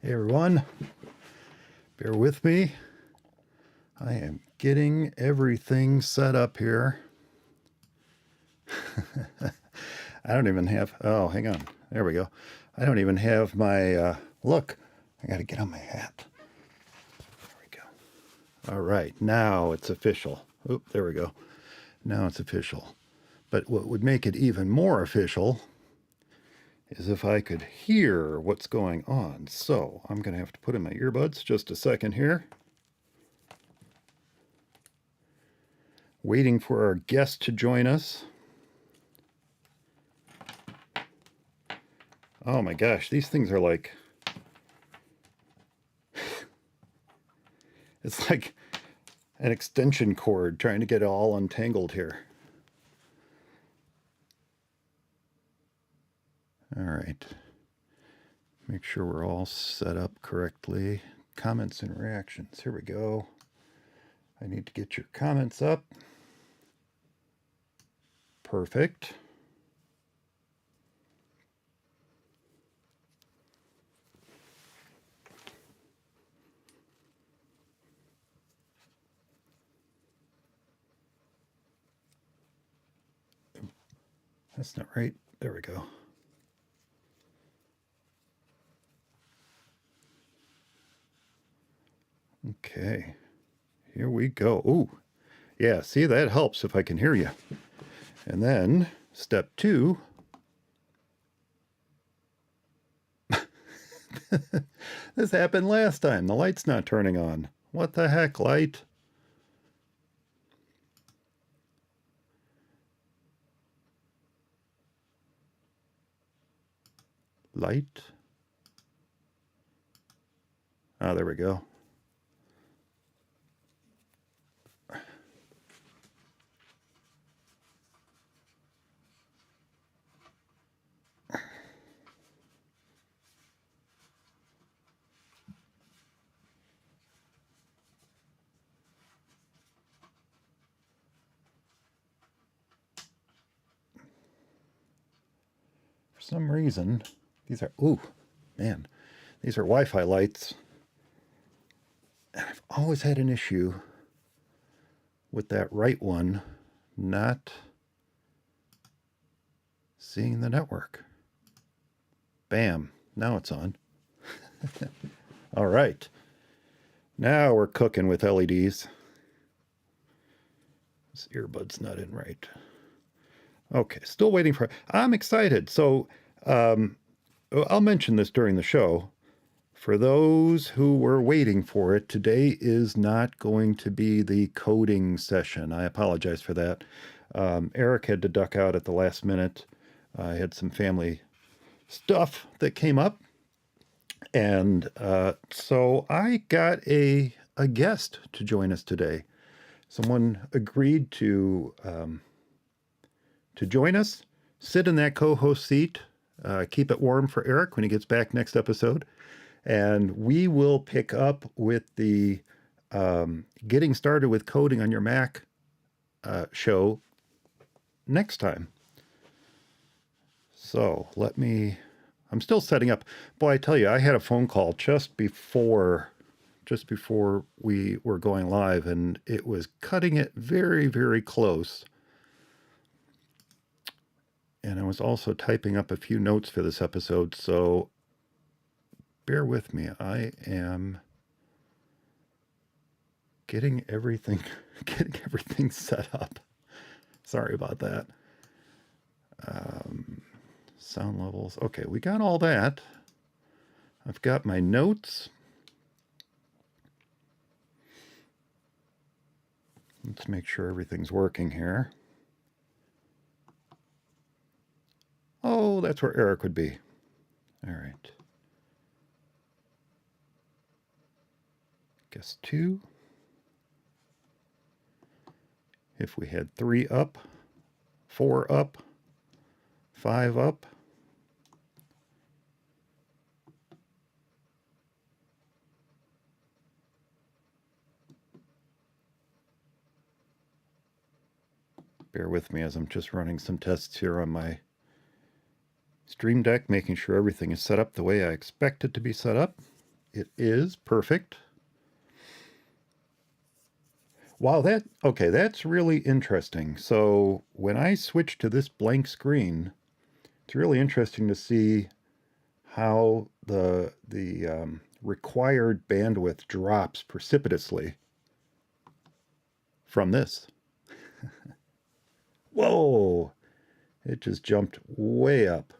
Hey everyone, bear with me. I am getting everything set up here. I don't even have, oh, hang on. There we go. I don't even have my, look, I got to get on my hat. There we go. All right, now it's official. Oop, there we go. Now it's official. But what would make it even more official is if I could hear what's going on. So I'm going to have to put in my earbuds just a second here. Waiting for our guest to join us. Oh my gosh, these things are like, it's like an extension cord trying to get it all untangled here. All right. Make sure we're all set up correctly. Comments and reactions. Here we go. I need to get your comments up. Perfect. That's not right. There we go. Okay, here we go. Ooh, yeah, see, that helps if I can hear you. And then step 2. This happened last time. The light's not turning on. What the heck, light? Light? Ah, there we go. For some reason, these are, ooh, man, these are Wi-Fi lights. And I've always had an issue with that right one not seeing the network. Bam, now it's on. All right. Now we're cooking with LEDs. This earbud's not in right. Okay, still waiting for, I'm excited. So I'll mention this during the show. For those who were waiting for it, today is not going to be the coding session. I apologize for that. Eric had to duck out at the last minute. I had some family stuff that came up. And so I got a guest to join us today. Someone agreed to join us, sit in that co-host seat, keep it warm for Eric when he gets back next episode. And we will pick up with the Getting Started with Coding on Your Mac show next time. So I'm still setting up. Boy, I tell you, I had a phone call just before we were going live, and it was cutting it very, very close. And I was also typing up a few notes for this episode, so bear with me. I am getting everything set up. Sorry about that. Sound levels. Okay, we got all that. I've got my notes. Let's make sure everything's working here. Oh, that's where Eric would be. All right. Guess 2. If we had 3 up, 4 up, 5 up. Bear with me as I'm just running some tests here on my Stream Deck, making sure everything is set up the way I expect it to be set up. It is perfect. Wow, that's really interesting. So when I switch to this blank screen, it's really interesting to see how the required bandwidth drops precipitously from this. Whoa, it just jumped way up.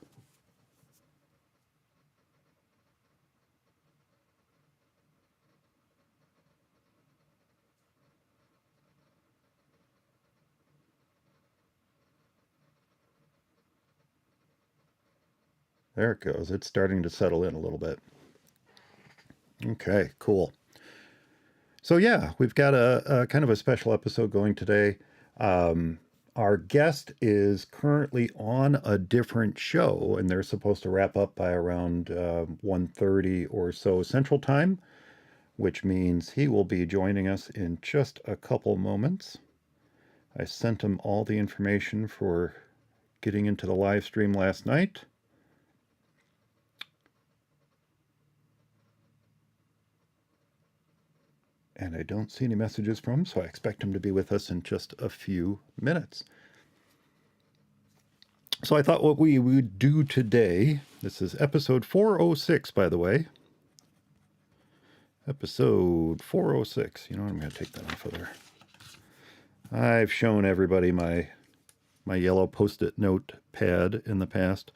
There it goes. It's starting to settle in a little bit. Okay, cool. So yeah, we've got a kind of a special episode going today. Our guest is currently on a different show, and they're supposed to wrap up by around 1:30 or so Central Time, which means he will be joining us in just a couple moments. I sent him all the information for getting into the live stream last night. And I don't see any messages from him, so I expect him to be with us in just a few minutes. So I thought what we would do today, this is episode 406, by the way. Episode 406. You know what? I'm going to take that off of there. I've shown everybody my yellow Post-it note pad in the past.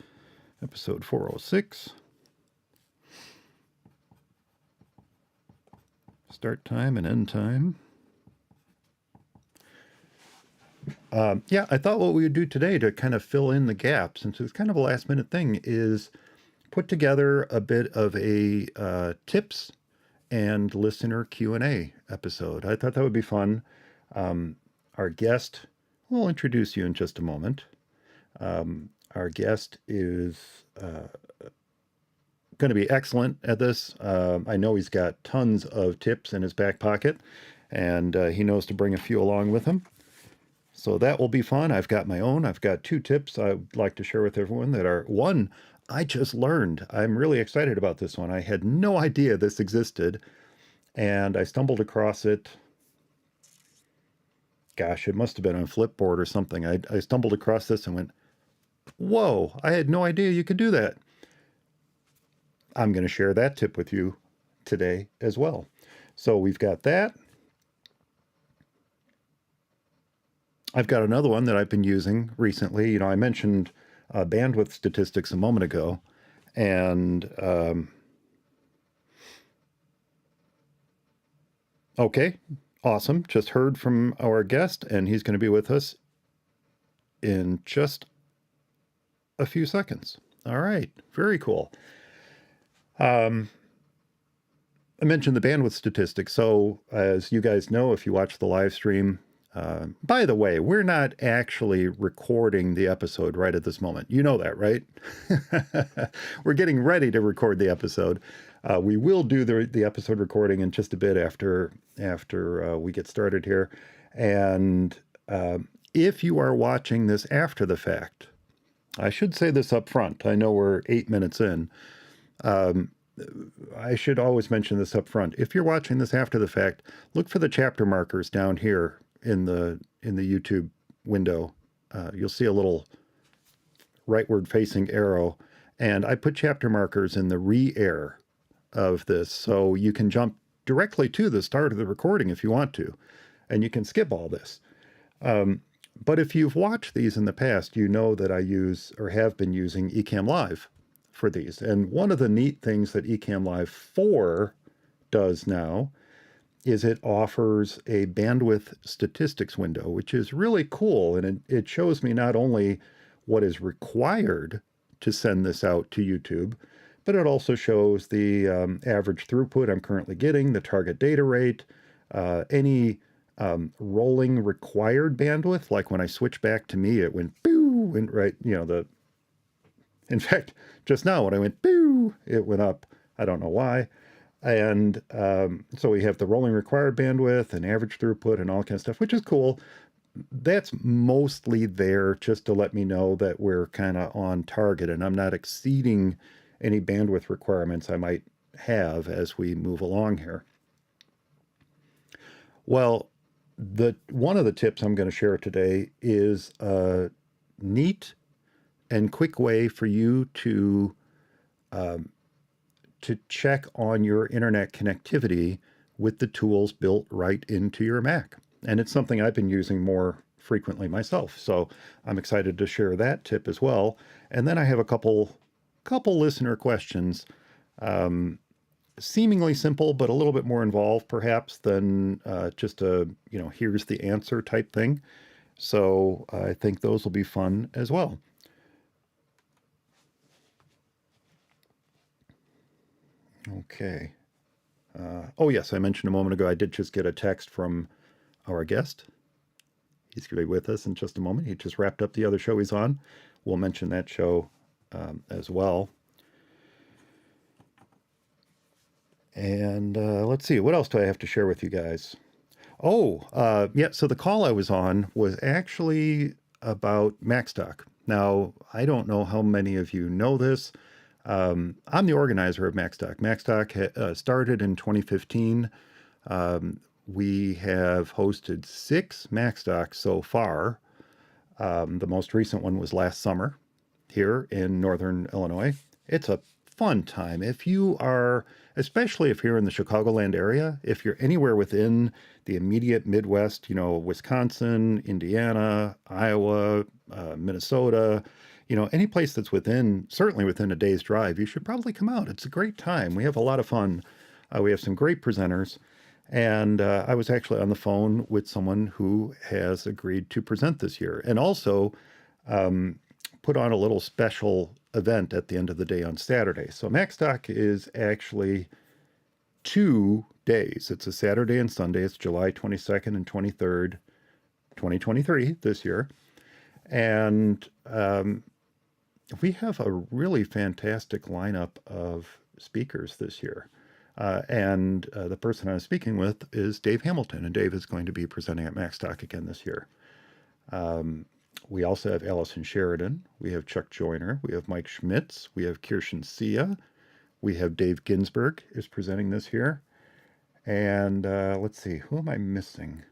Episode 406. Start time and end time. Yeah, I thought what we would do today to kind of fill in the gaps, since it's kind of a last minute thing, is put together a bit of a tips and listener Q&A episode. I thought that would be fun. Our guest, we'll introduce you in just a moment. Our guest is going to be excellent at this. I know he's got tons of tips in his back pocket, and he knows to bring a few along with him. So that will be fun. I've got my own. I've got 2 tips I'd like to share with everyone that are, one, I just learned. I'm really excited about this one. I had no idea this existed, and I stumbled across it. Gosh, it must have been on Flipboard or something. I stumbled across this and went, whoa, I had no idea you could do that. I'm going to share that tip with you today as well. So we've got that. I've got another one that I've been using recently. You know, I mentioned bandwidth statistics a moment ago, and okay, awesome. Just heard from our guest, and he's going to be with us in just a few seconds. All right, very cool. I mentioned the bandwidth statistics. So as you guys know, if you watch the live stream, by the way, we're not actually recording the episode right at this moment. You know that, right? We're getting ready to record the episode. We will do the episode recording in just a bit after we get started here. And if you are watching this after the fact, I should say this up front. I know we're 8 minutes in. I should always mention this up front. If you're watching this after the fact, look for the chapter markers down here in the YouTube window. You'll see a little rightward facing arrow, and I put chapter markers in the re-air of this, so you can jump directly to the start of the recording if you want to, and you can skip all this. But if you've watched these in the past, you know that I use or have been using Ecamm Live for these. And one of the neat things that Ecamm Live 4 does now is it offers a bandwidth statistics window, which is really cool. And it shows me not only what is required to send this out to YouTube, but it also shows the average throughput I'm currently getting, the target data rate, any rolling required bandwidth. Like when I switch back to me, it went boo, and right, in fact, just now when I went boo, it went up. I don't know why. And so we have the rolling required bandwidth and average throughput and all kind of stuff, which is cool. That's mostly there just to let me know that we're kind of on target and I'm not exceeding any bandwidth requirements I might have as we move along here. Well, one of the tips I'm going to share today is a neat and quick way for you to check on your internet connectivity with the tools built right into your Mac. And it's something I've been using more frequently myself. So I'm excited to share that tip as well. And then I have a couple listener questions. Seemingly simple, but a little bit more involved perhaps than just a, here's the answer type thing. So I think those will be fun as well. Okay. Oh, yes, I mentioned a moment ago, I did just get a text from our guest. He's going to be with us in just a moment. He just wrapped up the other show he's on. We'll mention that show as well. And let's see, what else do I have to share with you guys? Oh, yeah, so the call I was on was actually about Macstock. Now, I don't know how many of you know this. I'm the organizer of Macstock. Macstock started in 2015. We have hosted 6 Macstocks so far. The most recent one was last summer here in Northern Illinois. It's a fun time. Especially if you're in the Chicagoland area, if you're anywhere within the immediate Midwest, Wisconsin, Indiana, Iowa, Minnesota, any place that's certainly within a day's drive, you should probably come out. It's a great time. We have a lot of fun. We have some great presenters. And I was actually on the phone with someone who has agreed to present this year and also put on a little special event at the end of the day on Saturday. So Macstock is actually 2 days. It's a Saturday and Sunday. It's July 22nd and 23rd, 2023 this year. And we have a really fantastic lineup of speakers this year. And the person I'm speaking with is Dave Hamilton, and Dave is going to be presenting at Macstock again this year. We also have Allison Sheridan, we have Chuck Joyner, we have Mike Schmitz, we have Kirsten Sia, we have Dave Ginsburg is presenting this year. And let's see, who am I missing?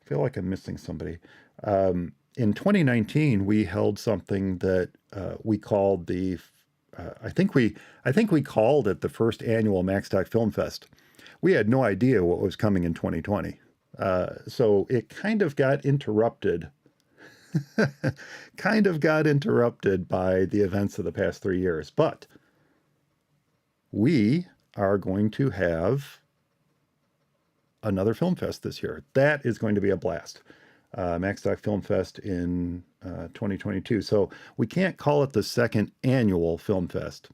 I feel like I'm missing somebody. In 2019, we held something that we called I think we called it the first annual Macstock Film Fest. We had no idea what was coming in 2020. So it kind of got interrupted by the events of the past 3 years. But we are going to have another film fest this year. That is going to be a blast. Macstock Film Fest in 2022. So we can't call it the second annual Film Fest,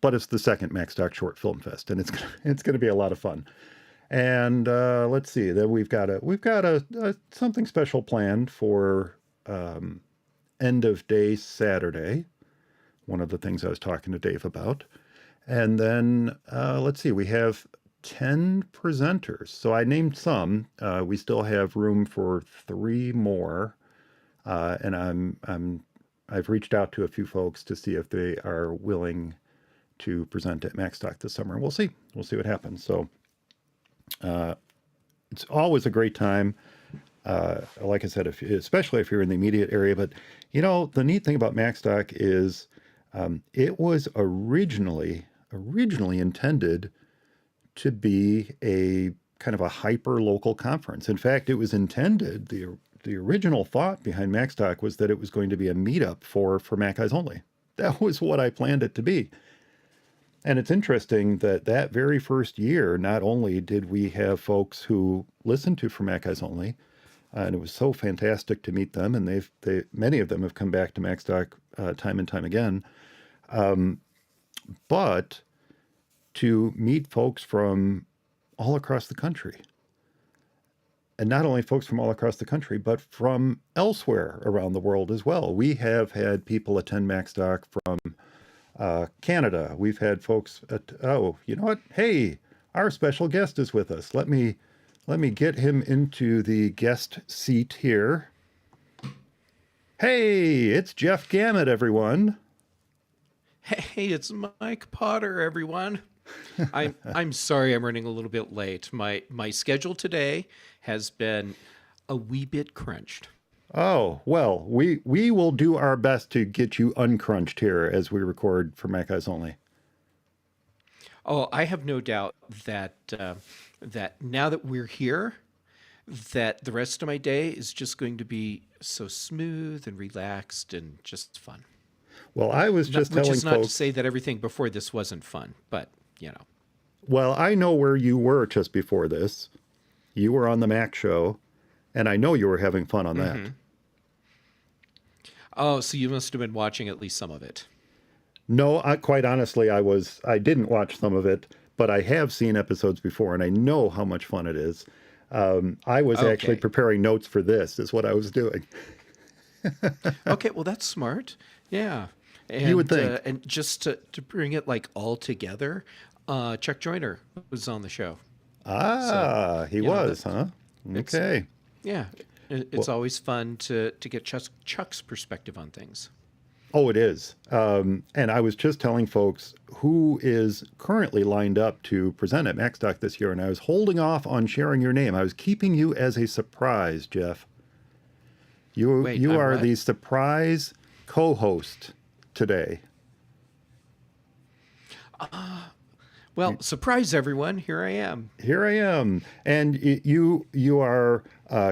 but it's the second Macstock Short Film Fest, and it's going to be a lot of fun. And let's see, then we've got something special planned for end of day Saturday. One of the things I was talking to Dave about, and then let's see, we have 10 presenters. So I named some. We still have room for 3 more, and I've reached out to a few folks to see if they are willing to present at Macstock this summer. We'll see what happens. So it's always a great time. Like I said, especially if you're in the immediate area. But the neat thing about Macstock is it was originally intended to be a kind of a hyper-local conference. In fact, it was intended, the original thought behind Macstock was that it was going to be a meetup for Mac Eyes Only. That was what I planned it to be. And it's interesting that very first year, not only did we have folks who listened to For Mac Eyes Only, and it was so fantastic to meet them, and many of them have come back to Macstock time and time again, but to meet folks from all across the country. And not only folks from all across the country, but from elsewhere around the world as well. We have had people attend Macstock from Canada. We've had folks you know what? Hey, our special guest is with us. Let me get him into the guest seat here. Hey, it's Jeff Gamet, everyone. Hey, it's Mike Potter, everyone. I'm sorry I'm running a little bit late. My schedule today has been a wee bit crunched. Oh, well, we will do our best to get you uncrunched here as we record for Mac Eyes Only. Oh, I have no doubt that that now that we're here, that the rest of my day is just going to be so smooth and relaxed and just fun. Well, I was just Which telling is not to folks, say that everything before this wasn't fun, but you know. well, I know where you were just before this. You were on the Mac show, and I know you were having fun on that. Oh, so you must have been watching at least some of it. No, quite honestly, I didn't watch some of it, but I have seen episodes before, and I know how much fun it is. I was actually Okay. preparing notes for this, is what I was doing. Okay, well that's smart. Yeah. You would think. And just to bring it like all together, Chuck Joyner was on the show. So, Ah, he you know, was, that huh? it's Okay. yeah, it's Well, always fun to get Chuck's perspective on things. oh, it is. And I was just telling folks who is currently lined up to present at Macstock this year, and I was holding off on sharing your name. I was keeping you as a surprise, Jeff. You Wait, you I'm are what? the surprise co-host today. Well, surprise everyone, here I am. Here I am, and you are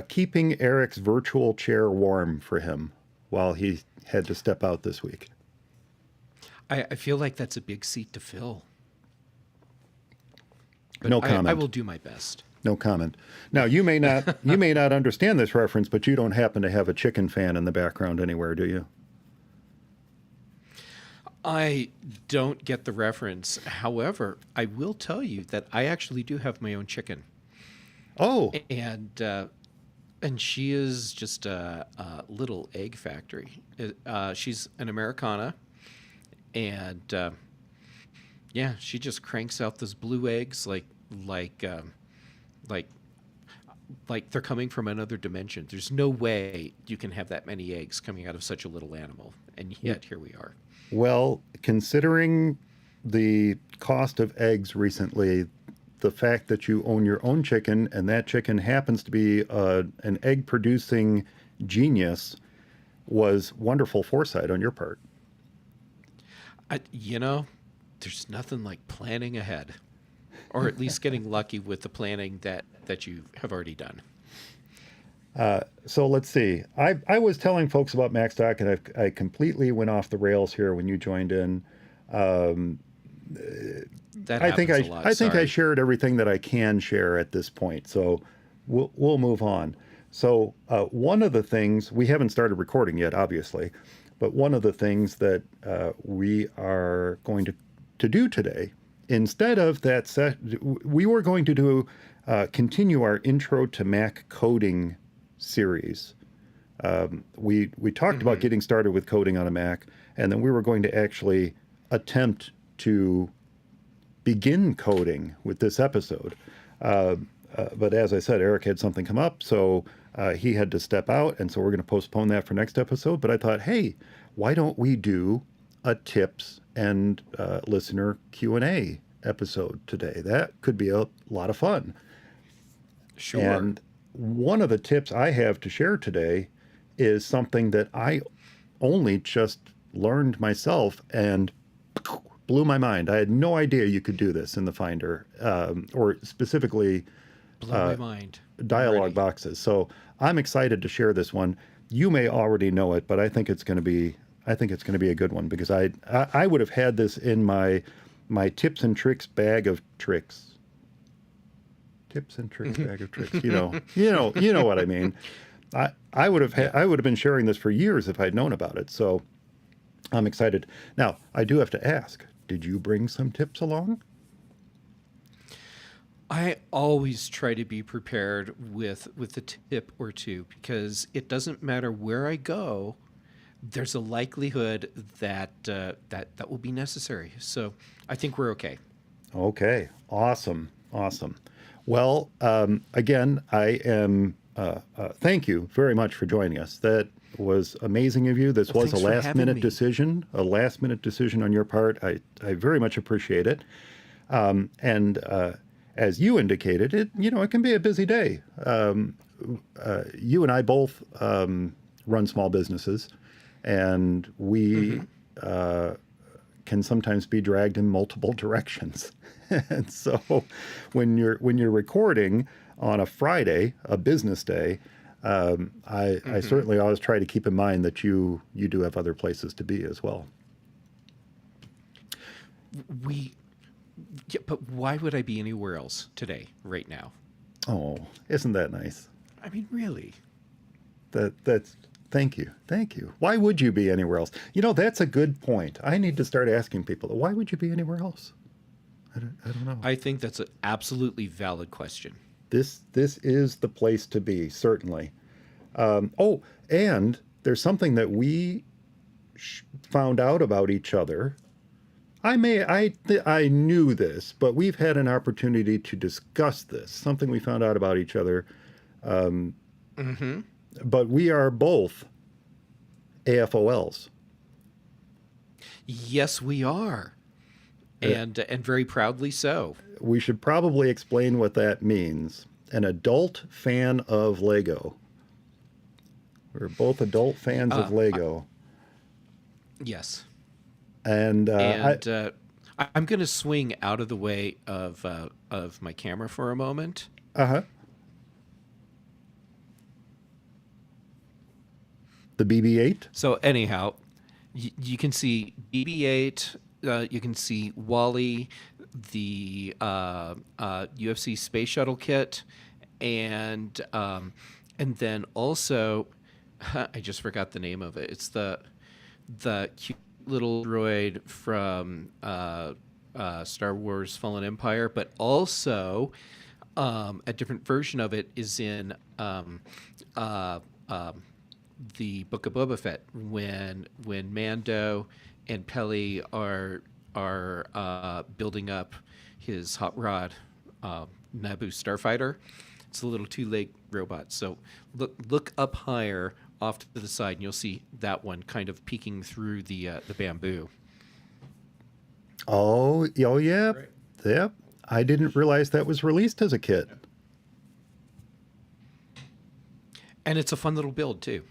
keeping Eric's virtual chair warm for him while he had to step out this week. I feel like that's a big seat to fill, but No I comment. will do my best. No comment. Now you may not understand this reference, but you don't happen to have a chicken fan in the background anywhere, do you? I don't get the reference. However, I will tell you that I actually do have my own chicken, Oh, and she is just a little egg factory. She's an Americana, and yeah, she just cranks out those blue eggs like like like they're coming from another dimension. There's no way you can have that many eggs coming out of such a little animal, and yet here we are. well, considering the cost of eggs recently, the fact that you own your own chicken and that chicken happens to be an egg producing genius was wonderful foresight on your part. You know, there's nothing like planning ahead, or at least getting lucky with the planning that you have already done. So let's see. I was telling folks about Macstock, and I completely went off the rails here when you joined in. Um, That happens a lot. I think I Sorry. shared everything that I can share at this point. So we'll move on. So one of the things we haven't started recording yet, obviously, but one of the things that we are going to do today, instead of that we were going to do continue our intro to Mac coding series. We talked about getting started with coding on a Mac, and then we were going to actually attempt to begin coding with this episode. But as I said, Eric had something come up, so he had to step out, and so we're going to postpone that for next episode. But I thought, hey, why don't we do a tips and listener Q&A episode today? That could be a lot of fun. Sure. And one of the tips I have to share today is something that I only just learned myself and blew my mind. I had no idea you could do this in the Finder, or specifically Blow my mind. I'm dialog ready. boxes. So I'm excited to share this one. You may already know it, but I think it's going to be a good one because I would have had this in my tips and tricks bag of tricks. Tips and tricks bag of tricks. You know what I mean. I would have Yeah. I would have been sharing this for years if I'd known about it. So I'm excited. Now, I do have to ask, did you bring some tips along? I always try to be prepared with a tip or two because it doesn't matter where I go. There's a likelihood that that will be necessary. So I think we're okay. Okay, awesome, awesome. Well, again, I am. Thank you very much for joining us. was amazing of you. This Well, was a thanks for having me. a last minute decision on your part. I very much appreciate it. And as you indicated, it can be a busy day. You and I both run small businesses, and we Mm-hmm. can sometimes be dragged in multiple directions. And so, when you're recording on a Friday, a business day, I Mm-hmm. certainly always try to keep in mind that you do have other places to be as well. We, yeah, but why would I be anywhere else today, right now? Oh, isn't that nice? I mean, really? That's thank you, thank you. Why would you be anywhere else? That's a good point. I need to start asking people, why would you be anywhere else? I don't know. I think that's an absolutely valid question. This is the place to be, certainly. Oh, and there's something that we found out about each other. I knew this, but we've had an opportunity to discuss this. Something we found out about each other. Mm-hmm. But we are both AFOLs. Yes, we are, Uh, and very proudly so. We should probably explain what that means. An adult fan of Lego. We're both adult fans of I, Lego. yes, And and I'm going to swing out of the way of my camera for a moment. uh-huh. The BB-8. So anyhow, you can see BB-8. You can see Wally, the UFC space shuttle kit, and then also, I just forgot the name of it. It's the cute little droid from Star Wars Fallen Empire, but also a different version of it is in uh, um, the Book of Boba Fett when Mando and Peli are building up his hot rod Naboo starfighter. It's a little two-leg robot. So look up higher off to the side, and you'll see that one kind of peeking through the bamboo. Oh, yeah. Right. Yep. I didn't realize that was released as a kit. And it's a fun little build too.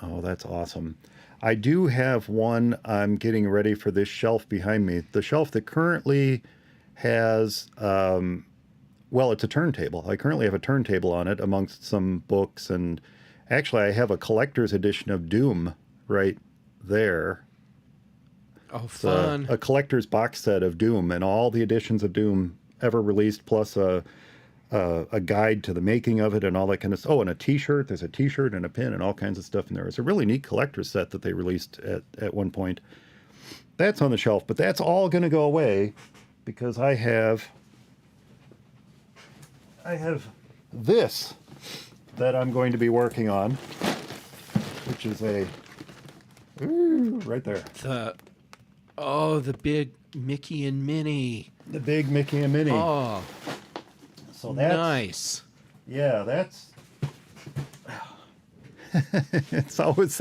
Oh, that's awesome. I do have one I'm getting ready for this shelf behind me. The shelf that currently has, well, it's a turntable. I currently have a turntable on it amongst some books. And actually, I have a collector's edition of Doom right there. Oh, It's fun. a collector's box set of Doom and all the editions of Doom ever released, plus a guide to the making of it and all that kind of stuff. Oh, and a T-shirt. There's a T-shirt and a pin and all kinds of stuff in there. It's a really neat collector's set that they released at one point. That's on the shelf, but that's all going to go away because I have this that I'm going to be working on, which is right there, The big Mickey and Minnie. the big Mickey and Minnie. Oh, So that's nice. yeah, that's it's always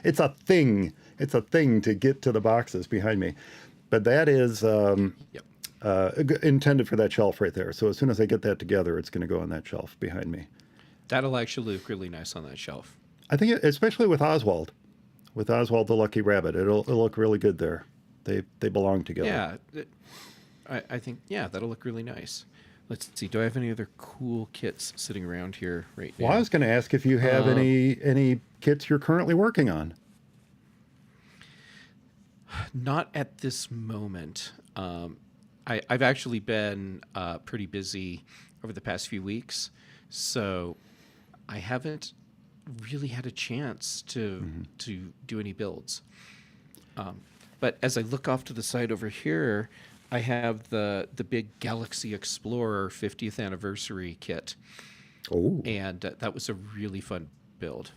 it's a thing. It's a thing to get to the boxes behind me. But that is Yep. intended for that shelf right there. So as soon as I get that together, it's going to go on that shelf behind me. That'll actually look really nice on that shelf. I think, especially with Oswald the Lucky Rabbit, it'll look really good there. They belong together. Yeah, I think, yeah, that'll look really nice. Let's see. Do I have any other cool kits sitting around here right now? Well, I was going to ask if you have any kits you're currently working on. Not at this moment. I've actually been pretty busy over the past few weeks, so I haven't really had a chance to do any builds. But as I look off to the side over here, I have the big Galaxy Explorer 50th anniversary kit, Oh, and that was a really fun build.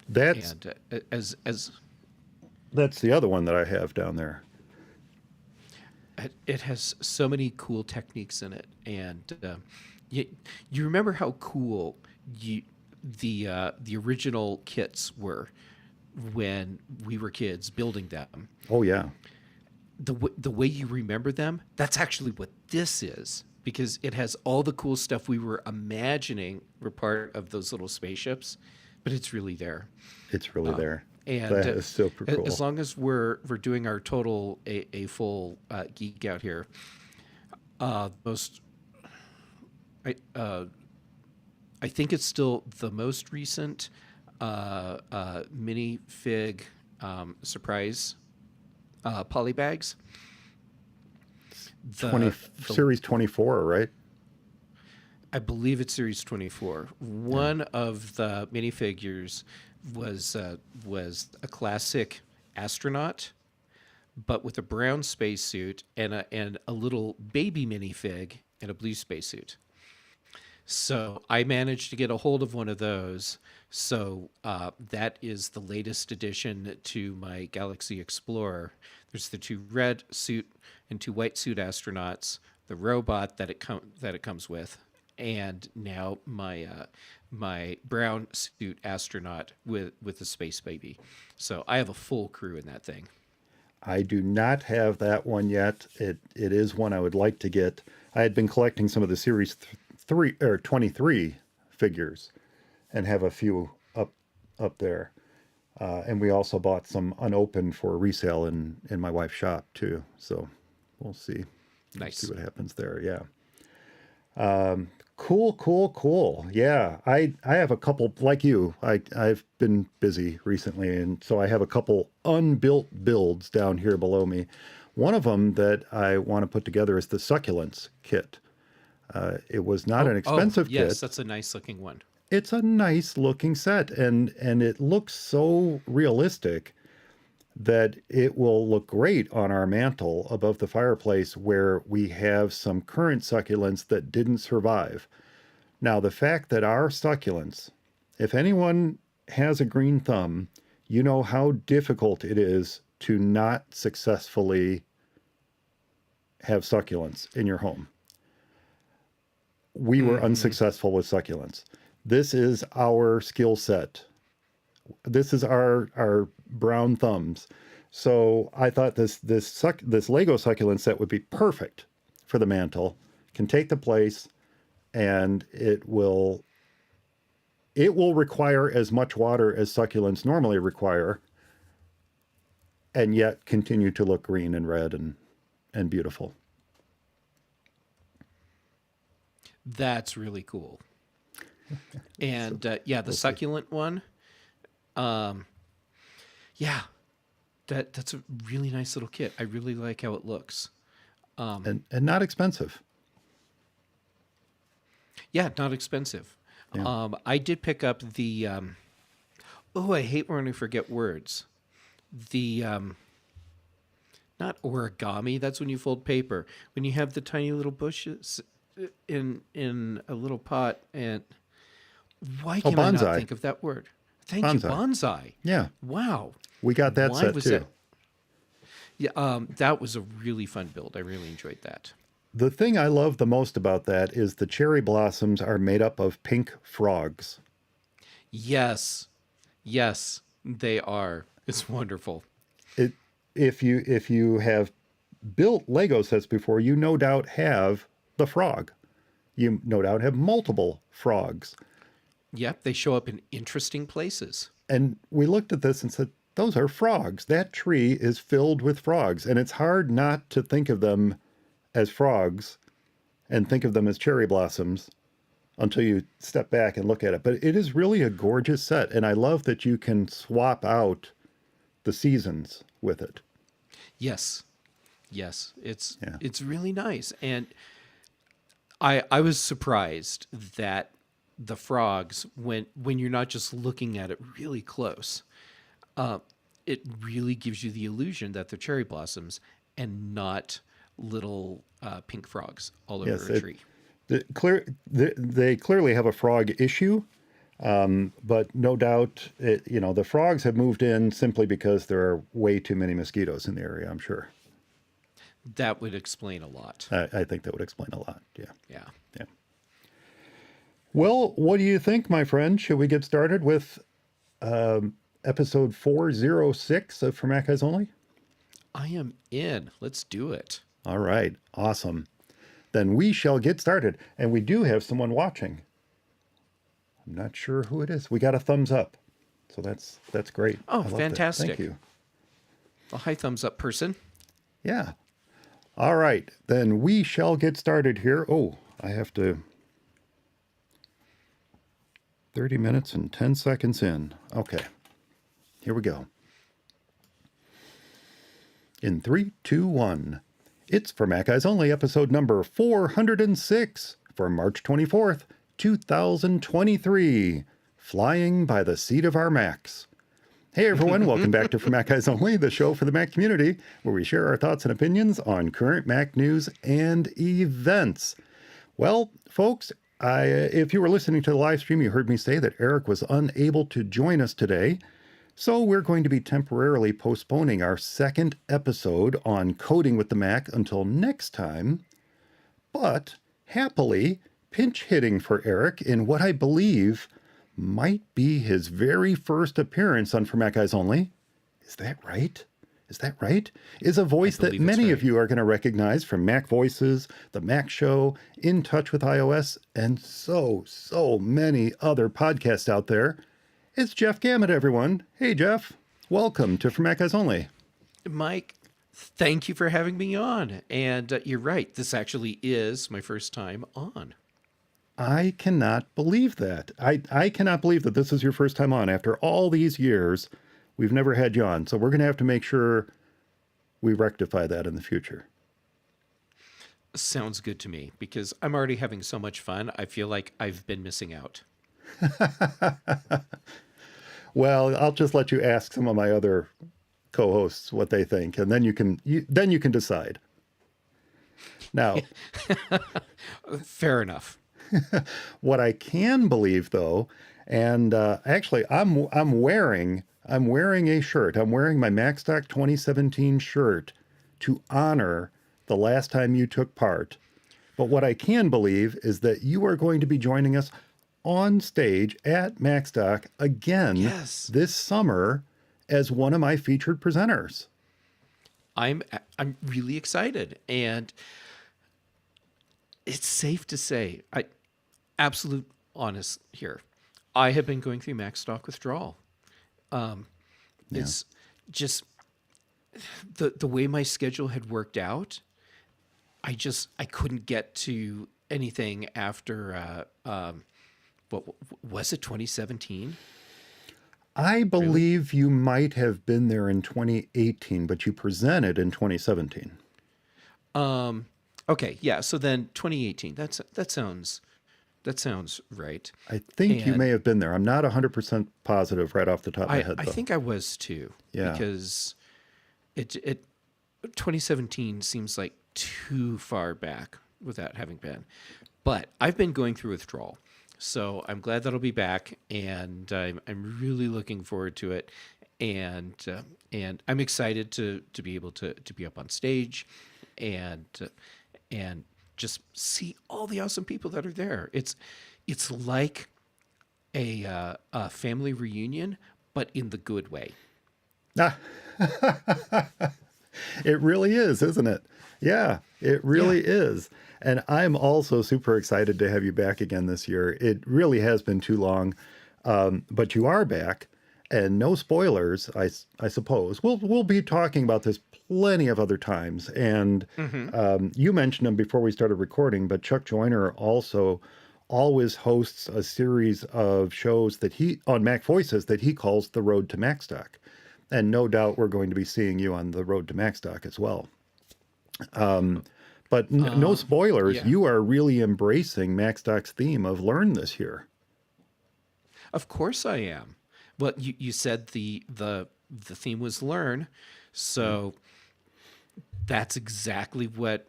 that's And as that's the other one that I have down there. it has so many cool techniques in it, and you remember how cool the original kits were when we were kids building them. Oh yeah. The way you remember them, that's actually what this is, because it has all the cool stuff we were imagining were part of those little spaceships, but it's really there. It's really there. And That is super cool. as long as we're doing our total a full geek out here, most I think it's still the most recent minifig surprise polybags. Series 24, right? I believe it's Series 24. One of the minifigures was a classic astronaut, but with a brown spacesuit and a little baby minifig in a blue spacesuit. So I managed to get a hold of one of those. So that is the latest addition to my Galaxy Explorer. There's the 2 red suit and 2 white suit astronauts, the robot that it comes with, and now my my brown suit astronaut with the space baby. So I have a full crew in that thing. I do not have that one yet. It is one I would like to get. I had been collecting some of the Series 3 or 23 figures, and have a few up there. And we also bought some unopened for resale in my wife's shop too. So we'll see. Nice. We'll see what happens there. Yeah. Cool. Yeah. I have a couple like you. I've been busy recently, and so I have a couple unbuilt builds down here below me. One of them that I want to put together is the succulents kit. It was not an expensive kit. Yes, that's a nice looking one. It's a nice looking set, and it looks so realistic that it will look great on our mantle above the fireplace where we have some current succulents that didn't survive. Now, the fact that our succulents, if anyone has a green thumb, you know how difficult it is to not successfully have succulents in your home. We were unsuccessful with succulents. This is our skill set. This is our brown thumbs. So I thought this Lego succulent set would be perfect for the mantle. Can take the place, and it will require as much water as succulents normally require, and yet continue to look green and red and beautiful. That's really cool. And the succulent one, that's a really nice little kit. I really like how it looks. And not expensive. Yeah, not expensive. Yeah. I did pick up the I hate when I forget words. The not origami, that's when you fold paper. When you have the tiny little bushes in a little pot, and why can I not think of that word? Thank you, bonsai. Yeah. Wow. We got that set too. That? Yeah, that was a really fun build. I really enjoyed that. The thing I love the most about that is the cherry blossoms are made up of pink frogs. Yes, they are. It's wonderful. If you have built Lego sets before, you no doubt have the frog. You no doubt have multiple frogs. Yep, they show up in interesting places. And we looked at this and said, those are frogs. That tree is filled with frogs. And it's hard not to think of them as frogs and think of them as cherry blossoms until you step back and look at it. But it is really a gorgeous set. And I love that you can swap the seasons with it. Yes. It's really nice. And I was surprised that the frogs, when you're not just looking at it really close, it really gives you the illusion that they're cherry blossoms and not little pink frogs all over a tree. They clearly have a frog issue, but no doubt, the frogs have moved in simply because there are way too many mosquitoes in the area, I'm sure. That would explain a lot. I think that would explain a lot, yeah. Yeah. Well, what do you think, my friend? Should we get started with episode 406 of For Mac Guys Only? I am in. Let's do it. All right, awesome. Then we shall get started. And we do have someone watching. I'm not sure who it is. We got a thumbs up. So that's great. Oh, I love that. fantastic. Thank you. A high thumbs up person. Yeah. All right, then we shall get started here. Oh, I have to... 30 minutes and 10 seconds in. Okay, here we go. In 3, 2, 1. It's For Mac Guys Only, episode number 406 for March 24th, 2023. Flying by the seat of our Macs. Hey everyone, welcome back to For Mac Guys Only, the show for the Mac community, where we share our thoughts and opinions on current Mac news and events. Well, folks, if you were listening to the live stream, you heard me say that Eric was unable to join us today. So we're going to be temporarily postponing our second episode on coding with the Mac until next time. But happily, pinch hitting for Eric in what I believe might be his very first appearance on For Mac Guys Only. Is that right? Is that right? Is a voice that many of you are going to recognize from Mac Voices, The Mac Show, In Touch with iOS, and so many other podcasts out there. It's Jeff Gamet, everyone. Hey, Jeff. Welcome to For Mac Guys Only. Mike, thank you for having me on. And you're right. This actually is my first time on. I cannot believe that. I cannot believe that this is your first time on. After all these years, we've never had you on. So we're going to have to make sure we rectify that in the future. Sounds good to me because I'm already having so much fun. I feel like I've been missing out. Well, I'll just let you ask some of my other co-hosts what they think, and then you can decide. Now, fair enough. What I can believe, though, and actually, I'm wearing a shirt. I'm wearing my Macstock 2017 shirt to honor the last time you took part. But what I can believe is that you are going to be joining us on stage at Macstock again this summer as one of my featured presenters. I'm really excited, and it's safe to say, absolute honest here, I have been going through Macstock withdrawal. It's just the way my schedule had worked out. I couldn't get to anything after what was it, 2017? I believe you might have been there in 2018, but you presented in 2017. Okay, yeah. So then 2018. That sounds right. I think you may have been there. I'm not 100% positive right off the top of my head, though. I think I was too. Yeah. Because it 2017 seems like too far back without having been. But I've been going through withdrawal. So I'm glad that I'll be back, and I'm really looking forward to it, and I'm excited to be able to be up on stage, and just see all the awesome people that are there. It's like a family reunion, but in the good way. Ah. It really is, isn't it? Yeah, it really is. And I'm also super excited to have you back again this year. It really has been too long, but you are back, and no spoilers, I suppose. We'll be talking about this plenty of other times. And you mentioned him before we started recording, but Chuck Joyner also always hosts a series of shows that on Mac Voices that he calls The Road to Macstock. And no doubt we're going to be seeing you on The Road to Macstock as well. But no spoilers. Yeah. You are really embracing Macstock's theme of learn this year. Of course I am. Well, you said the theme was learn, so that's exactly what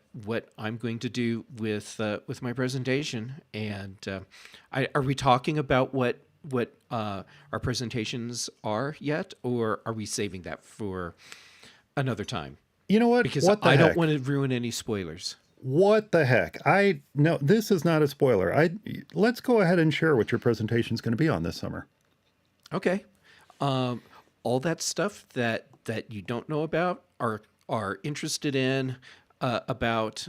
I'm going to do with my presentation. And are we talking about what our presentations are yet, or are we saving that for another time? You know what? Because what I don't want to ruin any spoilers. What the heck? I no, this is not a spoiler. Let's go ahead and share what your presentation is going to be on this summer. Okay. Um, all that stuff that you don't know about, are interested in, about,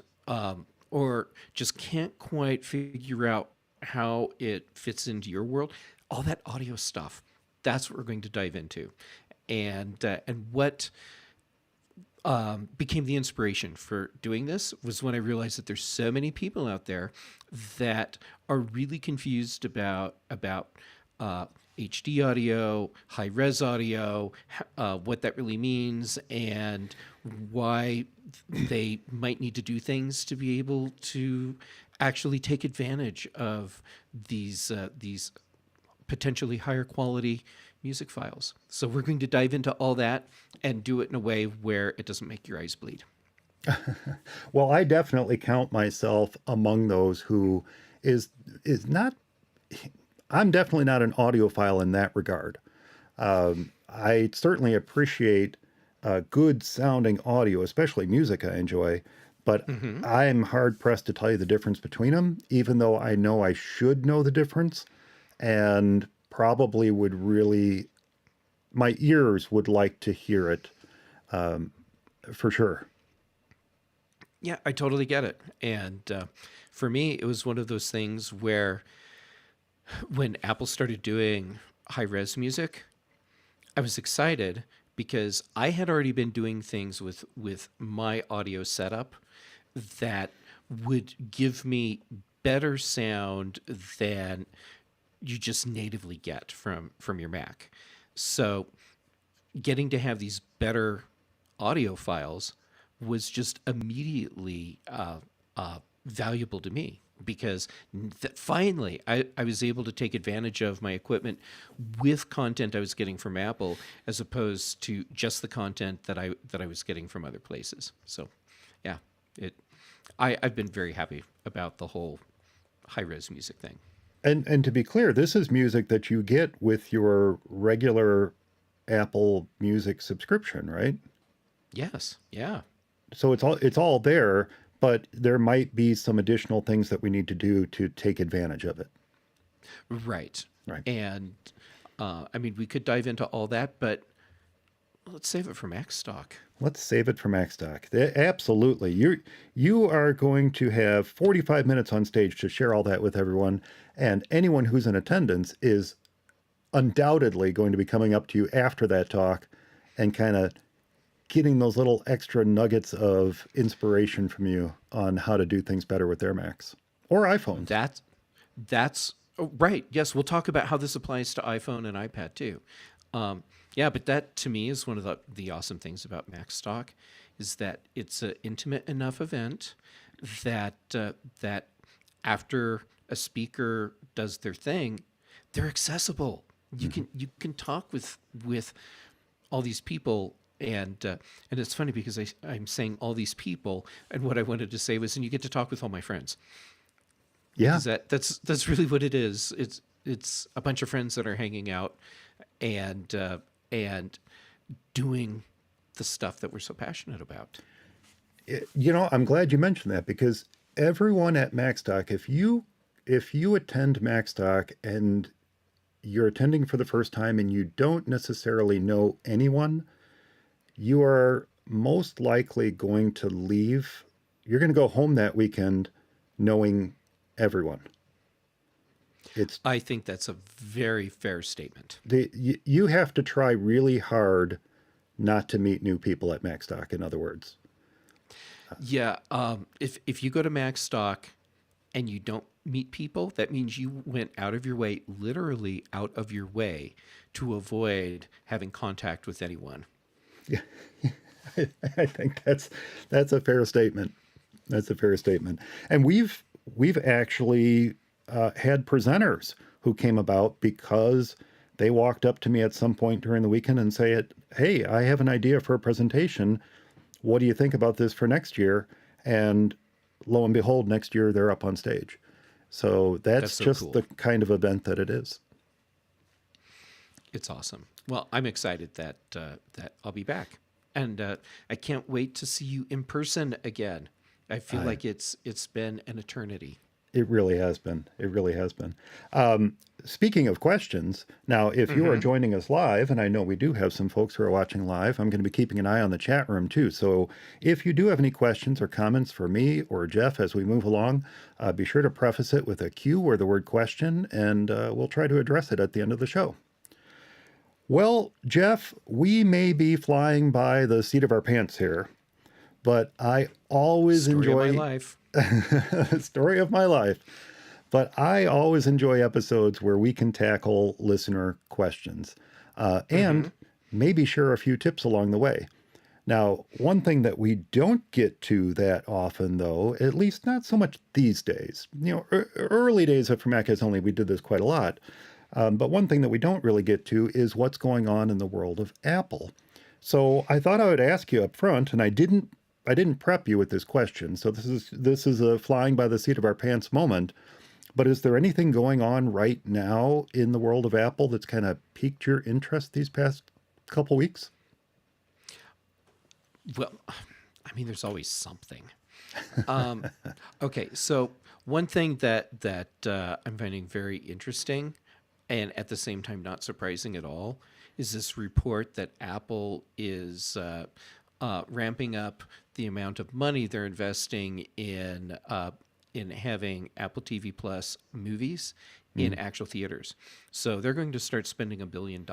or just can't quite figure out how it fits into your world. All that audio stuff. That's what we're going to dive into, and what became the inspiration for doing this was when I realized that there's so many people out there that are really confused about HD audio, high res audio, what that really means, and why they might need to do things to be able to actually take advantage of these potentially higher quality music files. So we're going to dive into all that and do it in a way where it doesn't make your eyes bleed. Well, I definitely count myself among those who is is not. I'm definitely not an audiophile in that regard. I certainly appreciate good sounding audio, especially music I enjoy, but Hmm. I'm hard pressed to tell you the difference between them, even though I know I should know the difference and probably would really, my ears would like to hear it for sure. Yeah, I totally get it. And for me, it was one of those things where when Apple started doing high res music, I was excited because I had already been doing things with my audio setup that would give me better sound than you just natively get from your Mac. So getting to have these better audio files was just immediately valuable to me because finally I was able to take advantage of my equipment with content I was getting from Apple as opposed to just the content that I was getting from other places. So yeah, it I've been very happy about the whole high res music thing. And to be clear, this is music that you get with your regular Apple Music subscription, right? Yes, yeah. So it's all there, but there might be some additional things that we need to do to take advantage of it. Right. Right. And I mean, we could dive into all that, but let's save it for Macstock. Let's save it for Macstock. Absolutely. You are going to have 45 minutes on stage to share all that with everyone, and anyone who's in attendance is undoubtedly going to be coming up to you after that talk and kind of getting those little extra nuggets of inspiration from you on how to do things better with their Macs or iPhones. That that's oh, right. Yes, we'll talk about how this applies to iPhone and iPad too. Yeah, but that to me is one of the awesome things about Macstock is that it's an intimate enough event that after a speaker does their thing, they're accessible. You can talk with all these people, and it's funny because I'm saying all these people, and what I wanted to say was, and you get to talk with all my friends Yeah. because that's really what it is. It's a bunch of friends that are hanging out and doing the stuff that we're so passionate about. I'm glad you mentioned that because everyone at Macstock, if you attend Macstock and you're attending for the first time and you don't necessarily know anyone, you are most likely going to leave. You're going to go home that weekend knowing everyone. It's I think that's a very fair statement. you have to try really hard not to meet new people at Macstock, in other words. Yeah, if you go to Macstock and you don't meet people, that means you went out of your way, literally out of your way, to avoid having contact with anyone. Yeah, I think that's a fair statement. That's a fair statement. And we've actually had presenters who came about because they walked up to me at some point during the weekend and say, "Hey, I have an idea for a presentation. What do you think about this for next year?" And lo and behold, next year they're up on stage. So That's that's so just the cool. kind of event that it is. It's awesome. Well, I'm excited that I'll be back, and I can't wait to see you in person again. I feel I like it's been an eternity. It really has been. It really has been. Speaking of questions, now, if you are Mm-hmm. joining us live, and I know we do have some folks who are watching live, I'm going to be keeping an eye on the chat room too. So if you do have any questions or comments for me or Jeff as we move along, be sure to preface it with a Q or the word question, and we'll try to address it at the end of the show. Well, Jeff, we may be flying by the seat of our pants here, but I always Story of my enjoy life. story of my life. But I always enjoy episodes where we can tackle listener questions Mm-hmm. and maybe share a few tips along the way. Now, one thing that we don't get to that often, though, at least not so much these days, early days of For Mac OS Only, we did this quite a lot. But one thing that we don't really get to is what's going on in the world of Apple. So I thought I would ask you up front, and I didn't prep you with this question. So this is a flying by the seat of our pants moment. But is there anything going on right now in the world of Apple that's kind of piqued your interest these past couple weeks? Well, I mean, there's always something. Um, okay, so one thing that I'm finding very interesting, and at the same time not surprising at all, is this report that Apple is ramping up the amount of money they're investing in having Apple TV Plus movies in Mm. actual theaters. So they're going to start spending $1 billion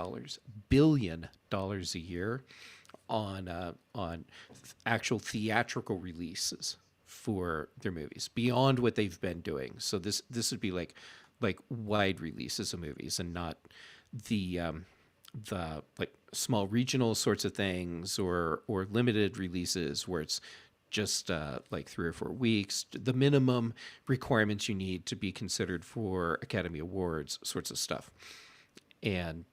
a year on actual theatrical releases for their movies beyond what they've been doing. So this would be like wide releases of movies and not the like small regional sorts of things or limited releases where it's just like 3 or 4 weeks, the minimum requirements you need to be considered for Academy Awards sorts of stuff. And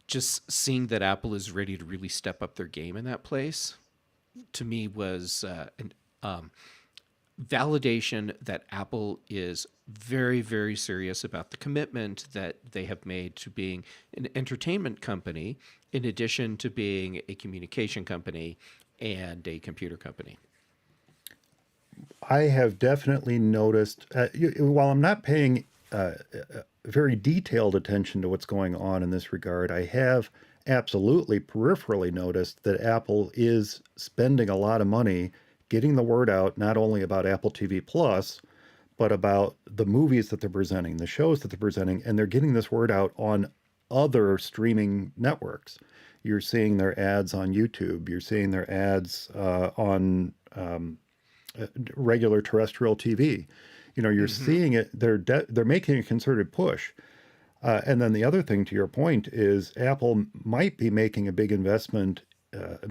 just seeing that Apple is ready to really step up their game in that place, to me was an validation that Apple is very, very serious about the commitment that they have made to being an entertainment company, in addition to being a communication company and a computer company. I have definitely noticed, while I'm not paying very detailed attention to what's going on in this regard, I have absolutely peripherally noticed that Apple is spending a lot of money getting the word out, not only about Apple TV Plus, but about the movies that they're presenting, the shows that they're presenting, and they're getting this word out on other streaming networks. You're seeing their ads on YouTube. You're seeing their ads on regular terrestrial TV. You're Mm-hmm. seeing it. They're making a concerted push. And then the other thing, to your point, is Apple might be making a big investment,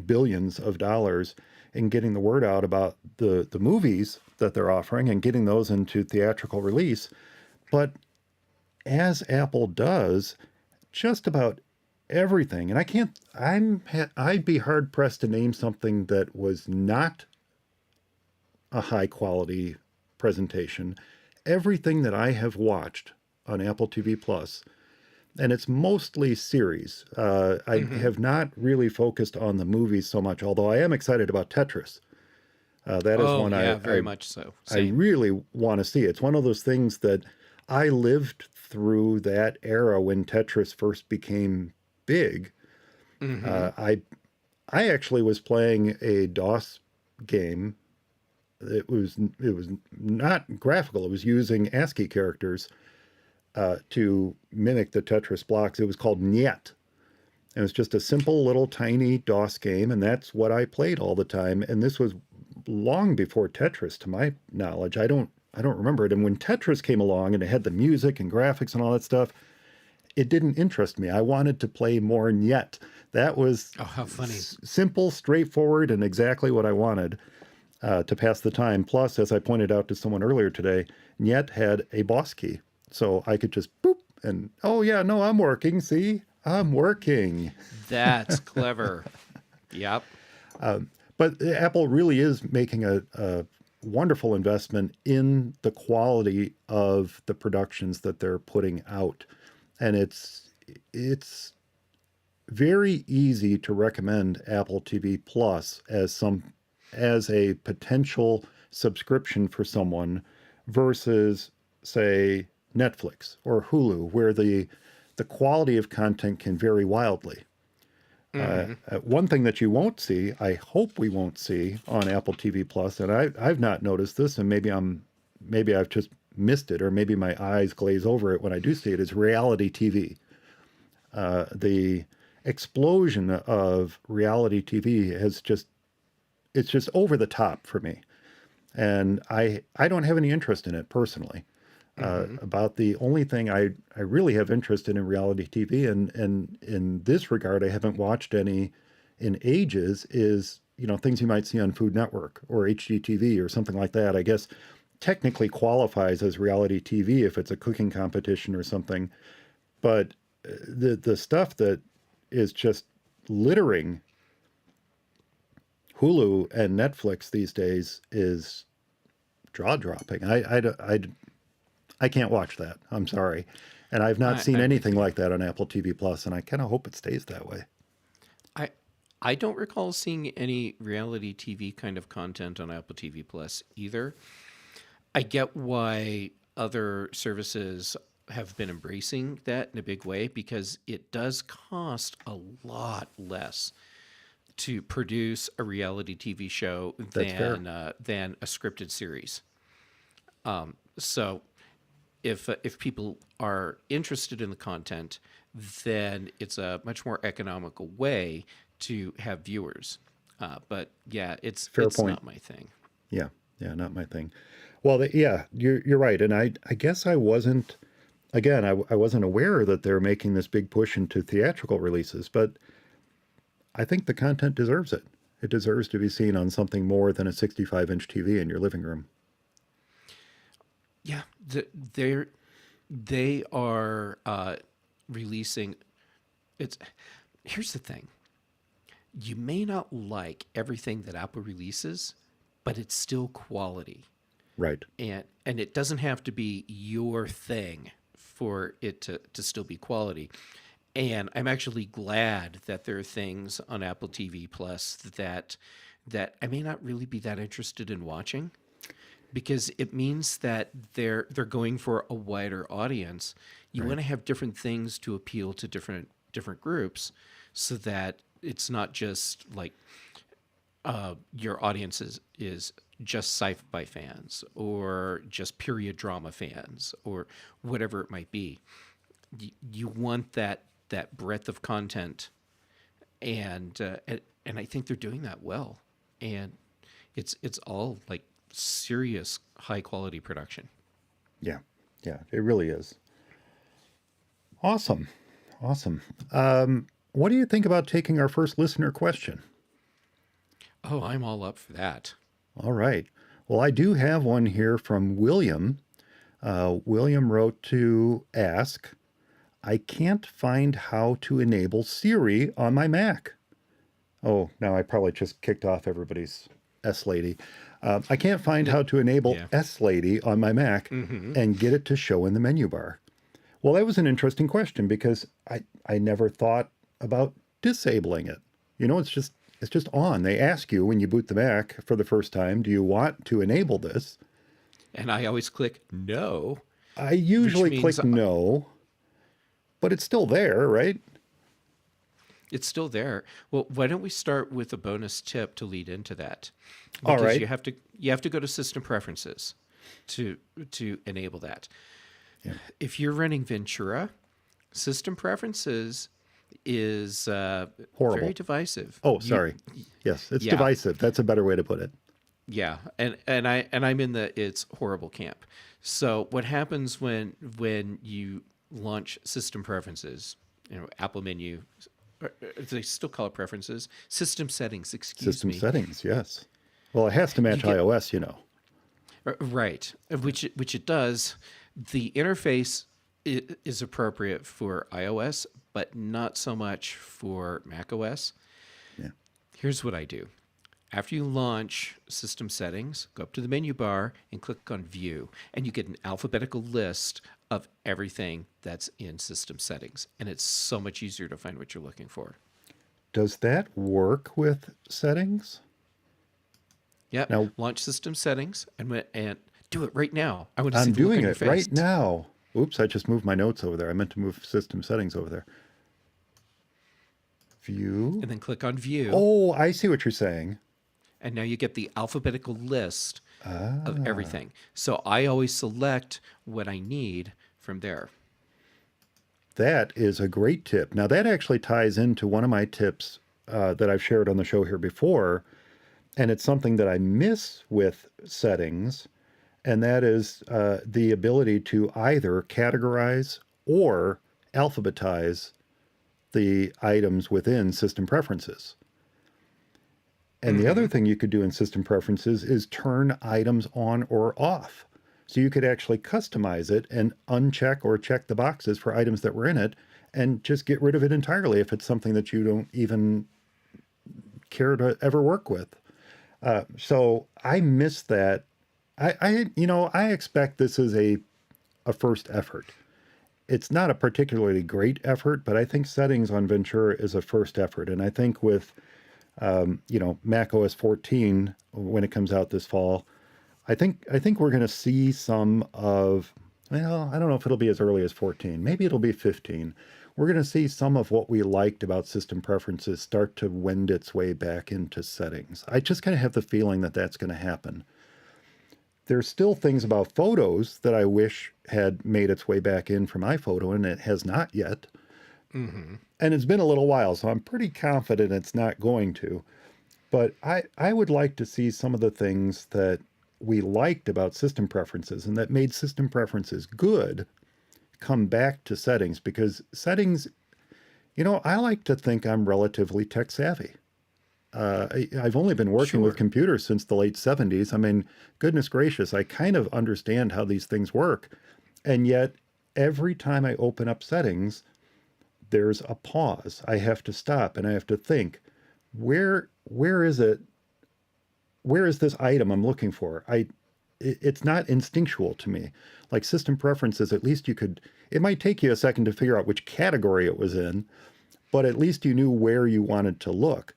billions of dollars, in getting the word out about the movies that they're offering and getting those into theatrical release. But as Apple does, just about everything, and I'd be hard pressed to name something that was not a high quality presentation. Everything that I have watched on Apple TV Plus, and it's mostly series. I Mm-hmm. have not really focused on the movies so much, although I am excited about Tetris. That is Oh one yeah, I very much so. I Same. really want to see. It's one of those things that I lived through that era when Tetris first became big. Mm-hmm. I actually was playing a DOS game. It was not graphical. It was using ASCII characters to mimic the Tetris blocks. It was called Niet. It was just a simple little tiny DOS game, and that's what I played all the time. And this was long before Tetris, to my knowledge. I don't remember it. And when Tetris came along and it had the music and graphics and all that stuff, it didn't interest me. I wanted to play more Niet. That was Oh, how funny. simple, straightforward, and exactly what I wanted to pass the time. Plus, as I pointed out to someone earlier today, Niet had a boss key. So I could just boop and, oh, yeah, no, I'm working. See, I'm working. That's clever. Yep. But Apple really is making a wonderful investment in the quality of the productions that they're putting out. And it's very easy to recommend Apple TV Plus as a potential subscription for someone versus, say, Netflix or Hulu, where the quality of content can vary wildly. Mm-hmm. One thing that you won't see, I hope we won't see on Apple TV Plus, and I've not noticed this, and maybe I've just missed it, or maybe my eyes glaze over it when I do see it, is reality TV. The explosion of reality TV it's just over the top for me. And I don't have any interest in it personally. Mm-hmm. About the only thing I really have interest in reality TV, and in this regard, I haven't watched any in ages, is, things you might see on Food Network or HGTV or something like that. I guess technically qualifies as reality TV if it's a cooking competition or something. But the stuff that is just littering Hulu and Netflix these days is jaw dropping. I can't watch that. I'm sorry. And I've not seen I'm with anything you. like that on Apple TV Plus, and I kind of hope it stays that way. I I don't recall seeing any reality TV kind of content on Apple TV Plus either. I get why other services have been embracing that in a big way because it does cost a lot less to produce a reality TV show That's fair. than a scripted series. So if people are interested in the content, then it's a much more economical way to have viewers. But yeah, Fair it's point. not my thing. Yeah, yeah, not my thing. Well, yeah, you're right, and I guess I wasn't. Again, I wasn't aware that they're making this big push into theatrical releases, but I think the content deserves it. It deserves to be seen on something more than a 65-inch TV in your living room. Yeah, they are releasing. It's Here's the thing: you may not like everything that Apple releases, but it's still quality, Right. and it doesn't have to be your thing for it to still be quality. And I'm actually glad that there are things on Apple TV Plus that I may not really be that interested in watching because it means that they're going for a wider audience. You Right. want to have different things to appeal to different groups, so that it's not just like your audience is just sci-fi fans or just period drama fans or whatever it might be. You want that breadth of content, and I think they're doing that well, and it's all like serious high quality production. Yeah. Yeah, it really is. Awesome. Awesome. What do you think about taking our first listener question? Oh, I'm all up for that. All right. Well, I do have one here from William. William wrote to ask, I can't find how to enable Siri on my Mac. Oh, now I probably just kicked off everybody's S Lady. I can't find how to enable Yeah. S Lady on my Mac Mm-hmm. and get it to show in the menu bar. Well, that was an interesting question because I never thought about disabling it. It's just on. They ask you when you boot the Mac for the first time, do you want to enable this? And I always click no, I which usually means click no, but it's still there, right? it's still there. Well, why don't we start with a bonus tip to lead into that? All Because right. you have to go to system preferences to enable that. Yeah. If you're running Ventura, system preferences is very Horrible. divisive. Oh, sorry. Yes, it's Yeah, divisive. That's a better way to put it. yeah, and I'm in the it's horrible camp. So what happens when you launch system preferences, Apple menu, or they still call it preferences, system settings, excuse System me. settings, yes. Well, it has to You match get iOS. right, which it does. The interface is appropriate for iOS, but not so much for macOS. Yeah. Here's what I do. After you launch system settings, go up to the menu bar and click on view, and you get an alphabetical list of everything that's in system settings. And it's so much easier to find what you're looking for. Does that work with settings? Yep. Now, Launch system settings and do it right now. I want to see I'm the look on doing your it face. right now. Oops, I just moved my notes over there. I meant to move system settings over there. View. And then click on view. Oh, I see what you're saying. And now you get the alphabetical list of Ah, everything. So I always select what I need from there. that is a great tip. Now, that actually ties into one of my tips that I've shared on the show here before. And it's something that I miss with settings, and that is the ability to either categorize or alphabetize the items within system preferences. And the other Mm-hmm. thing you could do in system preferences is turn items on or off. So you could actually customize it and uncheck or check the boxes for items that were in it and just get rid of it entirely if it's something that you don't even care to ever work with. So I miss that. I expect this is a first effort. It's not a particularly great effort, but I think settings on Ventura is a first effort. And I think with, Mac OS 14, when it comes out this fall, I think we're going to see some of, well, I don't know if it'll be as early as 14. Maybe it'll be 15. We're going to see some of what we liked about system preferences start to wend its way back into settings. I just kind of have the feeling that that's going to happen. There's still things about photos that I wish had made its way back in from iPhoto, and it has not yet. Mm-hmm. And it's been a little while, so I'm pretty confident it's not going to. But I would like to see some of the things that we liked about system preferences and that made system preferences good come back to settings, because settings, I like to think I'm relatively tech savvy. I've only been working with Sure. computers since the late 70s. I mean, goodness gracious, I kind of understand how these things work. And yet, every time I open up settings, there's a pause. I have to stop and I have to think, where is it? Where is this item I'm looking for? It's not instinctual to me. Like system preferences, at least it might take you a second to figure out which category it was in, but at least you knew where you wanted to look.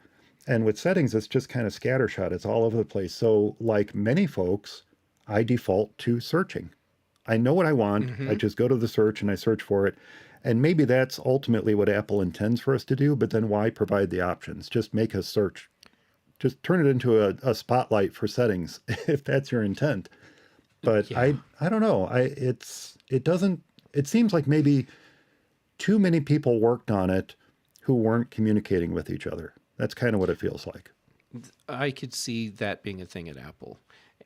And with settings, it's just kind of scattershot. It's all over the place. So, like many folks, I default to searching. I know what I want. I Mm-hmm. just go to the search and I search for it. And maybe that's ultimately what Apple intends for us to do, but then why provide the options? Just make a search. Just turn it into a spotlight for settings if that's your intent. But Yeah. I don't know. It doesn't, it seems like maybe too many people worked on it who weren't communicating with each other. That's kind of what it feels like. I could see that being a thing at Apple.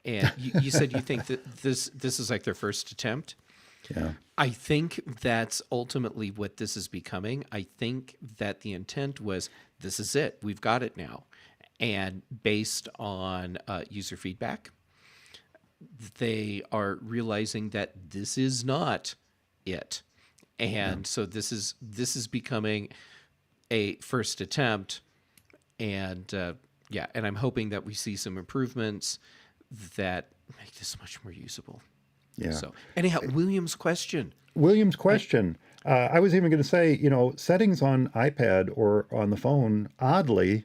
And you said you think that this is like their first attempt. Yeah. I think that's ultimately what this is becoming. I think that the intent was this is it. We've got it now. And based on user feedback, they are realizing that this is not it. Yeah. And so this is becoming a first attempt. And yeah, and I'm hoping that we see some improvements that make this much more usable. Yeah. So anyhow, William's question. William's I question. I was even going to say, settings on iPad or on the phone, oddly,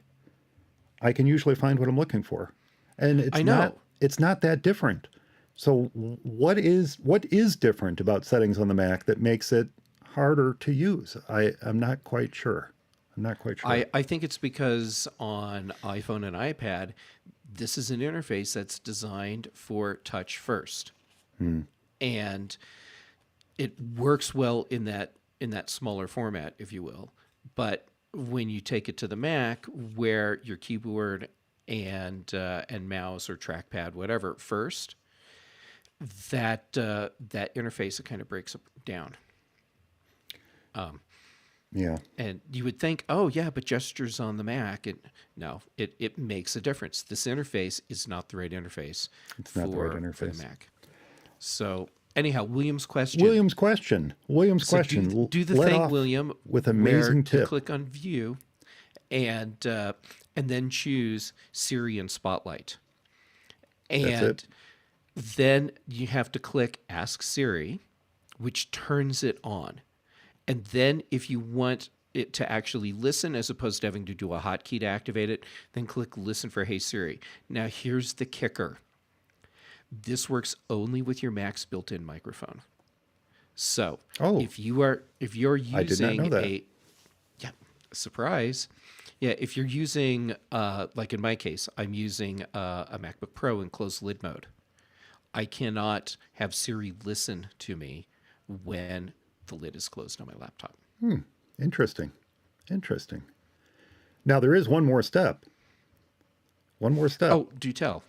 I can usually find what I'm looking for. And I it's not know. it's not that different. So what is different about settings on the Mac that makes it harder to use? I'm not quite sure. I'm not quite sure. I think it's because on iPhone and iPad, this is an interface that's designed for touch first. Hmm. And it works well in that smaller format, if you will. But when you take it to the Mac, where your keyboard and mouse or trackpad, whatever, first, that interface, it kind of breaks down. Yeah. And you would think, oh yeah, but gestures on the Mac. No, it makes a difference. This interface is not the right interface It's not the right for the interface. Mac. So anyhow, William's question. William's question. William's So do question. do the Let thing, off William, with where amazing you tip. click on View, and then choose Siri and Spotlight, That's it. and then you have to click Ask Siri, which turns it on. And then if you want, it to actually listen as opposed to having to do a hotkey to activate it, then click listen for Hey Siri. Now here's the kicker. This works only with your Mac's built-in microphone. So Oh, if you're I did not know using that. yeah, surprise. Yeah, if you're using, like in my case, I'm using a MacBook Pro in closed lid mode. I cannot have Siri listen to me when the lid is closed on my laptop. Interesting. Interesting. Now, there is one more step. One more step. Oh, do tell.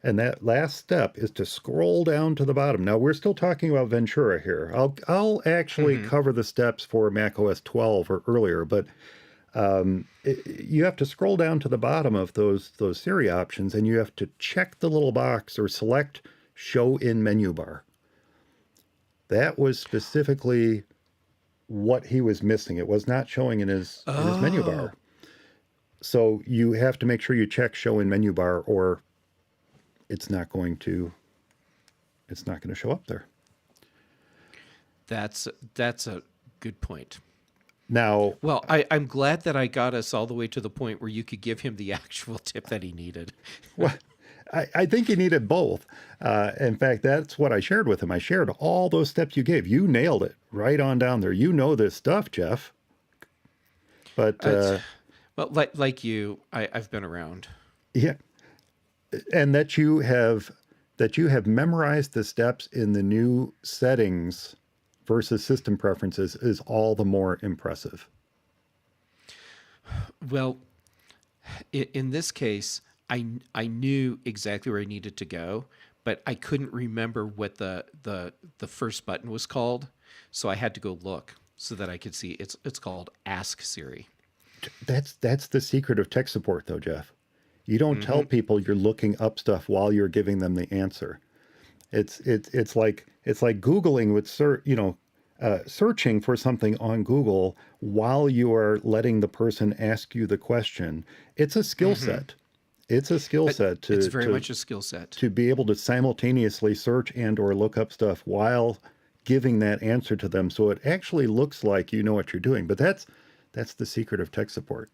And that last step is to scroll down to the bottom. Now, we're still talking about Ventura here. I'll actually cover the steps for macOS 12 or earlier, but you have to scroll down to the bottom of those Siri options, and you have to check the little box or select Show in Menu Bar. That was specifically what he was missing. It was not showing in his menu bar. So you have to make sure you check Show in Menu Bar, or it's not going to show up there. That's a good point. Now, Well, I'm glad that I got us all the way to the point where you could give him the actual tip that he needed. well, I think he needed both. In fact, that's what I shared with him. I shared all those steps you gave. You nailed it right on down there. You know this stuff, Jeff. But Well, like you, I've been around. yeah, and that you have memorized the steps in the new settings versus system preferences is all the more impressive. Well, in this case, I knew exactly where I needed to go, but I couldn't remember what the first button was called, so I had to go look so that I could see. It's called Ask Siri. That's the secret of tech support, though, Jeff. You don't tell people you're looking up stuff while you're giving them the answer. It's like Googling with searching for something on Google while you are letting the person ask you the question. It's a skill set. It's a skill set It's very much a skill set. to be able to simultaneously search and or look up stuff while giving that answer to them, so it actually looks like you know what you're doing. But that's the secret of tech support.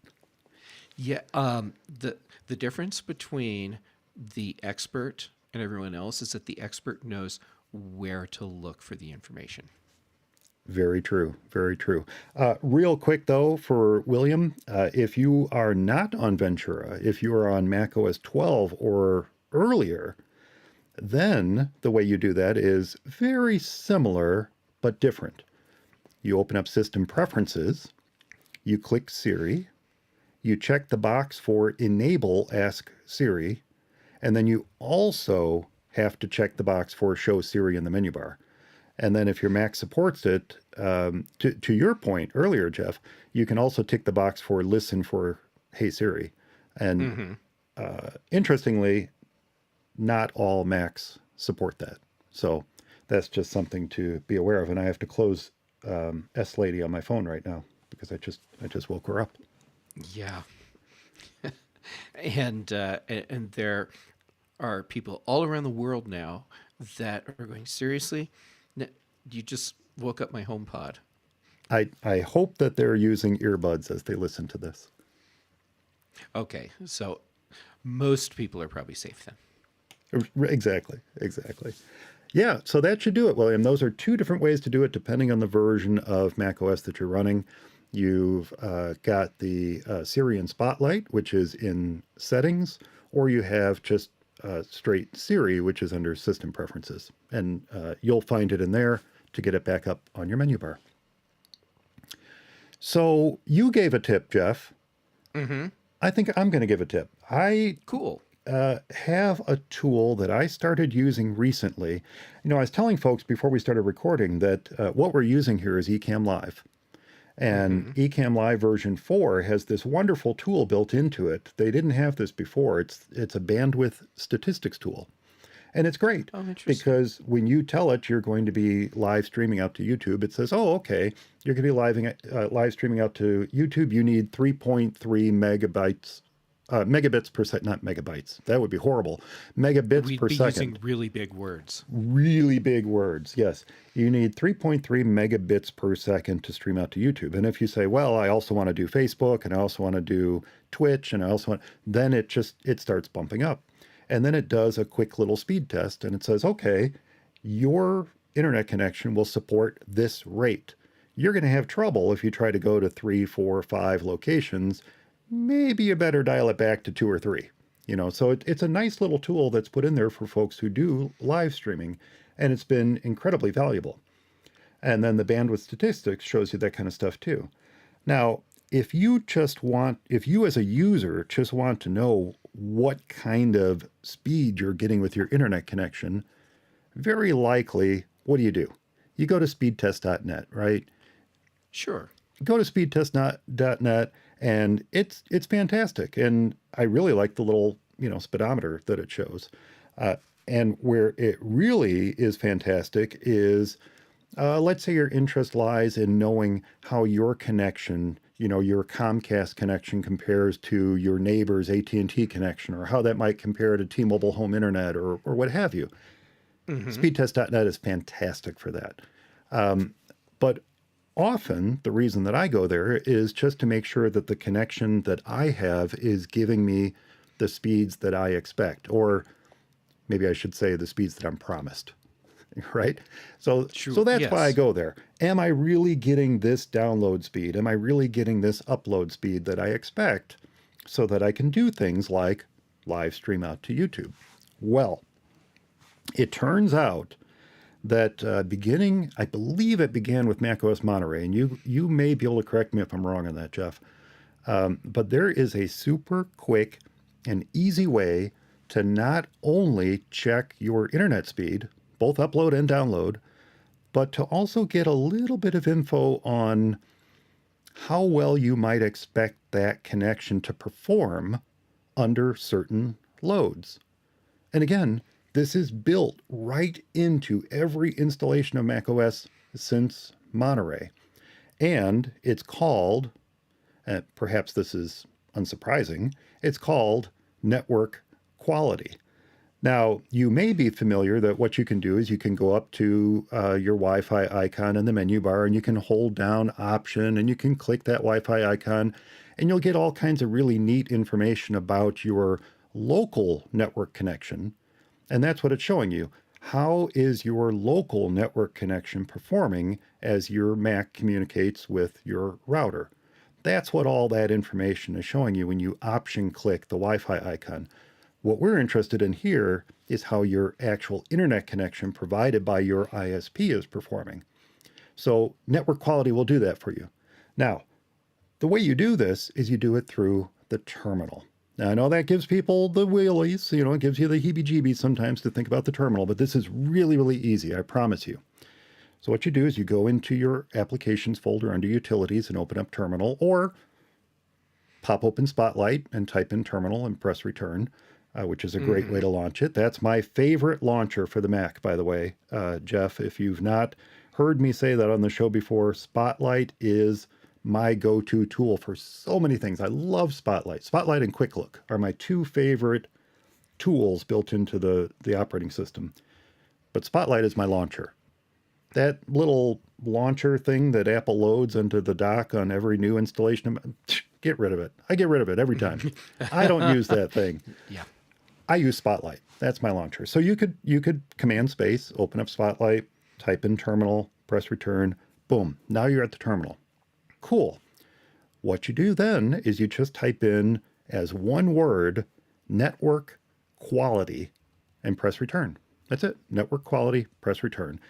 Yeah, the difference between the expert and everyone else is that the expert knows where to look for the information. Very true. Very true. Real quick, though, for William, if you are not on Ventura, if you are on macOS 12 or earlier, then the way you do that is very similar but different. You open up System Preferences, you click Siri, you check the box for Enable Ask Siri, and then you also have to check the box for Show Siri in the menu bar. And then if your Mac supports it, to your point earlier, Jeff, you can also tick the box for Listen for Hey Siri. And interestingly, not all Macs support that. So that's just something to be aware of. And I have to close S Lady on my phone right now because I just woke her up. Yeah, and there are people all around the world now that are going, seriously? You just woke up my HomePod. I hope that they're using earbuds as they listen to this. Okay, so most people are probably safe then. Exactly. Yeah, so that should do it, William. Those are two different ways to do it depending on the version of macOS that you're running. You've got the Siri in Spotlight, which is in Settings, or you have just straight Siri, which is under System Preferences. And you'll find it in there to get it back up on your menu bar. So you gave a tip, Jeff. I think I'm going to give a tip. Cool. Have a tool that I started using recently. I was telling folks before we started recording that what we're using here is Ecamm Live. And Ecamm Live version 4 has this wonderful tool built into it. They didn't have this before. It's a bandwidth statistics tool. And it's great because when you tell it you're going to be live streaming out to YouTube, it says, oh, okay, you're going to be live streaming out to YouTube. You need 3.3 megabytes megabits per second, not megabytes. That would be horrible. Megabits We'd per be second. using really big words. Really big words. Yes. You need 3.3 megabits per second to stream out to YouTube. And if you say, well, I also want to do Facebook and I also want to do Twitch and I also want, then it starts bumping up. And then it does a quick little speed test and it says, okay, your internet connection will support this rate. You're going to have trouble if you try to go to 3, 4, 5 locations. Maybe you better dial it back to 2 or 3. So it's a nice little tool that's put in there for folks who do live streaming, and it's been incredibly valuable. And then the bandwidth statistics shows you that kind of stuff too. Now, if you as a user just want to know what kind of speed you're getting with your internet connection, very likely, what do? You go to speedtest.net, right? Sure. Go to speedtest.net, and it's fantastic. And I really like the little, speedometer that it shows. And where it really is fantastic is, let's say your interest lies in knowing how your connection, your Comcast connection compares to your neighbor's AT&T connection, or how that might compare to T-Mobile home internet, or what have you. Mm-hmm. Speedtest.net is fantastic for that. But often the reason that I go there is just to make sure that the connection that I have is giving me the speeds that I expect, or maybe I should say the speeds that I'm promised, right? So that's why I go there. Am I really getting this download speed? Am I really getting this upload speed that I expect so that I can do things like live stream out to YouTube? Well, it turns out that I believe it began with macOS Monterey, and you may be able to correct me if I'm wrong on that, Jeff. But there is a super quick and easy way to not only check your internet speed, both upload and download, but to also get a little bit of info on how well you might expect that connection to perform under certain loads. And again, this is built right into every installation of macOS since Monterey. And it's called, perhaps this is unsurprising, it's called network quality. Now, you may be familiar that what you can do is you can go up to your Wi-Fi icon in the menu bar, and you can hold down Option, and you can click that Wi-Fi icon, and you'll get all kinds of really neat information about your local network connection. And that's what it's showing you. How is your local network connection performing as your Mac communicates with your router? That's what all that information is showing you when you option click the Wi-Fi icon. What we're interested in here is how your actual internet connection provided by your ISP is performing. So network quality will do that for you. Now, the way you do this is you do it through the terminal. Now, I know that gives people the willies, it gives you the heebie-jeebies sometimes to think about the terminal, but this is really, really easy, I promise you. So what you do is you go into your applications folder under utilities and open up terminal, or pop open Spotlight and type in terminal and press return, which is a great way to launch it. That's my favorite launcher for the Mac, by the way, Jeff. If you've not heard me say that on the show before, Spotlight is my go-to tool for so many things. I love Spotlight. Spotlight and Quick Look are my two favorite tools built into the operating system. But Spotlight is my launcher. That little launcher thing that Apple loads into the dock on every new installation, get rid of it. I get rid of it every time. I don't use that thing. Yeah. I use Spotlight. That's my launcher. So you could command space, open up Spotlight, type in terminal, press return, boom. Now you're at the terminal. Cool. What you do then is you just type in as one word, network quality, and press return. That's it. Network quality, press return.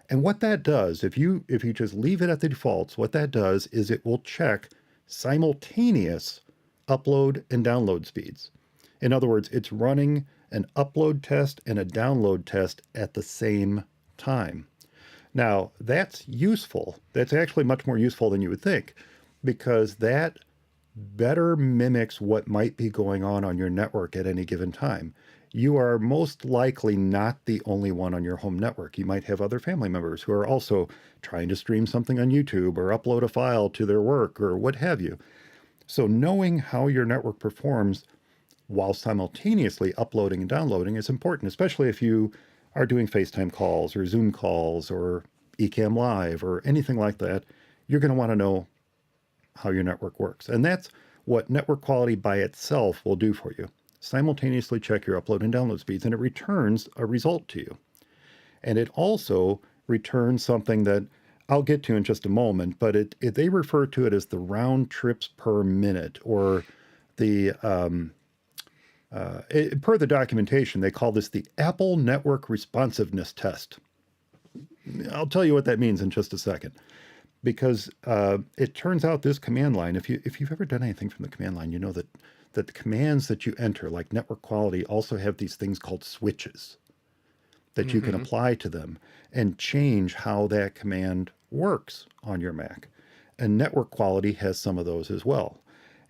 And what that does, if you just leave it at the defaults, what that does is it will check simultaneous upload and download speeds. In other words, it's running an upload test and a download test at the same time. Now, that's useful. That's actually much more useful than you would think, because that better mimics what might be going on your network at any given time. You are most likely not the only one on your home network. You might have other family members who are also trying to stream something on YouTube or upload a file to their work or what have you. So knowing how your network performs while simultaneously uploading and downloading is important, especially if you are doing FaceTime calls or Zoom calls or Ecamm Live or anything like that. You're going to want to know how your network works. And that's what network quality by itself will do for you. Simultaneously check your upload and download speeds, and it returns a result to you. And it also returns something that I'll get to in just a moment, but they refer to it as the round trips per minute, or the per the documentation, they call this the Apple Network Responsiveness Test. I'll tell you what that means in just a second, because it turns out this command line, if you've ever done anything from the command line, you know that the commands that you enter, like network quality, also have these things called switches that you can apply to them and change how that command works on your Mac. And network quality has some of those as well.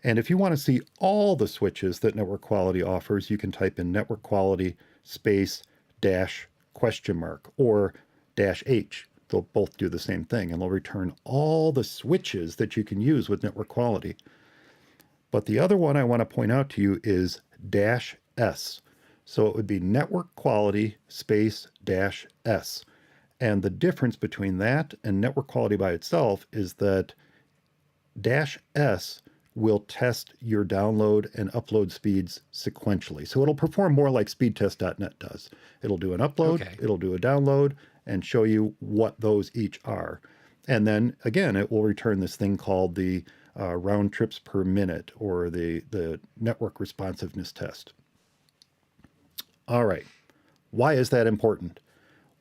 And if you want to see all the switches that network quality offers, you can type in network quality space dash question mark or dash H. They'll both do the same thing, and they'll return all the switches that you can use with network quality. But the other one I want to point out to you is dash S. So it would be network quality space dash S. And the difference between that and network quality by itself is that dash S will test your download and upload speeds sequentially. So it'll perform more like speedtest.net does. It'll do an upload, it'll do a download, and show you what those each are. And then again, it will return this thing called the round trips per minute, or the network responsiveness test. All right. Why is that important?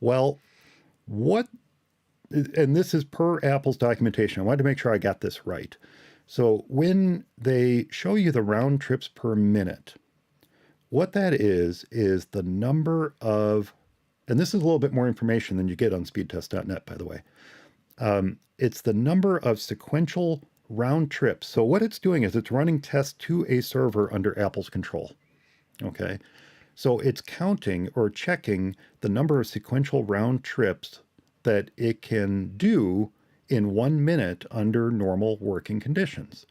Well, and this is per Apple's documentation. I wanted to make sure I got this right. So when they show you the round trips per minute, what that is the number of, and this is a little bit more information than you get on speedtest.net, by the way. It's the number of sequential round trips. So what it's doing is it's running tests to a server under Apple's control. Okay. So it's counting or checking the number of sequential round trips that it can do in 1 minute under normal working conditions.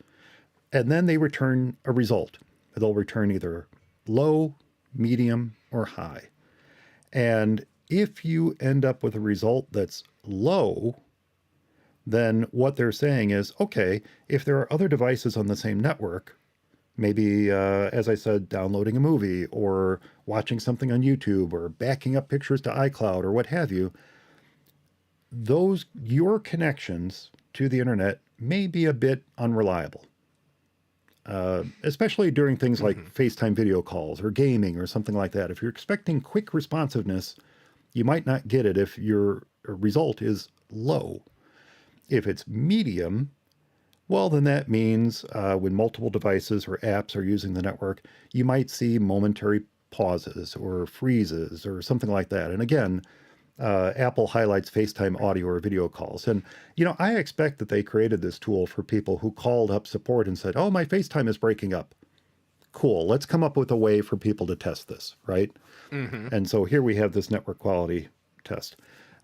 And then they return a result. They'll return either low, medium, or high. And if you end up with a result that's low, then what they're saying is, okay, if there are other devices on the same network, maybe, as I said, downloading a movie or watching something on YouTube or backing up pictures to iCloud or what have you, your connections to the internet may be a bit unreliable, especially during things like FaceTime video calls or gaming or something like that. If you're expecting quick responsiveness, you might not get it if your result is low. If it's medium, well, then that means when multiple devices or apps are using the network, you might see momentary pauses or freezes or something like that. And again, Apple highlights FaceTime audio or video calls. And, I expect that they created this tool for people who called up support and said, oh, my FaceTime is breaking up. Cool. Let's come up with a way for people to test this, right? And so here we have this network quality test.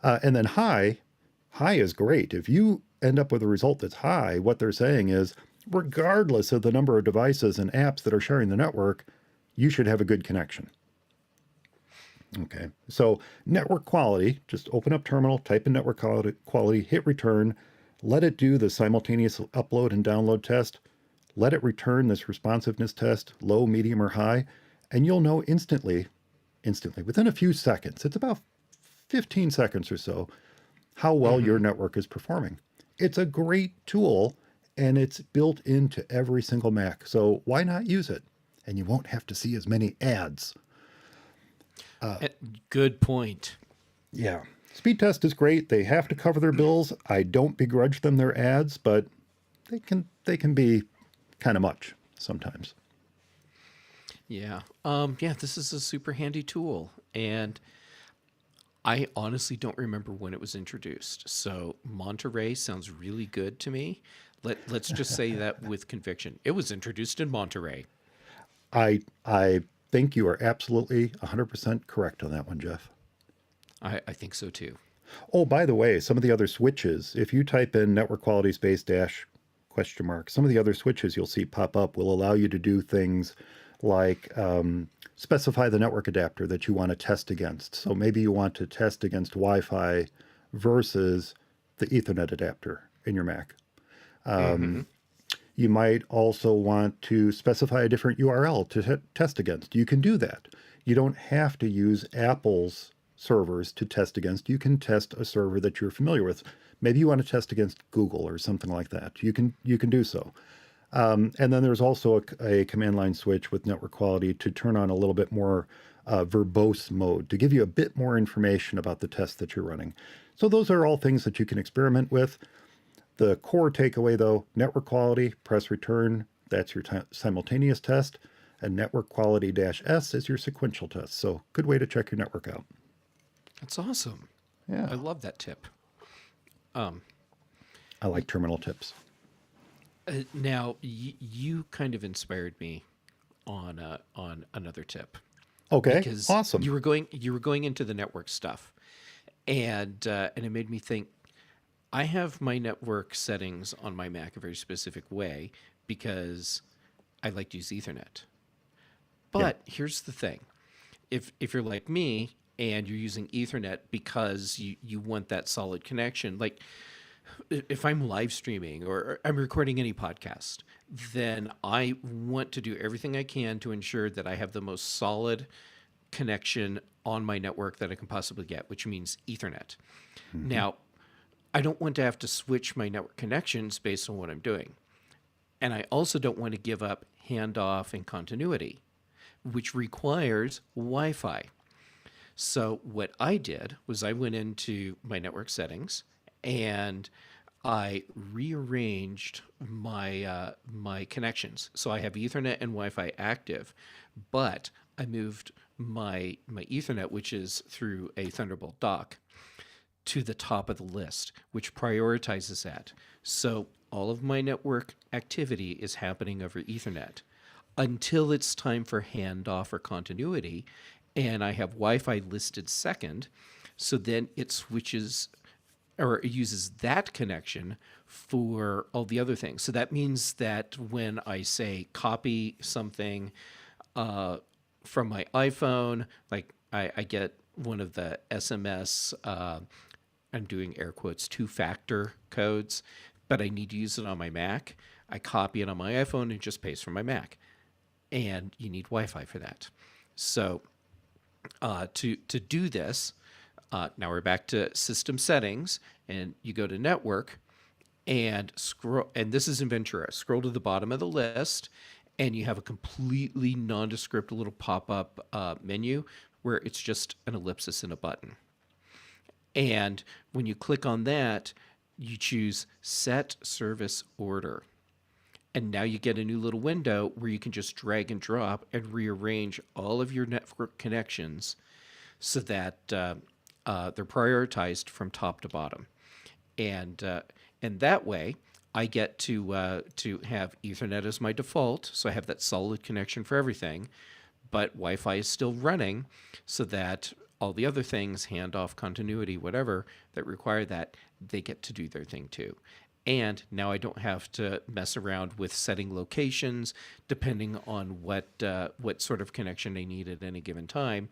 And then high is great. If you end up with a result that's high, what they're saying is, regardless of the number of devices and apps that are sharing the network, you should have a good connection. Okay, so network quality, just open up terminal, type in network quality, hit return, let it do the simultaneous upload and download test, let it return this responsiveness test, low, medium, or high, and you'll know instantly, within a few seconds, it's about 15 seconds or so, how well your network is performing. It's a great tool, and it's built into every single Mac, so why not use it? And you won't have to see as many ads. Good point. Yeah. Speed test is great. They have to cover their bills. I don't begrudge them their ads, but they can be kind of much sometimes. Yeah. This is a super handy tool. And I honestly don't remember when it was introduced. So Monterey sounds really good to me. Let's just say that with conviction. It was introduced in Monterey. I think you are absolutely 100% correct on that one, Jeff. I think so too. Oh, by the way, some of the other switches, if you type in network quality space dash question mark, some of the other switches you'll see pop up will allow you to do things like specify the network adapter that you want to test against. So maybe you want to test against Wi-Fi versus the Ethernet adapter in your Mac. Mm-hmm. You might also want to specify a different URL to test against. You can do that. You don't have to use Apple's servers to test against. You can test a server that you're familiar with. Maybe you want to test against Google or something like that. You can do so. And then there's also a command line switch with network quality to turn on a little bit more verbose mode to give you a bit more information about the test that you're running. So those are all things that you can experiment with. The core takeaway, though, network quality, press return, that's your simultaneous test, and network quality -S is your sequential test. So good way to check your network out. That's awesome. Yeah. I love that tip. I like terminal tips. Now, you kind of inspired me on another tip. Okay, Because awesome. you were going into the network stuff, and it made me think. I have my network settings on my Mac a very specific way because I like to use Ethernet. But here's the thing: if you're like me and you're using Ethernet because you want that solid connection, like if I'm live streaming or I'm recording any podcast, then I want to do everything I can to ensure that I have the most solid connection on my network that I can possibly get, which means Ethernet. Now, I don't want to have to switch my network connections based on what I'm doing. And I also don't want to give up handoff and continuity, which requires Wi-Fi. So what I did was I went into my network settings and I rearranged my connections. So I have Ethernet and Wi-Fi active, but I moved my Ethernet, which is through a Thunderbolt dock, to the top of the list, which prioritizes that. So all of my network activity is happening over Ethernet until it's time for handoff or continuity, and I have Wi-Fi listed second. So then it switches or it uses that connection for all the other things. So that means that when I say copy something from my iPhone, like I get one of the SMS, I'm doing air quotes, two-factor codes, but I need to use it on my Mac. I copy it on my iPhone and just paste from my Mac. And you need Wi-Fi for that. So to do this, now we're back to system settings, and you go to network and scroll, and this is in Ventura. Scroll to the bottom of the list, and you have a completely nondescript little pop-up menu where it's just an ellipsis and a button. And when you click on that, you choose Set Service Order. And now you get a new little window where you can just drag and drop and rearrange all of your network connections so that they're prioritized from top to bottom. And that way, I get to have Ethernet as my default, so I have that solid connection for everything, but Wi-Fi is still running so that all the other things, handoff, continuity, whatever, that require that, they get to do their thing too. And now I don't have to mess around with setting locations depending on what sort of connection I need at any given time.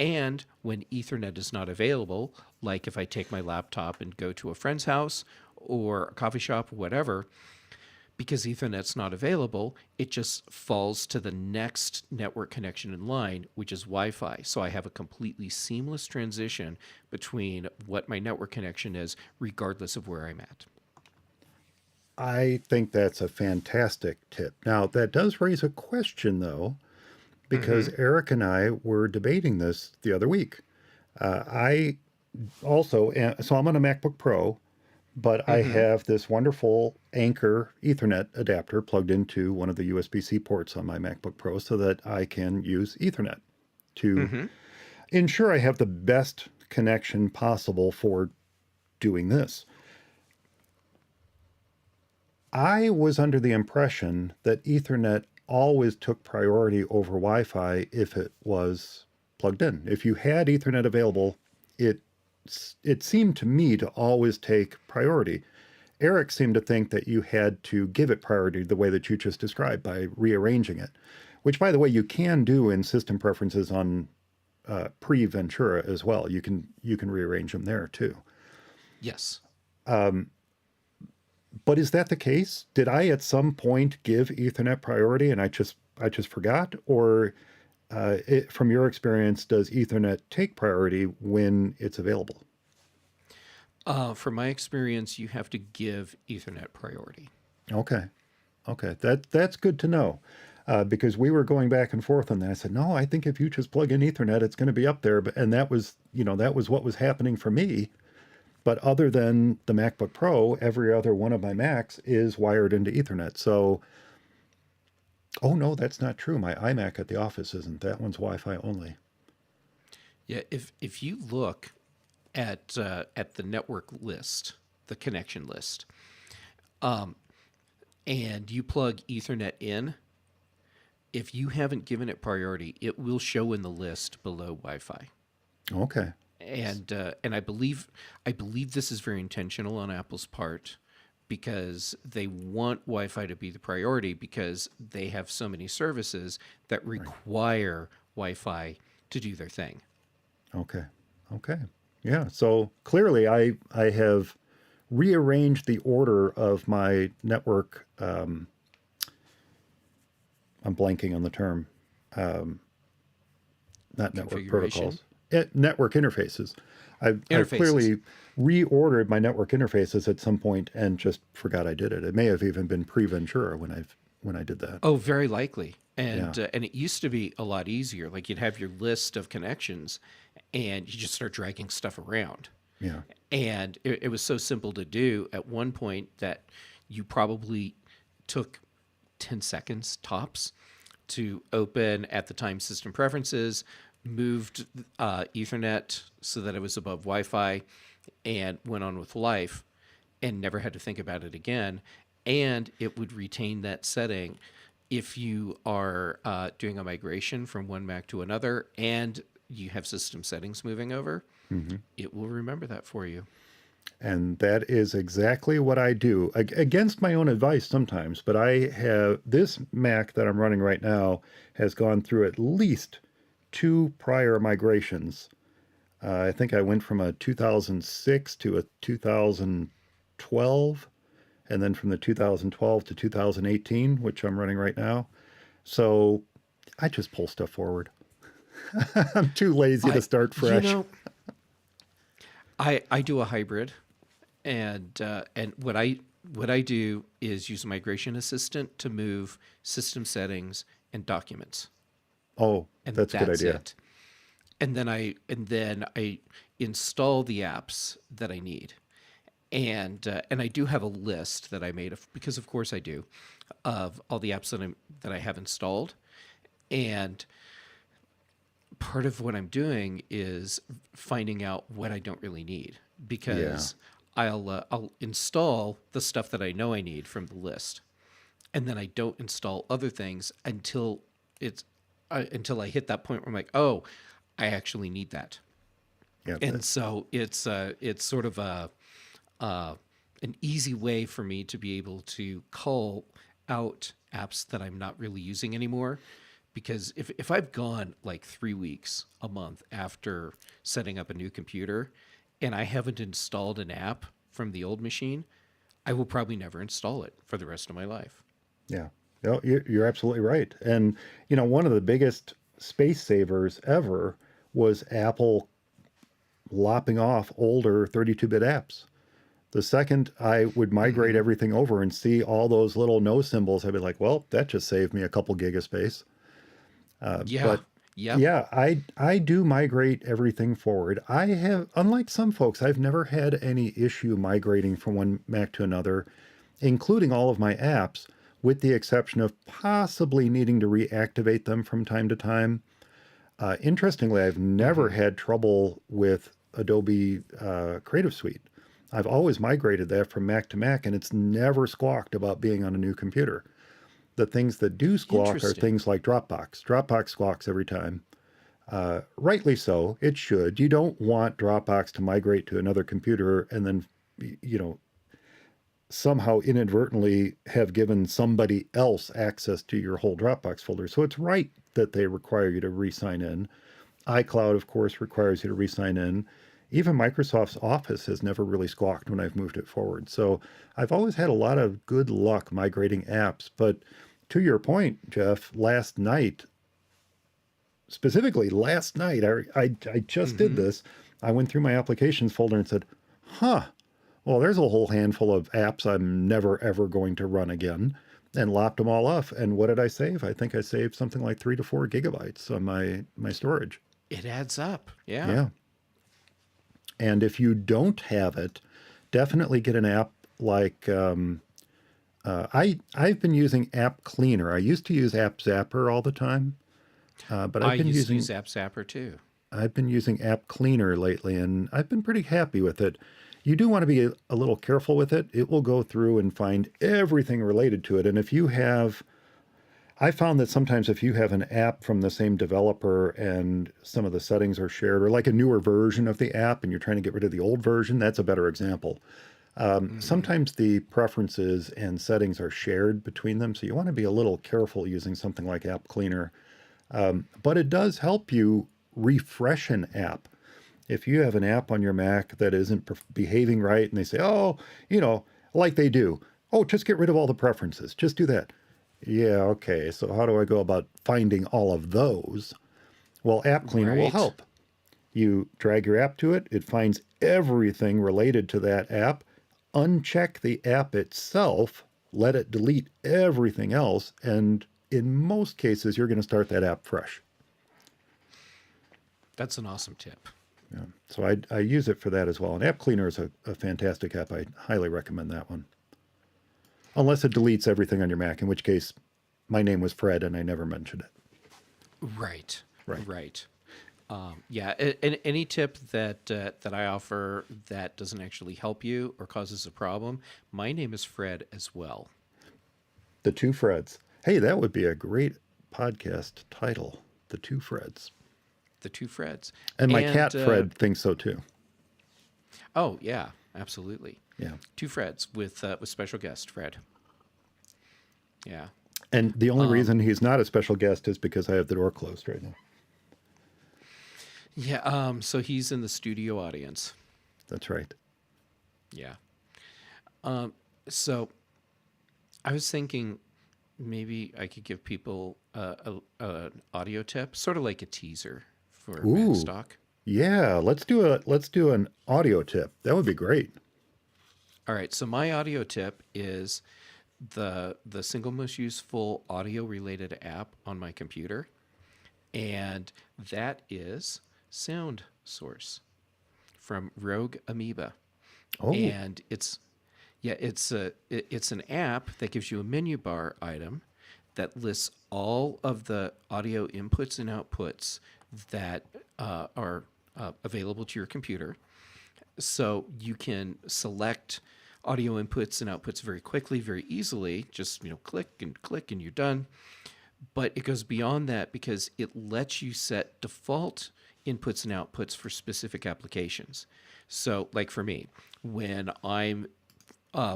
And when Ethernet is not available, like if I take my laptop and go to a friend's house or a coffee shop or whatever, because Ethernet's not available, it just falls to the next network connection in line, which is Wi-Fi. So I have a completely seamless transition between what my network connection is, regardless of where I'm at. I think that's a fantastic tip. Now, that does raise a question, though, because Eric and I were debating this the other week. I also, so I'm on a MacBook Pro, but I have this wonderful Anchor Ethernet adapter plugged into one of the USB-C ports on my MacBook Pro so that I can use Ethernet to ensure I have the best connection possible for doing this. I was under the impression that Ethernet always took priority over Wi-Fi if it was plugged in. If you had Ethernet available, it seemed to me to always take priority. Eric seemed to think that you had to give it priority the way that you just described by rearranging it. which, by the way, you can do in system preferences on pre-Ventura as well. You can rearrange them there too. Yes. But is that the case? Did I at some point give Ethernet priority and I just forgot? Or from your experience, does Ethernet take priority when it's available? From my experience, you have to give Ethernet priority. Okay. Okay. That's good to know. Because we were going back and forth on that. I said, no, I think if you just plug in Ethernet, it's going to be up there. And that was, that was what was happening for me. But other than the MacBook Pro, every other one of my Macs is wired into Ethernet. So, oh no, that's not true. My iMac at the office isn't. That one's Wi-Fi only. Yeah, if you look at the network list, the connection list, and you plug Ethernet in, if you haven't given it priority, it will show in the list below Wi-Fi. Okay. And I believe this is very intentional on Apple's part, because they want Wi-Fi to be the priority because they have so many services that require Wi-Fi to do their thing. Okay. Okay. Yeah. So clearly I have rearranged the order of my network. I'm blanking on the term. Not network protocols. Network interfaces. I've clearly reordered my network interfaces at some point and just forgot I did it. It may have even been pre-Ventura when I did that. Oh, very likely. And and it used to be a lot easier. Like you'd have your list of connections, and you just start dragging stuff around. Yeah. And it was so simple to do at one point that you probably took 10 seconds tops to open at the time system preferences, moved Ethernet so that it was above Wi-Fi, and went on with life and never had to think about it again. And it would retain that setting if you are doing a migration from one Mac to another and you have system settings moving over. Mm-hmm. It will remember that for you. And that is exactly what I do, against my own advice sometimes. But I have this Mac that I'm running right now has gone through at least 2 prior migrations. I think I went from a 2006 to a 2012, and then from the 2012 to 2018, which I'm running right now. So I just pull stuff forward. I'm too lazy to start fresh. I do a hybrid, and what I do is use Migration Assistant to move system settings and documents. Oh, and that's a good idea. It. And then I install the apps that I need, and I do have a list that I made because of course I do, of all the apps that I have installed, and part of what I'm doing is finding out what I don't really need, because I'll install the stuff that I know I need from the list, and then I don't install other things until I hit that point where I'm like, oh, I actually need that. Yeah, and so it's sort of an easy way for me to be able to call out apps that I'm not really using anymore. Because if I've gone like 3 weeks, a month after setting up a new computer, and I haven't installed an app from the old machine, I will probably never install it for the rest of my life. Yeah, no, you're absolutely right. And, one of the biggest space savers ever was Apple lopping off older 32-bit apps. The second I would migrate everything over and see all those little no symbols, I'd be like, well, that just saved me a couple gig of space. I do migrate everything forward. I have, unlike some folks, I've never had any issue migrating from one Mac to another, including all of my apps, with the exception of possibly needing to reactivate them from time to time. Interestingly, I've never had trouble with Adobe Creative Suite. I've always migrated that from Mac to Mac, and it's never squawked about being on a new computer. The things that do squawk are things like Dropbox. Dropbox squawks every time. Rightly so. It should. You don't want Dropbox to migrate to another computer and then, somehow inadvertently have given somebody else access to your whole Dropbox folder. So it's right that they require you to re-sign in. iCloud, of course, requires you to re-sign in. Even Microsoft's Office has never really squawked when I've moved it forward. So I've always had a lot of good luck migrating apps. But to your point, Jeff, last night, specifically last night, I just did Mm-hmm. this. I went through my applications folder and said, huh, well, there's a whole handful of apps I'm never, ever going to run again, and lopped them all off. And what did I save? I think I saved something like 3 to 4 gigabytes on my storage. It adds up. Yeah. Yeah. And if you don't have it, definitely get an app like I've been using App Cleaner. I used to use App Zapper all the time, but I used to use App Zapper too. I've been using App Cleaner lately, and I've been pretty happy with it. You do want to be a little careful with it. It will go through and find everything related to it. And if you have, I found that sometimes if you have an app from the same developer and some of the settings are shared, or like a newer version of the app and you're trying to get rid of the old version, that's a better example. Mm-hmm. Sometimes the preferences and settings are shared between them. So you want to be a little careful using something like App Cleaner. But it does help you refresh an app. If you have an app on your Mac that isn't behaving right and they say, oh, like they do, oh, just get rid of all the preferences, just do that. Yeah, okay. So how do I go about finding all of those? Well, App Cleaner will Right. help. You drag your app to it, it finds everything related to that app, uncheck the app itself, let it delete everything else, and in most cases, you're going to start that app fresh. That's an awesome tip. Yeah. So I use it for that as well. And App Cleaner is a fantastic app. I highly recommend that one. Unless it deletes everything on your Mac, in which case my name was Fred and I never mentioned it. Right. Right. Right. Yeah. And any tip that I offer that doesn't actually help you or causes a problem, my name is Fred as well. The Two Freds. Hey, that would be a great podcast title. The Two Freds. The two Freds. And my And cat Fred thinks so too. oh yeah, absolutely. Yeah. Two Freds with special guest Fred. Yeah. And the only Um, reason he's not a special guest is because I have the door closed right now. yeah. So he's in the studio audience. That's right. Yeah. So I was thinking maybe I could give people an audio tip, sort of like a teaser for Ooh, Macstock. yeah. Let's do an audio tip. That would be great. All right. So my audio tip is the single most useful audio related app on my computer, and that is SoundSource from Rogue Amoeba. Oh, And it's an app that gives you a menu bar item that lists all of the audio inputs and outputs that are available to your computer, so you can select audio inputs and outputs very quickly, very easily. Just click and you're done. But it goes beyond that because it lets you set default inputs and outputs for specific applications. So, like for me, when I'm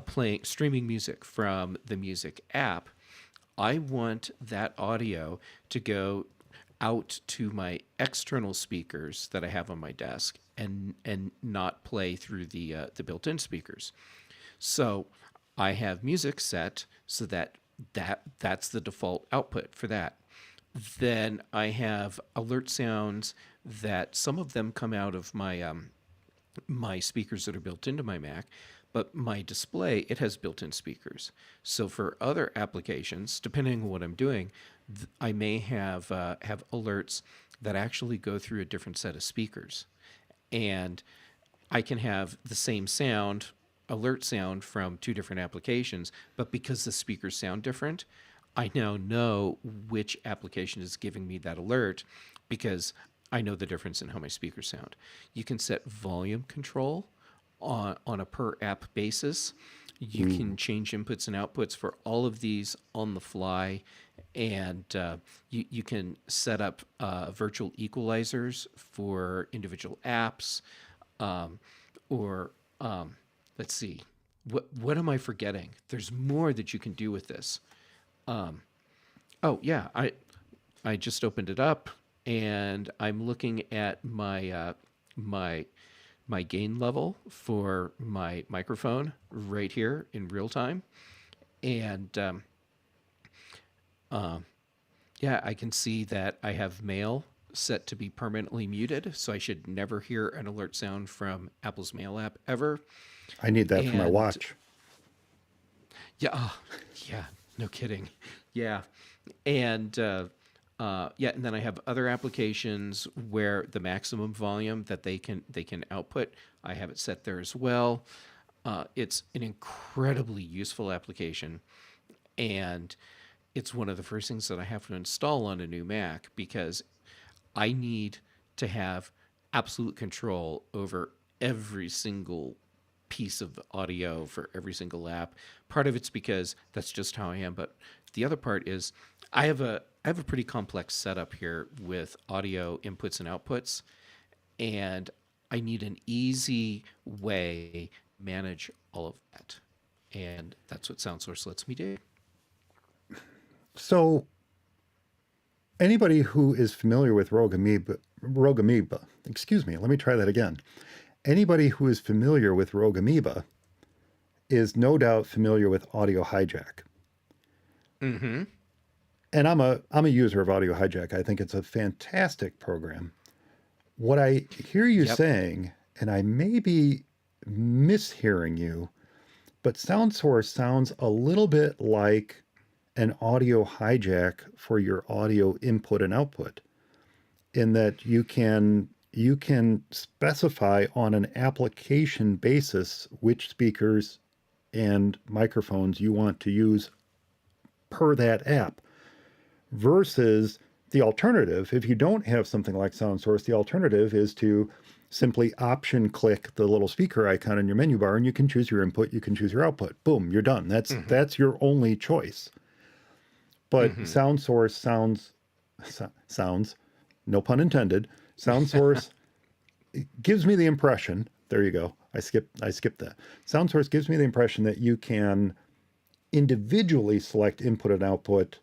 playing streaming music from the music app, I want that audio to go out to my external speakers that I have on my desk and not play through the built-in speakers. So I have music set so that's the default output for that. Then I have alert sounds that some of them come out of my speakers that are built into my Mac, but my display, it has built-in speakers. So for other applications, depending on what I'm doing, I may have alerts that actually go through a different set of speakers, and I can have the same sound, alert sound from two different applications, but because the speakers sound different, I now know which application is giving me that alert because I know the difference in how my speakers sound. You can set volume control on a per app basis. You can ooh, change inputs and outputs for all of these on the fly, and you can set up virtual equalizers for individual apps, or let's see, what am I forgetting? There's more that you can do with this. Oh yeah, I just opened it up and I'm looking at my gain level for my microphone right here in real time, and yeah, I can see that I have Mail set to be permanently muted, so I should never hear an alert sound from Apple's Mail app ever. I need that for my And watch. yeah, yeah, no kidding. Yeah, and yeah, and then I have other applications where the maximum volume that they can output, I have it set there as well. It's an incredibly useful application, and it's one of the first things that I have to install on a new Mac because I need to have absolute control over every single piece of audio for every single app. Part of it's because that's just how I am, but the other part is I have a pretty complex setup here with audio inputs and outputs, and I need an easy way to manage all of that. And that's what SoundSource lets me do. So anybody who is familiar with Rogue Amoeba, excuse me, let me try that again. Anybody who is familiar with Rogue Amoeba is no doubt familiar with Audio Hijack. Mm-hmm. And I'm a user of Audio Hijack. I think it's a fantastic program. What I hear you Yep. saying, and I may be mishearing you, but SoundSource sounds a little bit like an Audio Hijack for your audio input and output, in that you can specify on an application basis which speakers and microphones you want to use per that app, versus the alternative. If you don't have something like SoundSource, the alternative is to simply option click the little speaker icon in your menu bar and you can choose your input, you can choose your output. Boom, you're done. Mm-hmm. That's your only choice. But Mm-hmm. SoundSource sounds, no pun intended, SoundSource gives me the impression, there you go. I skipped that. SoundSource gives me the impression that you can individually select input and output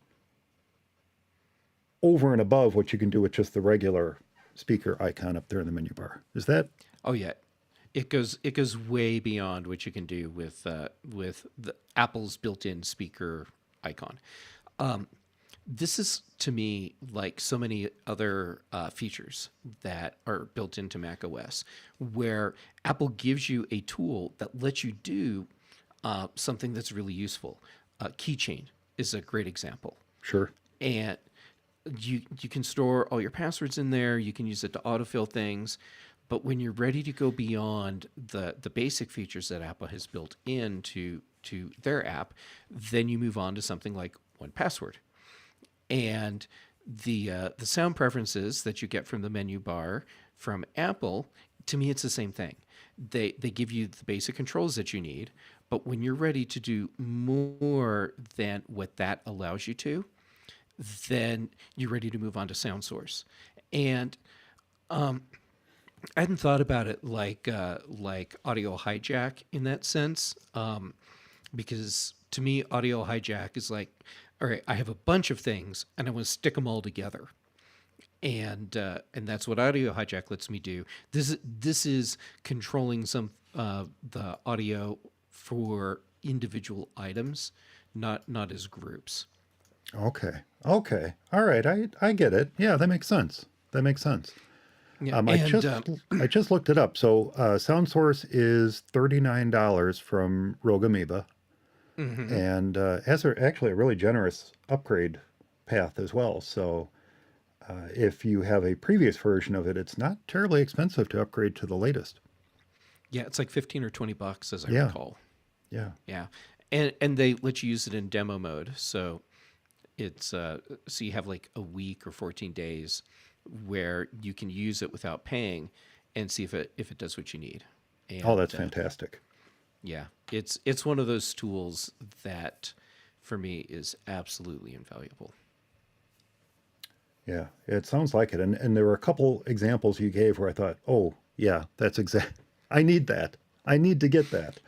over and above what you can do with just the regular speaker icon up there in the menu bar. Is that? Oh yeah, it goes way beyond what you can do with the Apple's built-in speaker icon. This is to me like so many other features that are built into Mac OS, where Apple gives you a tool that lets you do something that's really useful. Keychain is a great example, Sure. and you can store all your passwords in there. You can use it to autofill things, but when you're ready to go beyond the basic features that Apple has built into to their app, then you move on to something like 1Password. And the sound preferences that you get from the menu bar from Apple, to me, it's the same thing. They give you the basic controls that you need, but when you're ready to do more than what that allows you to, then you're ready to move on to SoundSource. And I hadn't thought about it like Audio Hijack in that sense, because to me, Audio Hijack is like, all right, I have a bunch of things and I want to stick them all together, and that's what Audio Hijack lets me do. This is controlling some the audio for individual items, not as groups. Okay. Okay. All right. I get it. Yeah, that makes sense. That makes sense. Yeah, I and just I just looked it up. So SoundSource is $39 from Rogue Amoeba, mhm. and has actually a really generous upgrade path as well. So if you have a previous version of it, it's not terribly expensive to upgrade to the latest. Yeah, it's like 15 or $20, as I Yeah. recall. Yeah. Yeah, and they let you use it in demo mode, so it's so you have like a week or 14 days where you can use it without paying and see if it does what you need. Oh, And that's fantastic. yeah, it's one of those tools that for me is absolutely invaluable. Yeah, it sounds like it. And there were a couple examples you gave where I thought, oh, yeah, that's exact. I need that. I need to get that.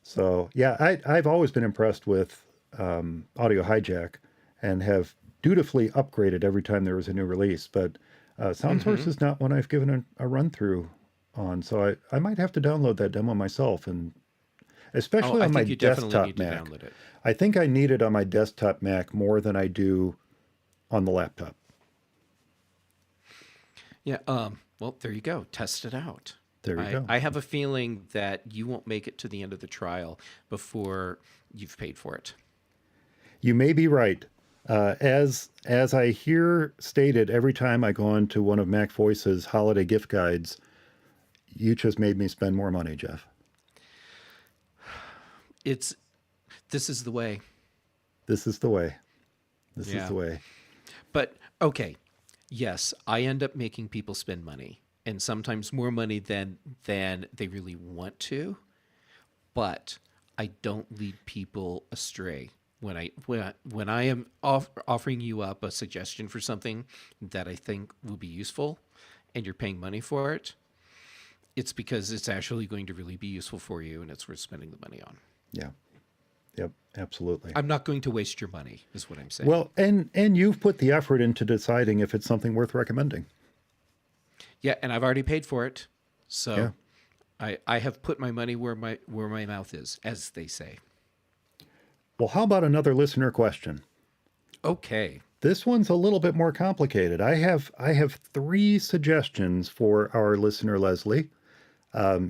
So yeah, I've always been impressed with Audio Hijack and have dutifully upgraded every time there was a new release. But SoundSource Mm-hmm. is not one I've given a run through on. So I might have to download that demo myself, and Oh, especially I on my think you definitely desktop need to Mac. download it. I think I need it on my desktop Mac more than I do on the laptop. Yeah. Well, there you go. Test it out. There you go. I have a feeling that you won't make it to the end of the trial before you've paid for it. You may be right. As I hear stated every time I go on to one of Mac Voice's holiday gift guides, you just made me spend more money, Jeff. It's this is the way. This is the way. This is Yeah. the way. But okay, yes, I end up making people spend money, and sometimes more money than they really want to. But I don't lead people astray when I am offering you up a suggestion for something that I think will be useful, and you're paying money for it. It's because it's actually going to really be useful for you, and it's worth spending the money on. Yeah. Yep. Absolutely. I'm not going to waste your money, is what I'm saying. Well, and you've put the effort into deciding if it's something worth recommending. Yeah, and I've already paid for it, Yeah. so I have put my money where my mouth is, as they say. Well, how about another listener question? Okay. This one's a little bit more complicated. I have three suggestions for our listener Leslie.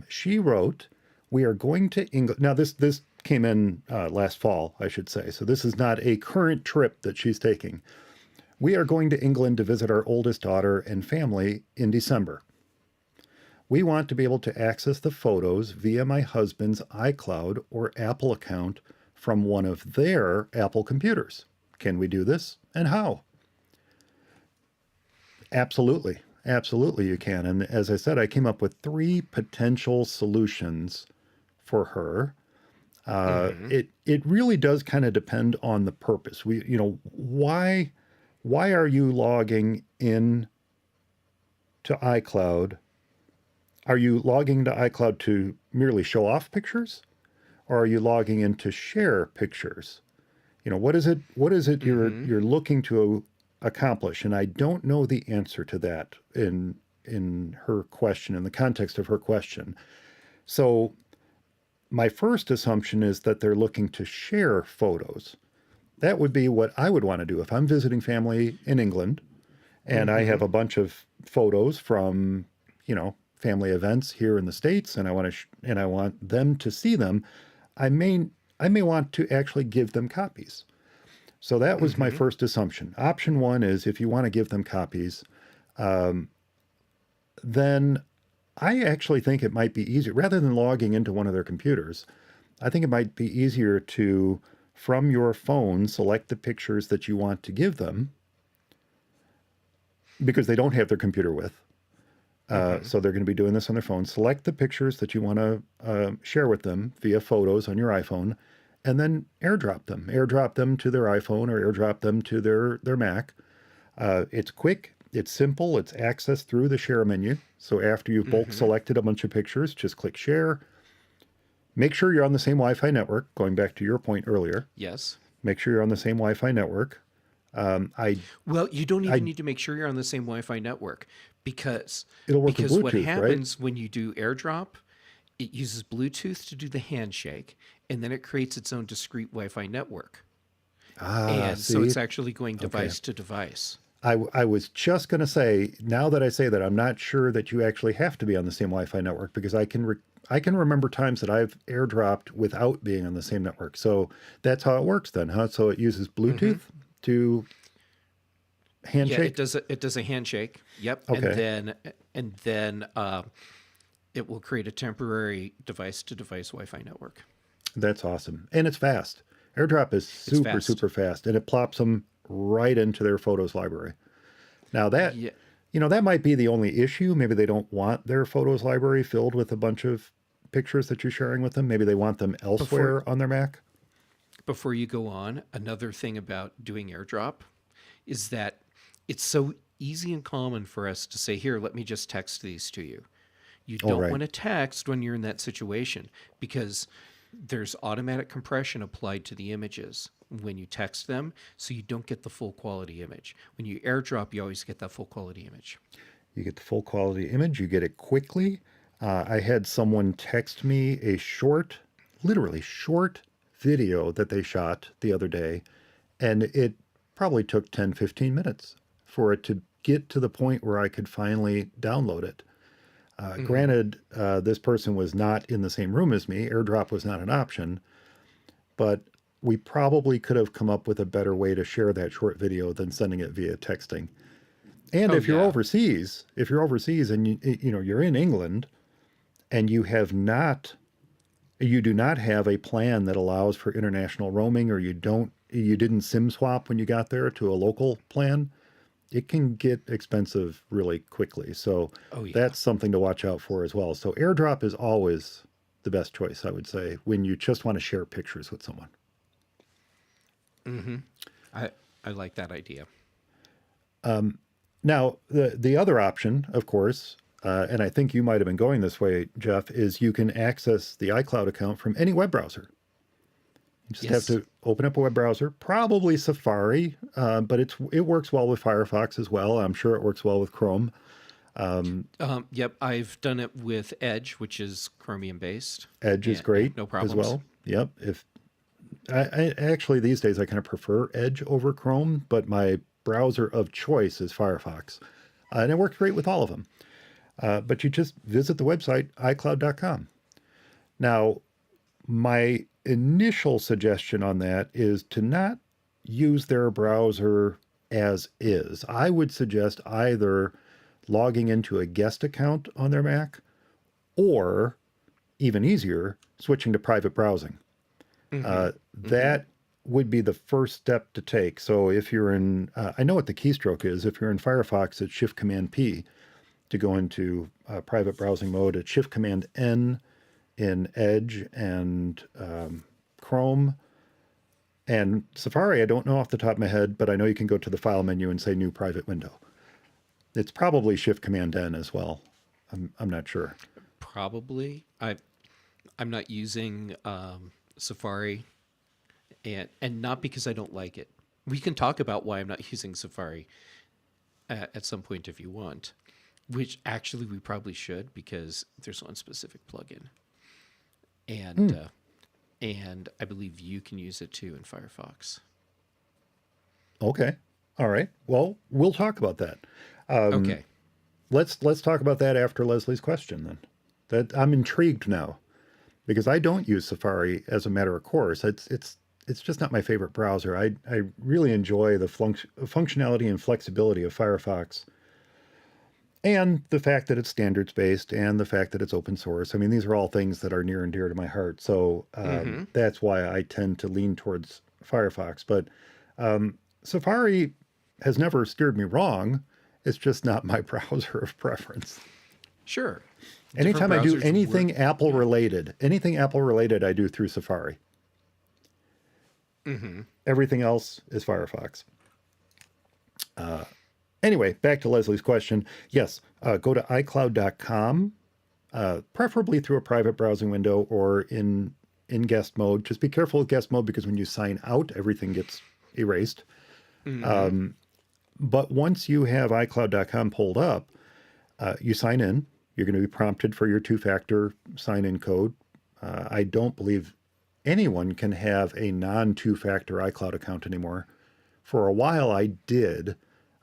She wrote, "We are going to England." Now, this came in last fall, I should say. So this is not a current trip that she's taking. "We are going to England to visit our oldest daughter and family in December. We want to be able to access the photos via my husband's iCloud or Apple account from one of their Apple computers. Can we do this, and how?" Absolutely. Absolutely, you can. And as I said, I came up with three potential solutions for her. Mm-hmm. It really does kind of depend on the purpose. Why are you logging in to iCloud? Are you logging to iCloud to merely show off pictures, or are you logging in to share pictures? What is it Mm-hmm. you're looking to accomplish? And I don't know the answer to that in her question, in the context of her question. So my first assumption is that they're looking to share photos. That would be what I would want to do if I'm visiting family in England and I Mm-hmm. have a bunch of photos from, family events here in the States, and I want them to see them. I may I may want to actually give them copies. So that was my Mm-hmm. first assumption. Option one is if you want to give them copies, then I actually think it might be easier rather than logging into one of their computers. I think it might be easier to, from your phone, select the pictures that you want to give them because they don't have their computer with. Mm-hmm. So they're going to be doing this on their phone. Select the pictures that you want to share with them via photos on your iPhone, and then airdrop them. Airdrop them to their iPhone or airdrop them to their Mac. It's quick, it's simple, it's accessed through the share menu. So after you've bulk Mm-hmm. selected a bunch of pictures, just click share. Make sure you're on the same Wi-Fi network. Going back to your point earlier, Yes. make sure you're on the same Wi-Fi network. I Well, you don't even I need to make sure you're on the same Wi-Fi network because It'll work with what Bluetooth, right? happens when you do AirDrop, it uses Bluetooth to do the handshake, and then it creates its own discrete Wi-Fi network. And so See, it's actually going okay. device to device. I was just going to say, now that I say that, I'm not sure that you actually have to be on the same Wi-Fi network because I can remember times that I've airdropped without being on the same network. So that's how it works then, huh? So it uses Mm-hmm. Bluetooth to Yeah, handshake? it does a handshake. Yep, Okay, and then it will create a temporary device to device Wi-Fi network. that's awesome. And it's fast. AirDrop is It's super, fast. super fast, and it plops them right into their photos library. Now Yeah. that might be the only issue. Maybe they don't want their photos library filled with a bunch of pictures that you're sharing with them. Maybe they want them Before elsewhere on their Mac. before you go on, another thing about doing AirDrop is that it's so easy and common for us to say, "Here, let me just text these to you." You All don't right. want to text when you're in that situation because there's automatic compression applied to the images when you text them, so you don't get the full quality image. When you airdrop, you always get that full quality image. You get the full quality image, you get it quickly. I had someone text me a short, literally short video that they shot the other day, and it probably took 10, 15 minutes for it to get to the point where I could finally download it. Granted, this person was not in the same room as me. AirDrop was not an option, but we probably could have come up with a better way to share that short video than sending it via texting. And Oh if you're yeah. overseas, and you're in England and you do not have a plan that allows for international roaming, or you didn't SIM swap when you got there to a local plan, it can get expensive really quickly. So Oh yeah. that's something to watch out for as well. So AirDrop is always the best choice, I would say, when you just want to share pictures with someone. I like that idea. Now, the other option, of course, and I think you might have been going this way, Jeff, is you can access the iCloud account from any web browser. You just have to open up a web browser, probably Safari, but it works well with Firefox as well. I'm sure it works well with Chrome. Yep, I've done it with Edge, which is Chromium based. Edge is Yeah, great no problems. as well. Yep. If I actually these days I kind of prefer Edge over Chrome, but my browser of choice is Firefox, and it works great with all of them. But you just visit the website iCloud.com. Now, my initial suggestion on that is to not use their browser as is. I would suggest either logging into a guest account on their Mac, or even easier, switching to private browsing. That would be the first step to take. So if you're in, I know what the keystroke is. If you're in Firefox, it's Shift Command P to go into private browsing mode. It's Shift Command N in Edge and Chrome. And Safari, I don't know off the top of my head, but I know you can go to the file menu and say New Private Window. It's probably Shift Command N as well. I'm not sure. Probably. I'm not using Safari, and not because I don't like it. We can talk about why I'm not using Safari at some point if you want, which actually we probably should, because there's one specific plugin, and I believe you can use it too in Firefox. Okay. All right. Well, we'll talk about that. Okay. Let's talk about that after Leslie's question then. That I'm intrigued now, because I don't use Safari as a matter of course. It's just not my favorite browser. I really enjoy the functionality and flexibility of Firefox, and the fact that it's standards based, and the fact that it's open source. I mean, these are all things that are near and dear to my heart. So that's why I tend to lean towards Firefox. But Safari has never steered me wrong. It's just not my browser of preference. Sure. Anytime I do browsers anything work- Apple related, I do through Safari. Everything else is Firefox. Anyway, back to Leslie's question. Yes, go to iCloud.com, preferably through a private browsing window or in guest mode. Just be careful with guest mode, because when you sign out, everything gets erased. But once you have iCloud.com pulled up, you sign in. You're going to be prompted for your two-factor sign-in code. I don't believe anyone can have a non-two-factor iCloud account anymore. For a while, I did.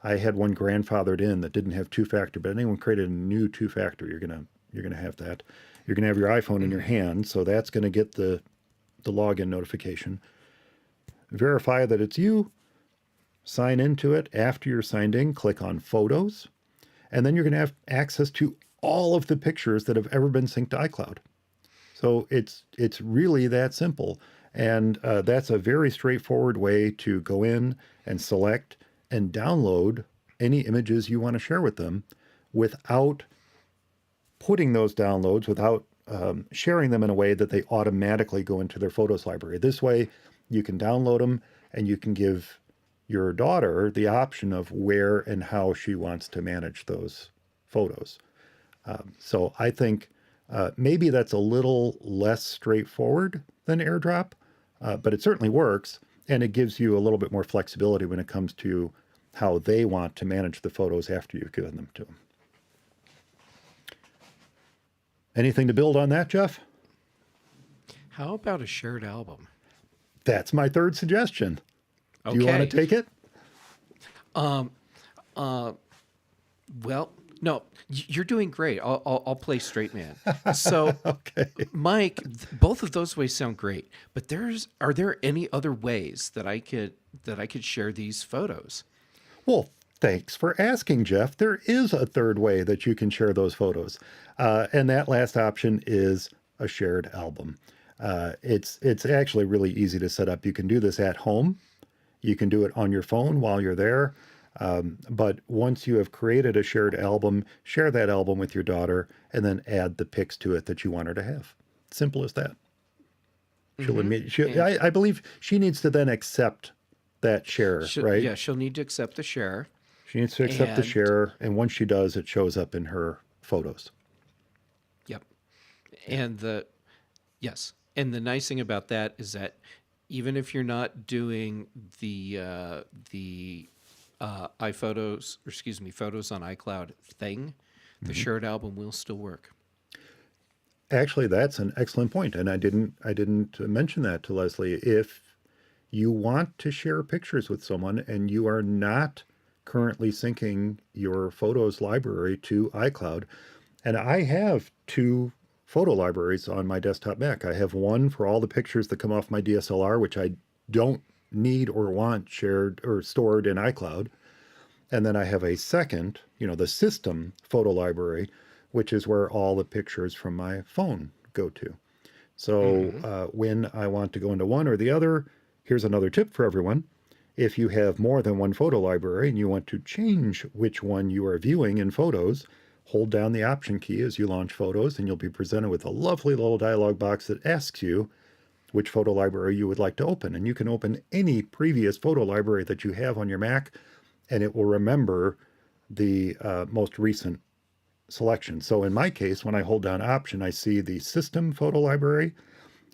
I had one grandfathered in that didn't have two-factor, but anyone created a new two-factor, you're gonna have that. You're gonna have your iPhone in your hand, so that's gonna get the login notification. Verify that it's you. Sign into it. After you're signed in, click on Photos, and then you're going to have access to all of the pictures that have ever been synced to iCloud. So it's really that simple, and that's a very straightforward way to go in and select and download any images you want to share with them, without putting those downloads, without sharing them in a way that they automatically go into their photos library. This way, you can download them, and you can give your daughter the option of where and how she wants to manage those photos. So I think Maybe that's a little less straightforward than AirDrop, but it certainly works, and it gives you a little bit more flexibility when it comes to how they want to manage the photos after you've given them to them. Anything to build on that, Jeff? How about a shared album? That's my third suggestion. Do you want to Okay. take it? Well, no, you're doing great. I'll play straight man. So, Okay. Mike, both of those ways sound great, but are there any other ways that I could share these photos? Well, thanks for asking, Jeff. There is a third way that you can share those photos. And that last option is a shared album. It's actually really easy to set up. You can do this at home. You can do it on your phone while you're there. But once you have created a shared album, share that album with your daughter and then add the pics to it that you want her to have. Simple as that. She'll admit, And I believe she needs to then accept that share, right? yeah, she'll need to accept the share. She needs to accept the And share, and once she does, it shows up in her photos. yep. And yes. And the nice thing about that is that even if you're not doing the iPhotos, or excuse me, photos on iCloud thing, the shared album will still work. Actually, that's an excellent point, and I didn't mention that to Leslie. If you want to share pictures with someone and you are not currently syncing your photos library to iCloud, and I have two photo libraries on my desktop Mac. I have one for all the pictures that come off my DSLR, which I don't need or want shared or stored in iCloud. And then I have a second, the system photo library, which is where all the pictures from my phone go to. So when I want to go into one or the other, here's another tip for everyone. If you have more than one photo library and you want to change which one you are viewing in Photos, hold down the Option key as you launch Photos, and you'll be presented with a lovely little dialog box that asks you which photo library you would like to open. And you can open any previous photo library that you have on your Mac, and it will remember the most recent selection. So in my case, when I hold down Option, I see the System photo library,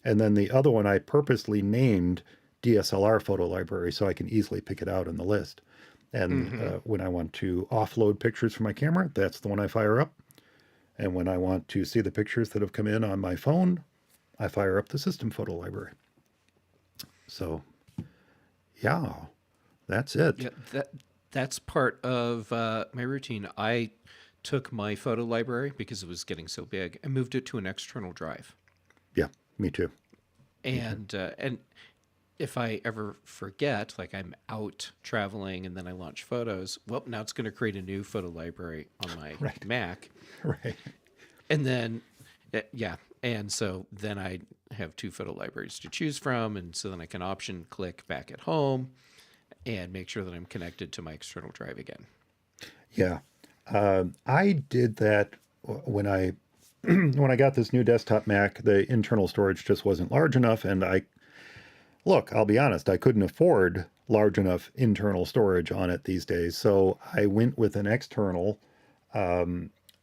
and then the other one I purposely named DSLR photo library so I can easily pick it out in the list. And when I want to offload pictures from my camera, that's the one I fire up. And when I want to see the pictures that have come in on my phone, I fire up the System photo library. So, yeah, that's it. Yeah, that's part of my routine. I took my photo library because it was getting so big and moved it to an external drive. Yeah, me too. And if I ever forget, like I'm out traveling and then I launch Photos, well, now it's going to create a new photo library on my Right. Mac. Right. And then, yeah. And so then I have two photo libraries to choose from. And so then I can option click back at home and make sure that I'm connected to my external drive again. Yeah. I did that when I when I got this new desktop Mac. The internal storage just wasn't large enough, and I'll be honest, I couldn't afford large enough internal storage on it these days. So I went with an external.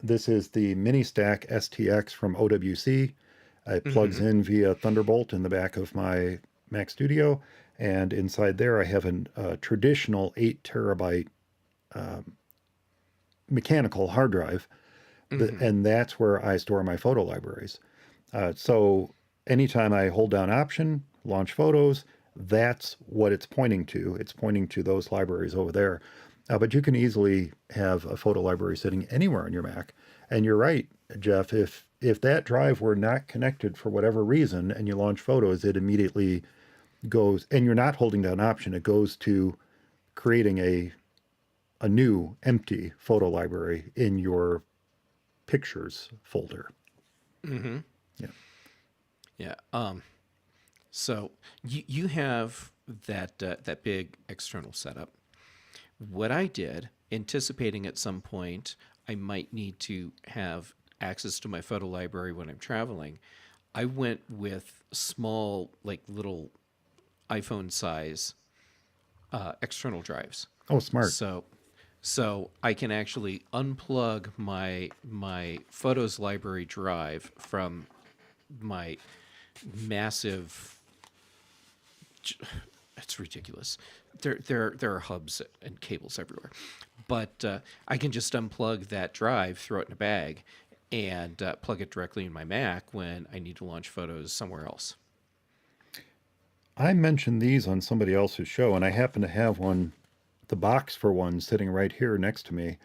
This is the Mini Stack STX from OWC. It plugs in via Thunderbolt in the back of my Mac Studio. And inside there, I have a traditional 8 terabyte mechanical hard drive. And that's where I store my photo libraries. So anytime I hold down Option, launch Photos, that's what it's pointing to. It's pointing to those libraries over there. But you can easily have a photo library sitting anywhere on your Mac. And you're right, Jeff, if that drive were not connected for whatever reason and you launch Photos, it immediately goes, and you're not holding down Option, it goes to creating a new empty photo library in your Pictures folder. Mm-hmm. Yeah. Yeah. So you have that big external setup. What I did, anticipating at some point I might need to have access to my photo library when I'm traveling, I went with small, like little iPhone size external drives. Oh, smart. So So I can actually unplug my photos library drive from my massive. It's ridiculous. There are hubs and cables everywhere, but I can just unplug that drive, throw it in a bag, and plug it directly in my Mac when I need to launch photos somewhere else. I mentioned these on somebody else's show, and I happen to have one, the box for one, sitting right here next to me.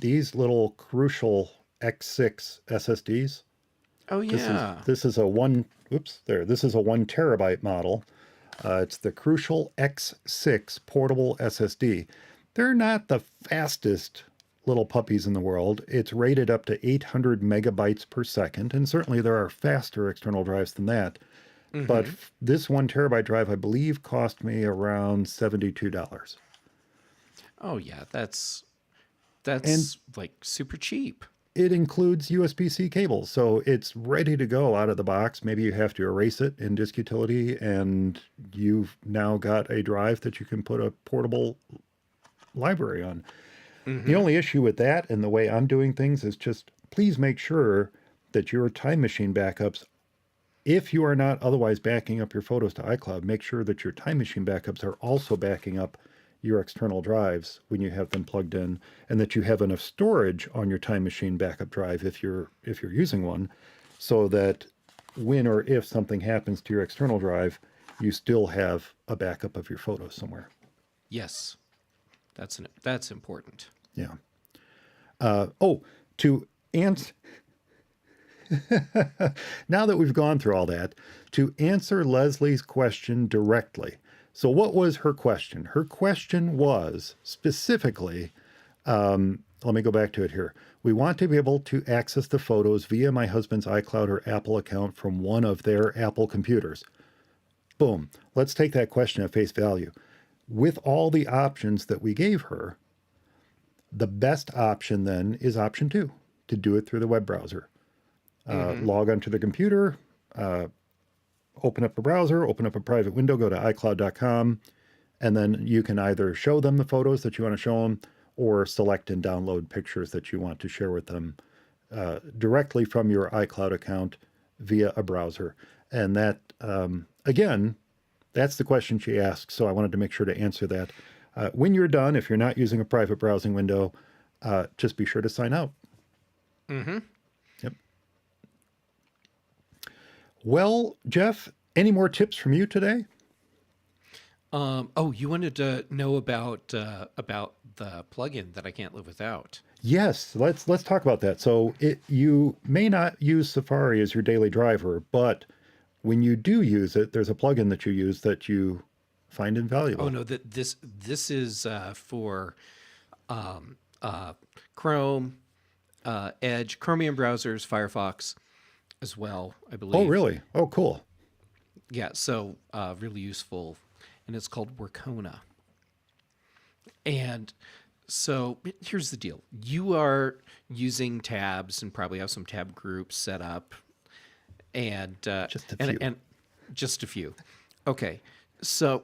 These little Crucial X6 SSDs. Oh This is yeah. this is a one. Oops, there. This is a 1 terabyte model. It's the Crucial X6 portable SSD. They're not the fastest little puppies in the world. It's rated up to 800 megabytes per second, and certainly there are faster external drives than that. But Mm-hmm. this 1 terabyte drive, I believe, cost me around $72. Oh yeah. And That's like super cheap. it includes USB-C cables, so it's ready to go out of the box. Maybe you have to erase it in disk utility, and you've now got a drive that you can put a portable library on. The Mm-hmm. only issue with that and the way I'm doing things is just please make sure that your time machine backups, if you are not otherwise backing up your photos to iCloud, make sure that your time machine backups are also backing up your external drives when you have them plugged in, and that you have enough storage on your time machine backup drive if you're using one, so that when or if something happens to your external drive, you still have a backup of your photos somewhere. Yes. That's important. Yeah. Oh, to answer, now that we've gone through all that, to answer Leslie's question directly. So, what was her question? Her question was specifically, let me go back to it here. We want to be able to access the photos via my husband's iCloud or Apple account from one of their Apple computers. Boom. Let's take that question at face value. With all the options that we gave her, the best option then is option two, to do it through the web browser. Mm-hmm. Log onto the computer, open up a browser, open up a private window, go to iCloud.com, and then you can either show them the photos that you want to show them or select and download pictures that you want to share with them directly from your iCloud account via a browser. And that, again, that's the question she asked. So I wanted to make sure to answer that. When you're done, if you're not using a private browsing window, just be sure to sign out. Mm-hmm. Yep. Well, Jeff, any more tips from you today? Oh, you wanted to know about the plugin that I can't live without. Yes, let's talk about that. So you may not use Safari as your daily driver, but when you do use it, there's a plugin that you use that you find Oh invaluable. no, that this is for um, uh, Chrome, Edge, Chromium browsers, Firefox as well, I Oh, believe. really? Oh, cool. Yeah, so really useful, and it's called Workona. And so here's the deal: you are using tabs and probably have some tab groups set up, and Just a few. and just a few. Okay, so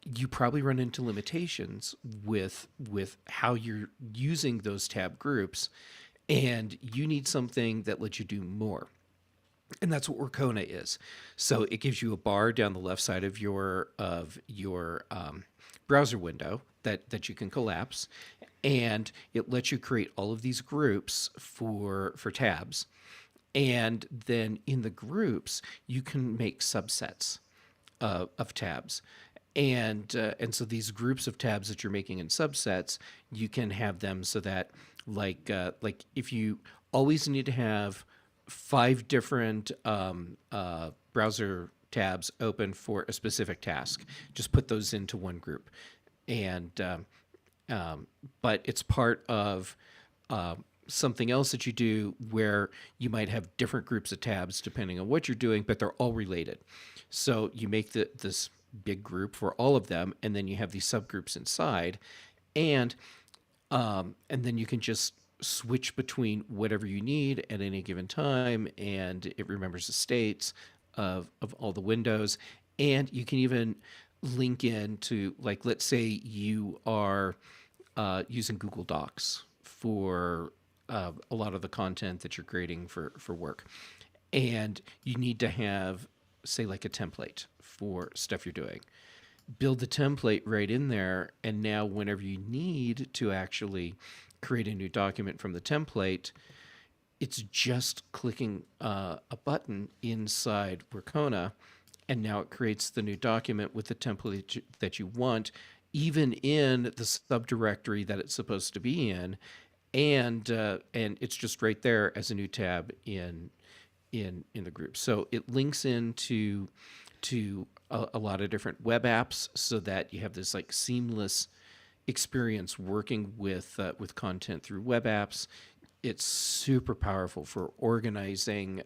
you probably run into limitations with how you're using those tab groups, and you need something that lets you do more. And that's what Workona is. So it gives you a bar down the left side of your browser window that you can collapse, and it lets you create all of these groups for tabs. And then in the groups, you can make subsets of tabs. And so these groups of tabs that you're making in subsets, you can have them so that like if you always need to have five different browser tabs open for a specific task, just put those into one group, and but it's part of something else that you do where you might have different groups of tabs depending on what you're doing, but they're all related. So you make this big group for all of them, and then you have these subgroups inside, and and then you can just switch between whatever you need at any given time, and it remembers the states of all the windows, and you can even link into, like, let's say you are using Google Docs for a lot of the content that you're creating for work. And you need to have, say, like a template for stuff you're doing. Build the template right in there. And now, whenever you need to actually create a new document from the template, it's just clicking a button inside Workona, and now it creates the new document with the template that you want, even in the subdirectory that it's supposed to be in, and it's just right there as a new tab in the group. So it links into a lot of different web apps, so that you have this like seamless experience working with content through web apps. It's super powerful for organizing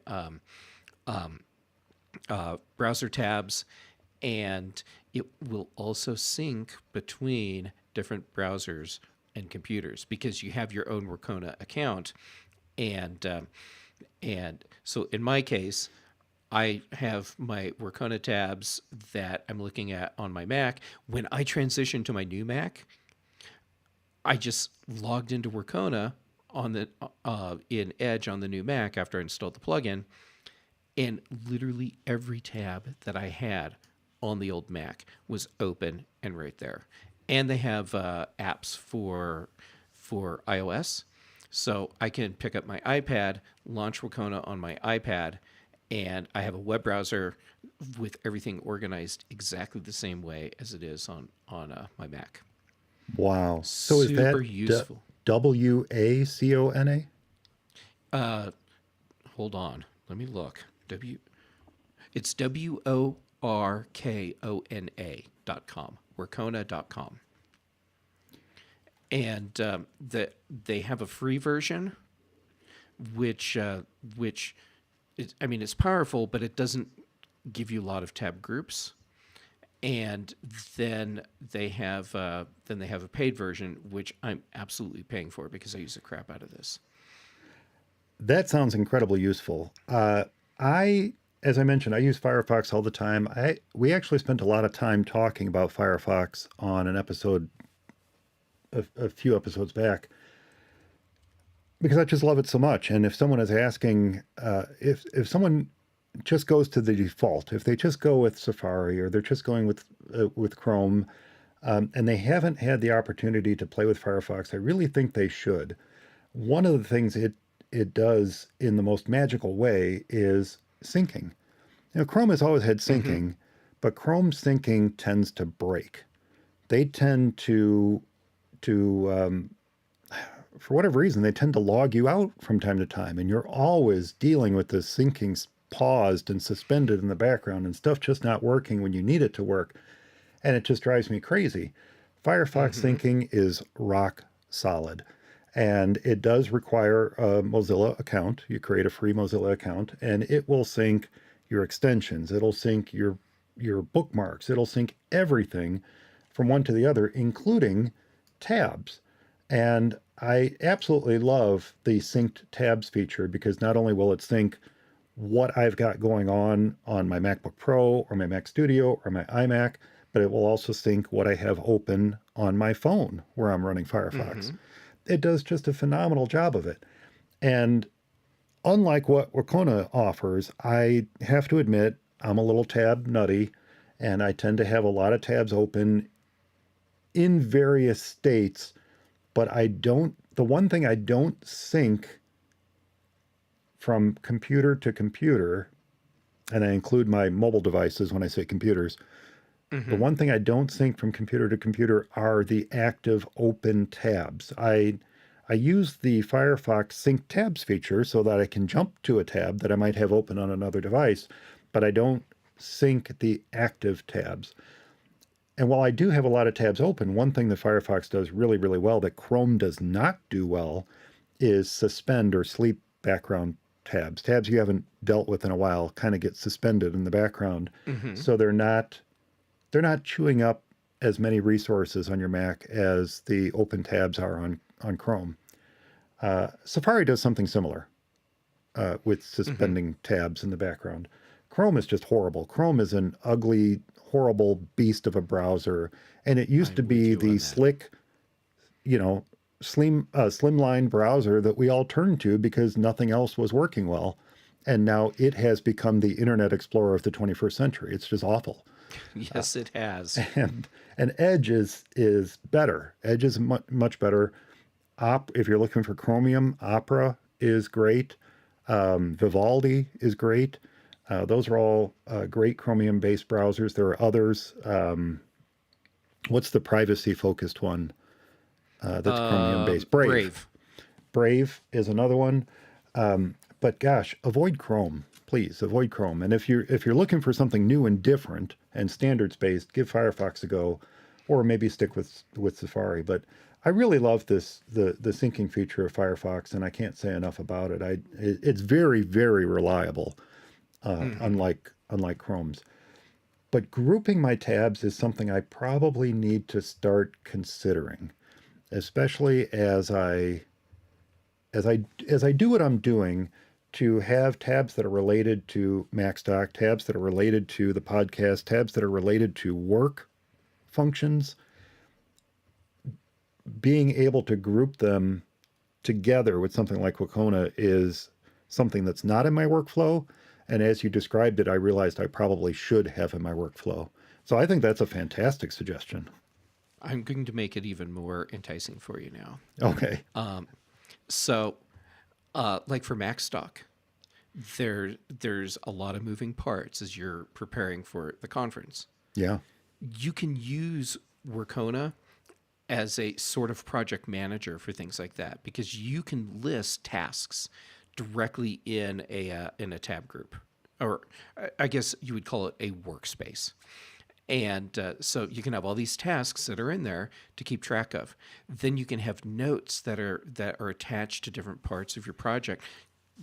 browser tabs, and it will also sync between different browsers and computers because you have your own Workona account, and so in my case, I have my Workona tabs that I'm looking at on my Mac. When I transition to my new Mac, I just logged into Workona on the in Edge on the new Mac after I installed the plugin, and literally every tab that I had on the old Mac was open and right there. And they have apps for iOS, so I can pick up my iPad, launch Workona on my iPad, and I have a web browser with everything organized exactly the same way as it is on my Mac. Wow. So is that Super useful. WACONA? Hold on, let me look. It's WORKONA.com, Workona.com. And they have a free version, which is, I mean, it's powerful, but it doesn't give you a lot of tab groups. And then they have a paid version, which I'm absolutely paying for because I use the crap out of this. That sounds incredibly useful. As I mentioned, I use Firefox all the time. We actually spent a lot of time talking about Firefox on an episode, a few episodes back, because I just love it so much. And if someone is asking, if someone just goes to the default, if they just go with Safari or they're just going with Chrome, and they haven't had the opportunity to play with Firefox, I really think they should. One of the things it does in the most magical way is syncing. Chrome has always had syncing, but Chrome's syncing tends to break. They tend to for whatever reason, they tend to log you out from time to time, and you're always dealing with this syncing paused and suspended in the background and stuff just not working when you need it to work, and it just drives me crazy. Firefox syncing is rock solid. And it does require a Mozilla account. You create a free Mozilla account, and it will sync your extensions. It'll sync your bookmarks. It'll sync everything from one to the other, including tabs. And I absolutely love the synced tabs feature because not only will it sync what I've got going on my MacBook Pro or my Mac Studio or my iMac, but it will also sync what I have open on my phone where I'm running Firefox. It does just a phenomenal job of it. And unlike what Workona offers, I have to admit I'm a little tab nutty, and I tend to have a lot of tabs open in various states, but the one thing I don't sync from computer to computer, and I include my mobile devices when I say computers, the one thing I don't sync from computer to computer are the active open tabs. I use the Firefox sync tabs feature so that I can jump to a tab that I might have open on another device, but I don't sync the active tabs. And while I do have a lot of tabs open, one thing that Firefox does really, really well that Chrome does not do well is suspend or sleep background tabs. Tabs you haven't dealt with in a while kind of get suspended in the background. So they're not chewing up as many resources on your Mac as the open tabs are on Chrome. Safari does something similar with suspending tabs in the background. Chrome is just horrible. Chrome is an ugly, horrible beast of a browser, and it used to be the slick you know, slimline browser that we all turned to because nothing else was working well. And now it has become the Internet Explorer of the 21st century. It's just awful. Yes, it has. And Edge is better. Edge is much better. If you're looking for Chromium, Opera is great. Vivaldi is great. Those are all great Chromium-based browsers. There are others. What's the privacy-focused one that's Chromium-based? Brave. Brave. Brave is another one. But gosh, avoid Chrome, please. Avoid Chrome. And if you're looking for something new and different and standards-based, give Firefox a go, or maybe stick with Safari. But I really love the syncing feature of Firefox, and I can't say enough about it. It's very, very reliable, unlike Chrome's. But grouping my tabs is something I probably need to start considering, especially as I do what I'm doing, to have tabs that are related to Macstock, tabs that are related to the podcast, tabs that are related to work functions. Being able to group them together with something like Wacona is something that's not in my workflow. And as you described it, I realized I probably should have in my workflow. So I think that's a fantastic suggestion. I'm going to make it even more enticing for you now. Okay. So, like for Macstock, there's a lot of moving parts as you're preparing for the conference. Yeah. You can use Workona as a sort of project manager for things like that, because you can list tasks directly in a tab group, or I guess you would call it a workspace. And so you can have all these tasks that are in there to keep track of. Then you can have notes that are attached to different parts of your project.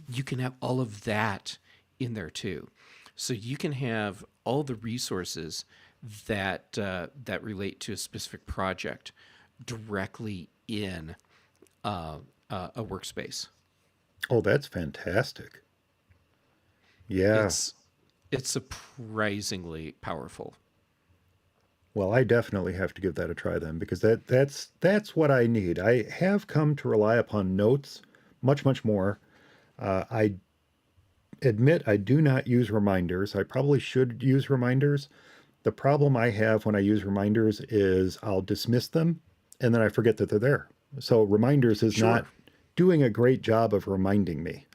You can have all of that in there too. So you can have all the resources that that relate to a specific project directly in a workspace. Oh, that's fantastic. Yeah. It's surprisingly powerful. Well, I definitely have to give that a try then, because that's what I need. I have come to rely upon notes much more. I admit I do not use reminders. I probably should use reminders. The problem I have when I use reminders is I'll dismiss them and then I forget that they're there. So reminders is Sure. not doing a great job of reminding me.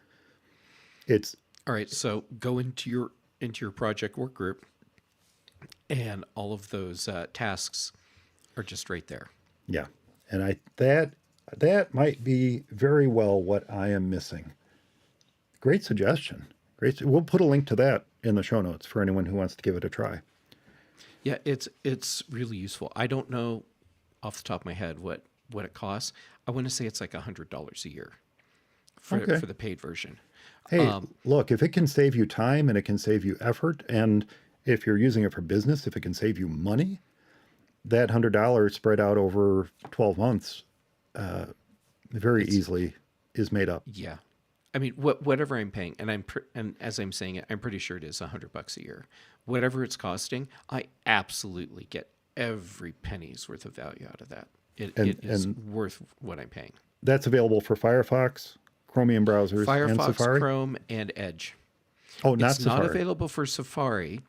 It's All right, so go into your project work group, and all of those tasks are just right there. yeah. And that might be very well what I am missing. Great suggestion. We'll put a link to that in the show notes for anyone who wants to give it a try. Yeah, it's really useful. I don't know off the top of my head what it costs. I want to say it's like $100 a year for the paid version. Hey, look, if it can save you time and it can save you effort, and if you're using it for business, if it can save you money, that $100 spread out over 12 months very easily is made up. Yeah, I mean, whatever I'm paying, and as I'm saying it, I'm pretty sure it is $100 a year. Whatever it's costing, I absolutely get every penny's worth of value out of that. It is worth what I'm paying. That's available for Firefox, Chromium browsers, and Firefox, Safari? Chrome, and Edge. Oh, not It's Safari. not available for Safari,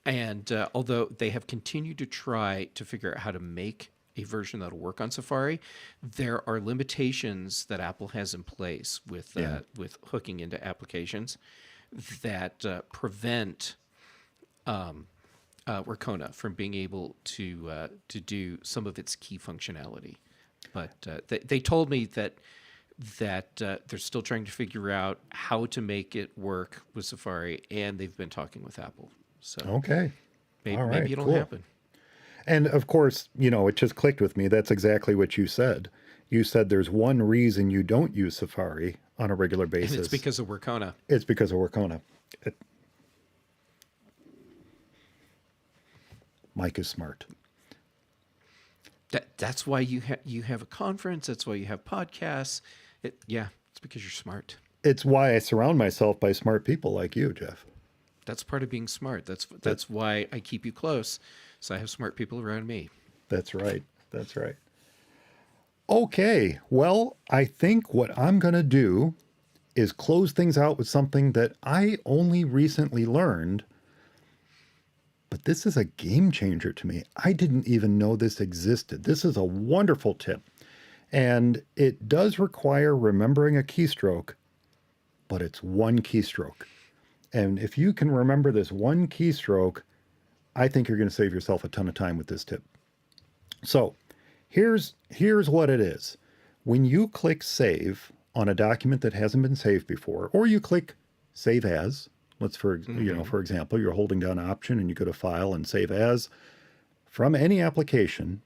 and although they have continued to try to figure out how to make a version that'll work on Safari, there are limitations that Apple has in place with hooking into applications that prevent Workona from being able to do some of its key functionality. But they told me that they're still trying to figure out how to make it work with Safari, and they've been talking with Apple. So Okay. All right, maybe it'll cool. happen. And of course, it just clicked with me. That's exactly what you said. You said there's one reason you don't use Safari on a regular basis. And it's because of Workona. It's because of Workona. Mike is smart. That's why you have a conference. That's why you have podcasts. It's because you're smart. It's why I surround myself by smart people like you, Jeff. That's part of being smart. That's why I keep you close, so I have smart people around me. That's right. That's right. Okay, well, I think what I'm going to do is close things out with something that I only recently learned, but this is a game changer to me. I didn't even know this existed. This is a wonderful tip, and it does require remembering a keystroke, but it's one keystroke. And if you can remember this one keystroke, I think you're going to save yourself a ton of time with this tip. So here's what it is. When you click save on a document that hasn't been saved before, or you click save as, for example, you're holding down option and you go to file and save as from any application,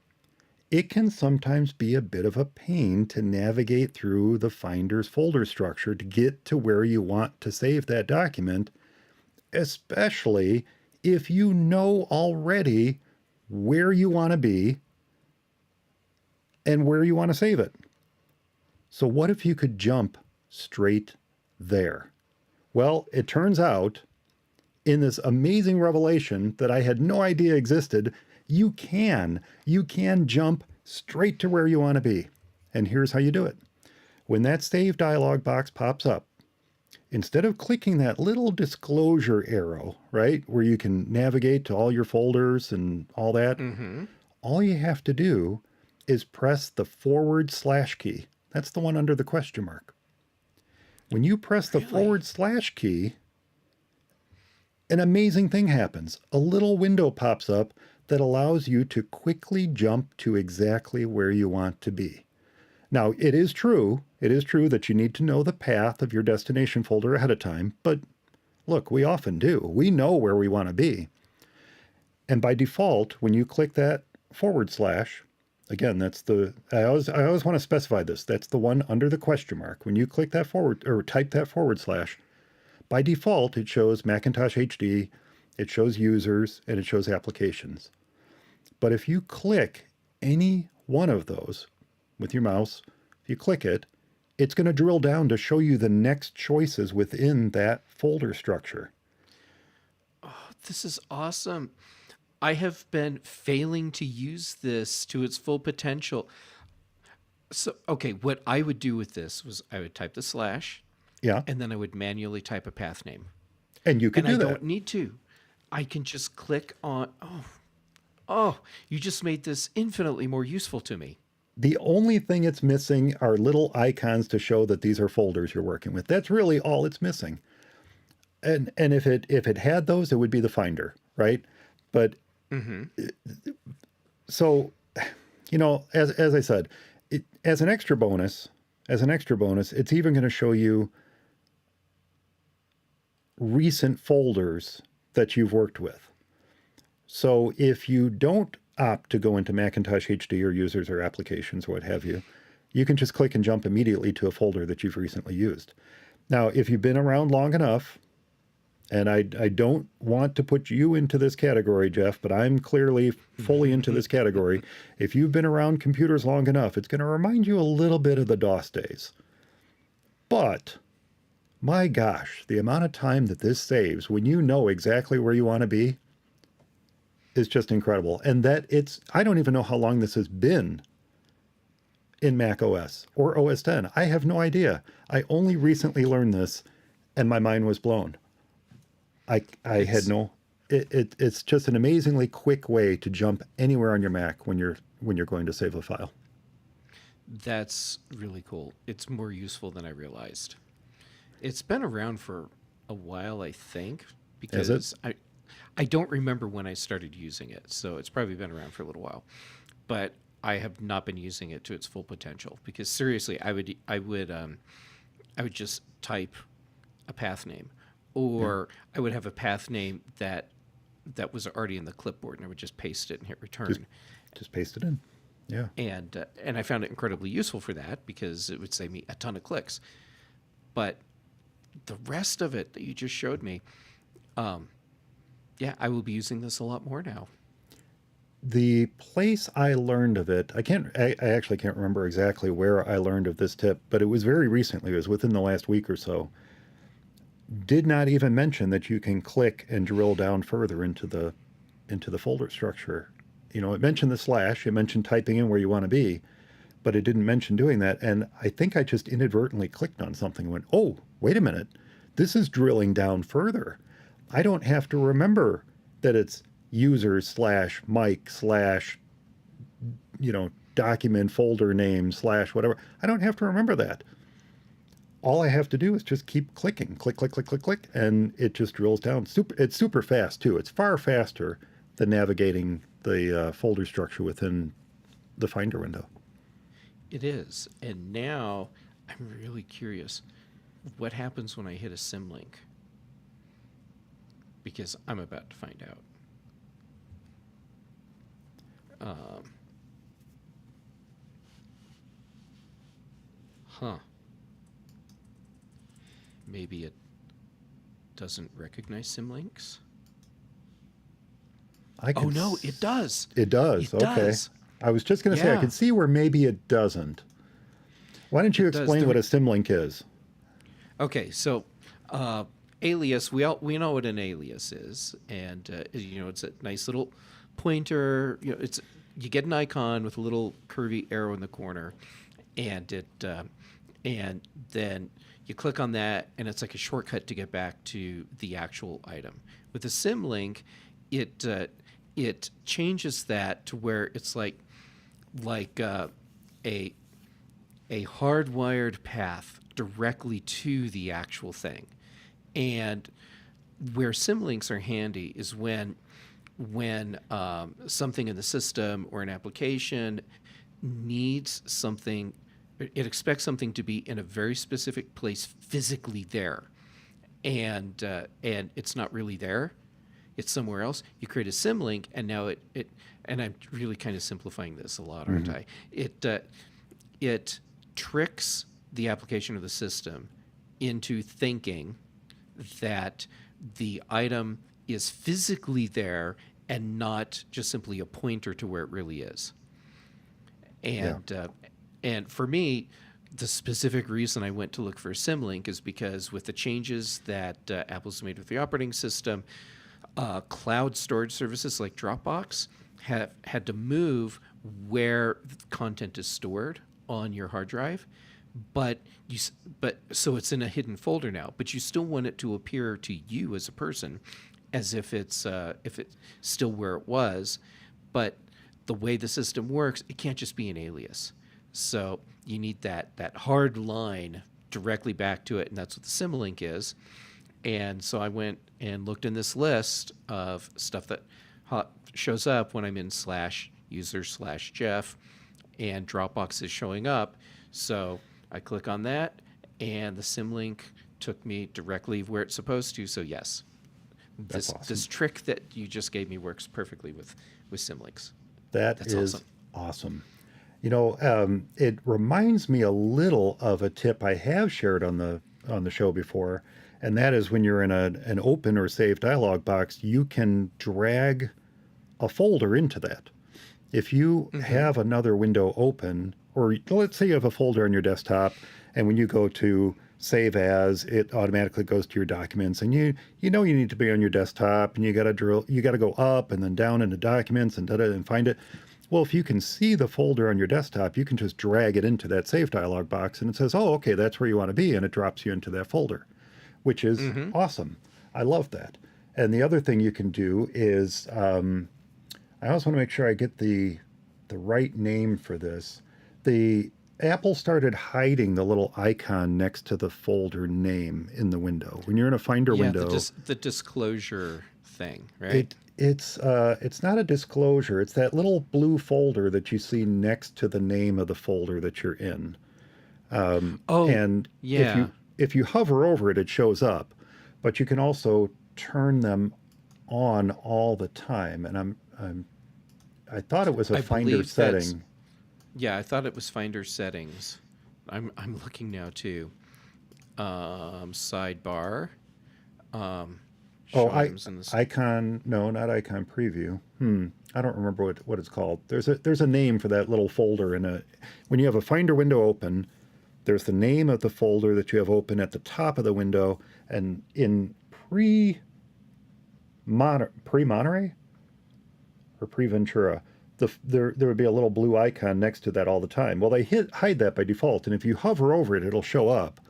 it can sometimes be a bit of a pain to navigate through the Finder's folder structure to get to where you want to save that document, especially if you know already where you want to be and where you want to save it. So what if you could jump straight there? Well, it turns out in this amazing revelation that I had no idea existed, you can jump straight to where you want to be. And here's how you do it. When that save dialog box pops up, instead of clicking that little disclosure arrow, right, where you can navigate to all your folders and all that, all you have to do is press the / key. That's the one under the question mark. When you press the / key, an amazing thing happens. A little window pops up that allows you to quickly jump to exactly where you want to be. Now, it is true that you need to know the path of your destination folder ahead of time, but look, we often do. We know where we want to be. And by default, when you click that / again, that's I always want to specify this. That's the one under the question mark. When you click that type that /, by default, it shows Macintosh HD, it shows users, and it shows applications. But if you click any one of those with your mouse, if you click it, it's going to drill down to show you the next choices within that folder structure. Oh, this is awesome. I have been failing to use this to its full potential. So, okay, what I would do with this was I would type the / Yeah. and then I would manually type a path name. And you can do I that. don't need to. I can just click on, oh, you just made this infinitely more useful to me. The only thing it's missing are little icons to show that these are folders you're working with. That's really all it's missing. And if it had those, it would be the Finder, right? But so, as I said, as an extra bonus, it's even going to show you recent folders that you've worked with. So if you don't opt to go into Macintosh HD or users or applications or what have you, you can just click and jump immediately to a folder that you've recently used. Now, if you've been around long enough, and I don't want to put you into this category, Jeff, but I'm clearly fully into this category. If you've been around computers long enough, it's going to remind you a little bit of the DOS days. But my gosh, the amount of time that this saves when you know exactly where you want to be is just incredible. And I don't even know how long this has been in Mac OS or OS X. I have no idea. I only recently learned this and my mind was blown. It's just an amazingly quick way to jump anywhere on your Mac when you're going to save a file. That's really cool. It's more useful than I realized. It's been around for a while, I think, because I don't remember when I started using it, so it's probably been around for a little while. But I have not been using it to its full potential because seriously, I would just type a path name, or I would have a path name that was already in the clipboard, and I would just paste it and hit return. Just paste it in. Yeah. And I found it incredibly useful for that because it would save me a ton of clicks. But the rest of it that you just showed me, yeah, I will be using this a lot more now. The place I learned of it, I actually can't remember exactly where I learned of this tip, but it was very recently. It was within the last week or so. Did not even mention that you can click and drill down further into the folder structure. It mentioned the /, it mentioned typing in where you want to be, but it didn't mention doing that. And I think I just inadvertently clicked on something and went, oh, wait a minute. This is drilling down further. I don't have to remember that it's user slash mic slash, document folder name slash whatever. I don't have to remember that. All I have to do is just keep clicking, click, click, click, click, click, and it just drills down. It's super fast too. It's far faster than navigating the folder structure within the Finder window. It is. And now I'm really curious. What happens when I hit a symlink? Because I'm about to find out. Maybe it doesn't recognize symlinks? Oh, no, it does. It does. It okay. does. I was just going to say, I Yeah. can see where maybe it doesn't. Why don't you It does. explain what a symlink is? Okay, so alias, we know what an alias is, and it's a nice little pointer. You get an icon with a little curvy arrow in the corner, and and then you click on that, and it's like a shortcut to get back to the actual item. With a symlink, it changes that to where it's like a hardwired path directly to the actual thing. And where symlinks are handy is when something in the system or an application needs something, it expects something to be in a very specific place physically there, and it's not really there. It's somewhere else. You create a symlink, and now it and I'm really kind of simplifying this a lot, aren't I? It tricks the application or the system into thinking that the item is physically there and not just simply a pointer to where it really is. And for me, the specific reason I went to look for a symlink is because with the changes that Apple's made with the operating system, cloud storage services like Dropbox have had to move where content is stored on your hard drive, but so it's in a hidden folder now. But you still want it to appear to you as a person as if it's still where it was. But the way the system works, it can't just be an alias. So you need that hard line directly back to it, and that's what the symlink is. And so I went and looked in this list of stuff that shows up when I'm in /user/Jeff, and Dropbox is showing up. So I click on that, and the symlink took me directly where it's supposed to. So yes, That's awesome. this trick that you just gave me works perfectly with symlinks. That's awesome. awesome. It reminds me a little of a tip I have shared on the show before, and that is when you're in an open or save dialog box, you can drag a folder into that. If you have another window open, or let's say you have a folder on your desktop, and when you go to save as, it automatically goes to your documents, and you need to be on your desktop, and you got to go up and then down into documents and find it. Well, if you can see the folder on your desktop, you can just drag it into that save dialog box, and it says, oh, okay, that's where you want to be, and it drops you into that folder, which is awesome. I love that. And the other thing you can do is, I also want to make sure I get the right name for this. Apple started hiding the little icon next to the folder name in the window. When you're in a Finder window, the disclosure thing, right? It's not a disclosure. It's that little blue folder that you see next to the name of the folder that you're in. And if you hover over it, it shows up. But you can also turn them on all the time. And I thought it was a Finder setting. Yeah, I thought it was Finder settings. I'm looking now too. Sidebar. Icon. No, not icon preview. I don't remember what it's called. There's a name for that little folder when you have a Finder window open. There's the name of the folder that you have open at the top of the window, and in pre-Monterey or pre-Ventura, there would be a little blue icon next to that all the time. Well, they hide that by default, and if you hover over it, it'll show up.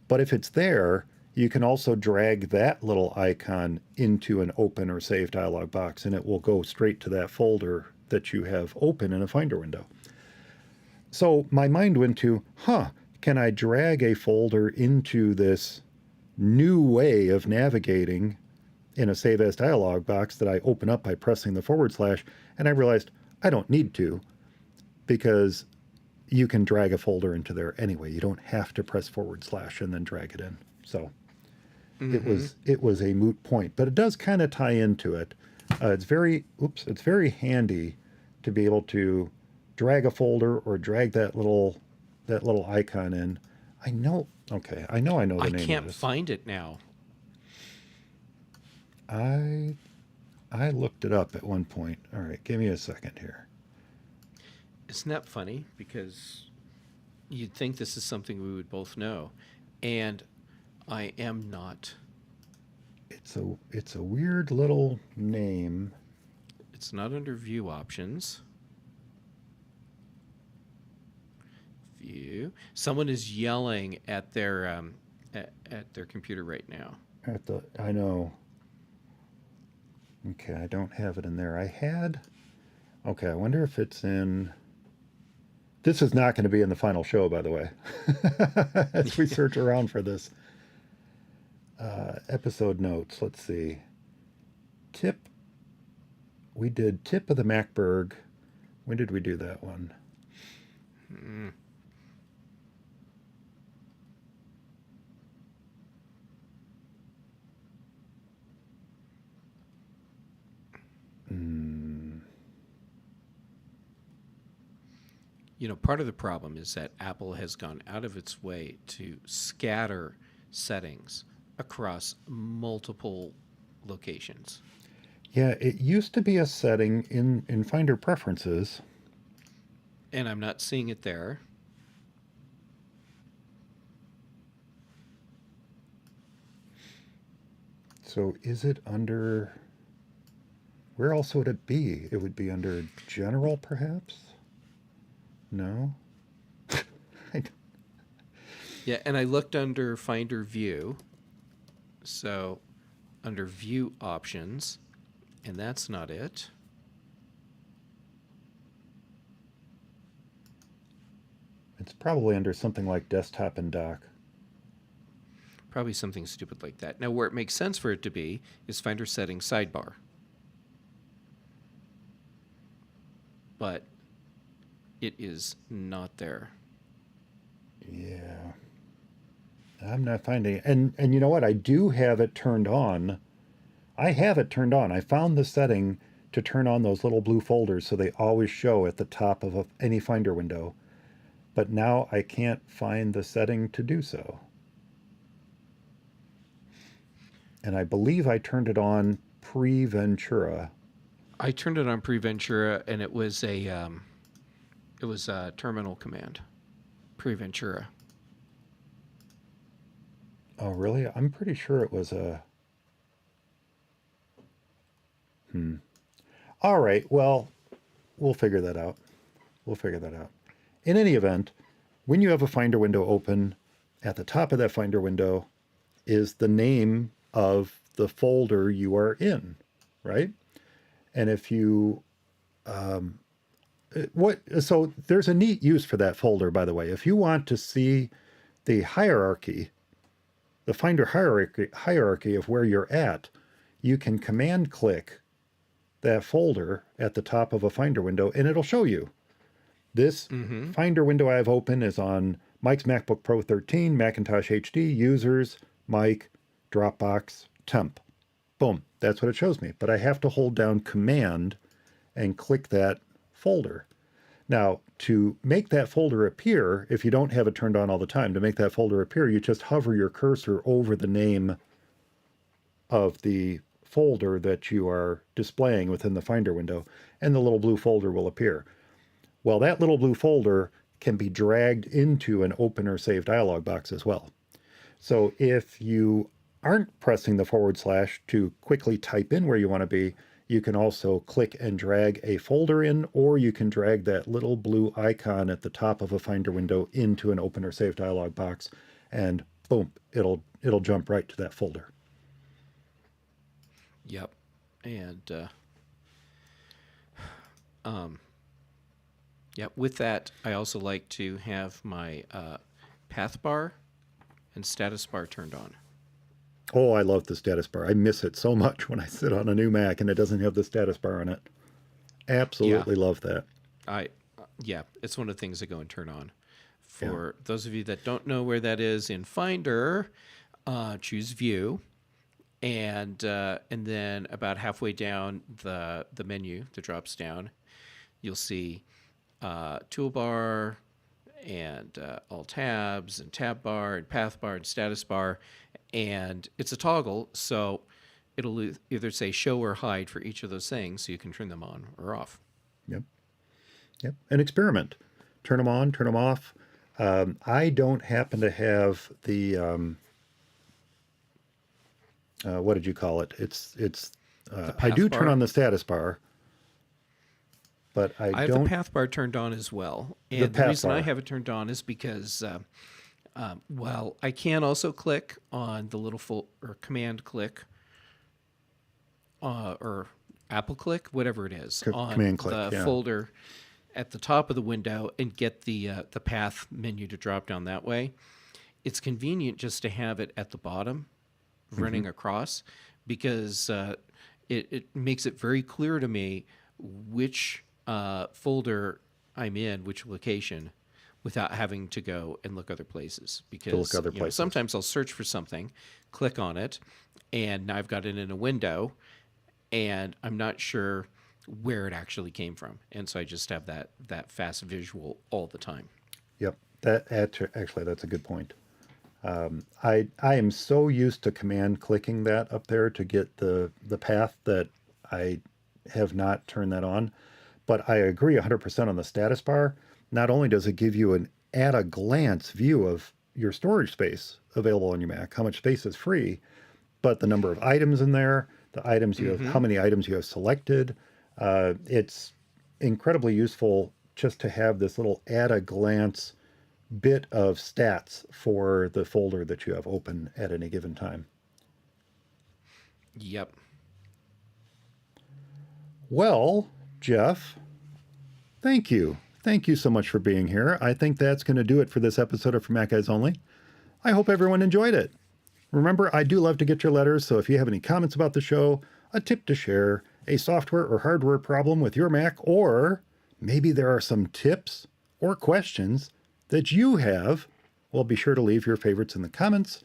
But if it's there, you can also drag that little icon into an open or save dialog box, and it will go straight to that folder that you have open in a Finder window. So my mind went to, can I drag a folder into this new way of navigating in a save as dialog box that I open up by pressing the /? And I realized I don't need to, because you can drag a folder into there anyway. You don't have to press / and then drag it in. So it was a moot point, but it does kind of tie into it. It's very handy to be able to drag a folder or drag that little icon in. I know the name of this. I can't find it now. I looked it up at one point. All right, give me a second here. Isn't that funny? Because you'd think this is something we would both know, and I am not. It's a weird little name. It's not under view options. View. Someone is yelling at their computer right now. I know. Okay, I don't have it in there. I wonder if it's in. This is not going to be in the final show, by the way, as we search around for this. Episode notes, let's see. We did Tip of the Macberg. When did we do that one? You know, part of the problem is that Apple has gone out of its way to scatter settings across multiple locations. Yeah, it used to be a setting in Finder Preferences. And I'm not seeing it there. So is it under... Where else would it be? It would be under General, perhaps? No? Yeah, and I looked under Finder View. So under View Options, and that's not it. It's probably under something like Desktop and Dock. Probably something stupid like that. Now, where it makes sense for it to be is Finder Settings Sidebar. But it is not there. Yeah. I'm not finding it. And you know what? I do have it turned on. I have it turned on. I found the setting to turn on those little blue folders so they always show at the top of any Finder window. But now I can't find the setting to do so. And I believe I turned it on pre-Ventura. I turned it on pre-Ventura, and it was a terminal command, pre-Ventura. Oh, really? I'm pretty sure it was a... All right, well, we'll figure that out. In any event, when you have a Finder window open, at the top of that Finder window is the name of the folder you are in, right? And if you... So there's a neat use for that folder, by the way. If you want to see the hierarchy, the Finder hierarchy of where you're at, you can command click that folder at the top of a Finder window, and it'll show you. This Finder window I have open is on Mike's MacBook Pro 13, Macintosh HD, Users, Mike, Dropbox, Temp. Boom, that's what it shows me. But I have to hold down Command and click that folder. Now, to make that folder appear, if you don't have it turned on all the time, to make that folder appear, you just hover your cursor over the name of the folder that you are displaying within the Finder window, and the little blue folder will appear. Well, that little blue folder can be dragged into an open or save dialog box as well. So if you aren't pressing the / to quickly type in where you want to be, You can also click and drag a folder in, or you can drag that little blue icon at the top of a Finder window into an Open or Save dialog box, and boom, it'll jump right to that folder. Yep. And yeah, with that, I also like to have my path bar and status bar turned on. Oh, I love the status bar. I miss it so much when I sit on a new Mac and it doesn't have the status bar on it. Absolutely love that. Yeah, it's one of the things that go and turn on. For those of you that don't know where that is in Finder, choose View, and then about halfway down the menu that drops down, you'll see toolbar and all tabs and tab bar and path bar and status bar, and it's a toggle, so it'll either say show or hide for each of those things, so you can turn them on or off. Yep. And experiment. Turn them on, turn them off. I don't happen to have the what did you call it? I do turn on the status bar, but I have don't. the path bar turned on as well, and the reason I have it turned on is because well, I can also click on the little or command click or Apple click, whatever it is, on command click, the folder at the top of the window and get the path menu to drop down that way. It's convenient just to have it at the bottom, running across, because it makes it very clear to me which folder I'm in, which location, without having to go and look other places. Because sometimes I'll search for something, click on it, and now I've got it in a window, and I'm not sure where it actually came from. And so I just have that fast visual all the time. Yep. Actually, that's a good point. I am so used to command clicking that up there to get the path that I have not turned that on. But I agree 100% on the status bar. Not only does it give you an at-a-glance view of your storage space available on your Mac, how much space is free, but the number of items in there, the items you have, how many items you have selected. It's incredibly useful just to have this little at-a-glance bit of stats for the folder that you have open at any given time. Yep. Well, Jeff, thank you. Thank you so much for being here. I think that's going to do it for this episode of For Mac Guys Only. I hope everyone enjoyed it. Remember, I do love to get your letters, so if you have any comments about the show, a tip to share, a software or hardware problem with your Mac, or maybe there are some tips or questions that you have, well, be sure to leave your favorites in the comments,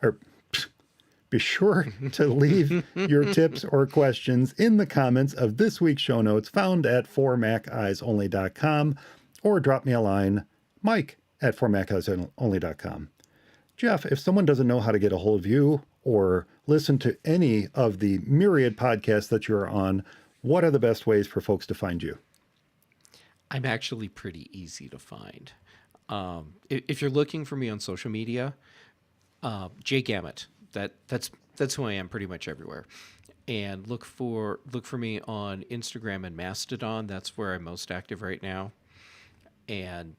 or be sure to leave your tips or questions in the comments of this week's show notes found at formaceysonly.com, or drop me a line, mike@formaceysonly.com. Jeff, if someone doesn't know how to get a hold of you or listen to any of the myriad podcasts that you're on, what are the best ways for folks to find you? I'm actually pretty easy to find. If you're looking for me on social media, Jeff Gamet. That's who I am pretty much everywhere. And look for me on Instagram and Mastodon. That's where I'm most active right now. And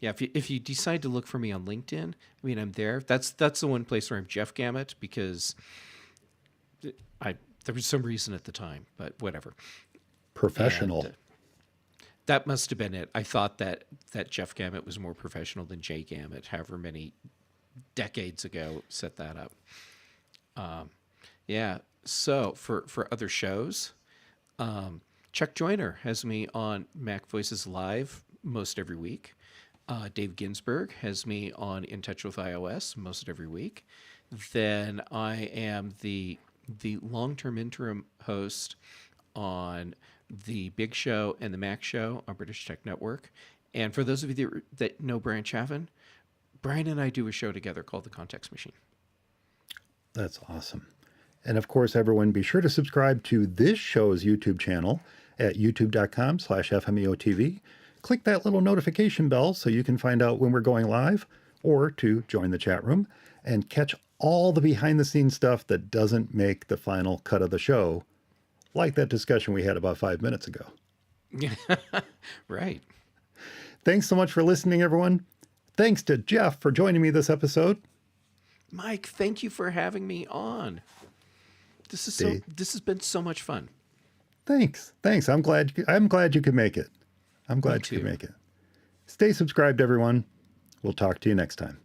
if you decide to look for me on LinkedIn, I mean, I'm there. That's the one place where I'm Jeff Gamet, because there was some reason at the time, but whatever. Professional. And, that must have been it. I thought that Jeff Gamet was more professional than Jay Gamet, however many decades ago set that up. So for other shows, Chuck Joyner has me on Mac Voices Live most every week. Dave Ginsburg has me on In Touch with iOS most every week. Then I am the long-term interim host on the Big Show and the Mac Show on British Tech Network. And for those of you that know Brian Chaffin, Brian and I do a show together called The Context Machine. That's awesome. And of course, everyone, be sure to subscribe to this show's YouTube channel at youtube.com/FMEOTV. Click that little notification bell so you can find out when we're going live, or to join the chat room and catch all the behind the scenes stuff that doesn't make the final cut of the show, like that discussion we had about 5 minutes ago. Right. Thanks so much for listening, everyone. Thanks to Jeff for joining me this episode. Mike, thank you for having me on. This has been so much fun. Thanks. I'm glad you could make it. I'm glad you could make it. Stay subscribed, everyone. We'll talk to you next time.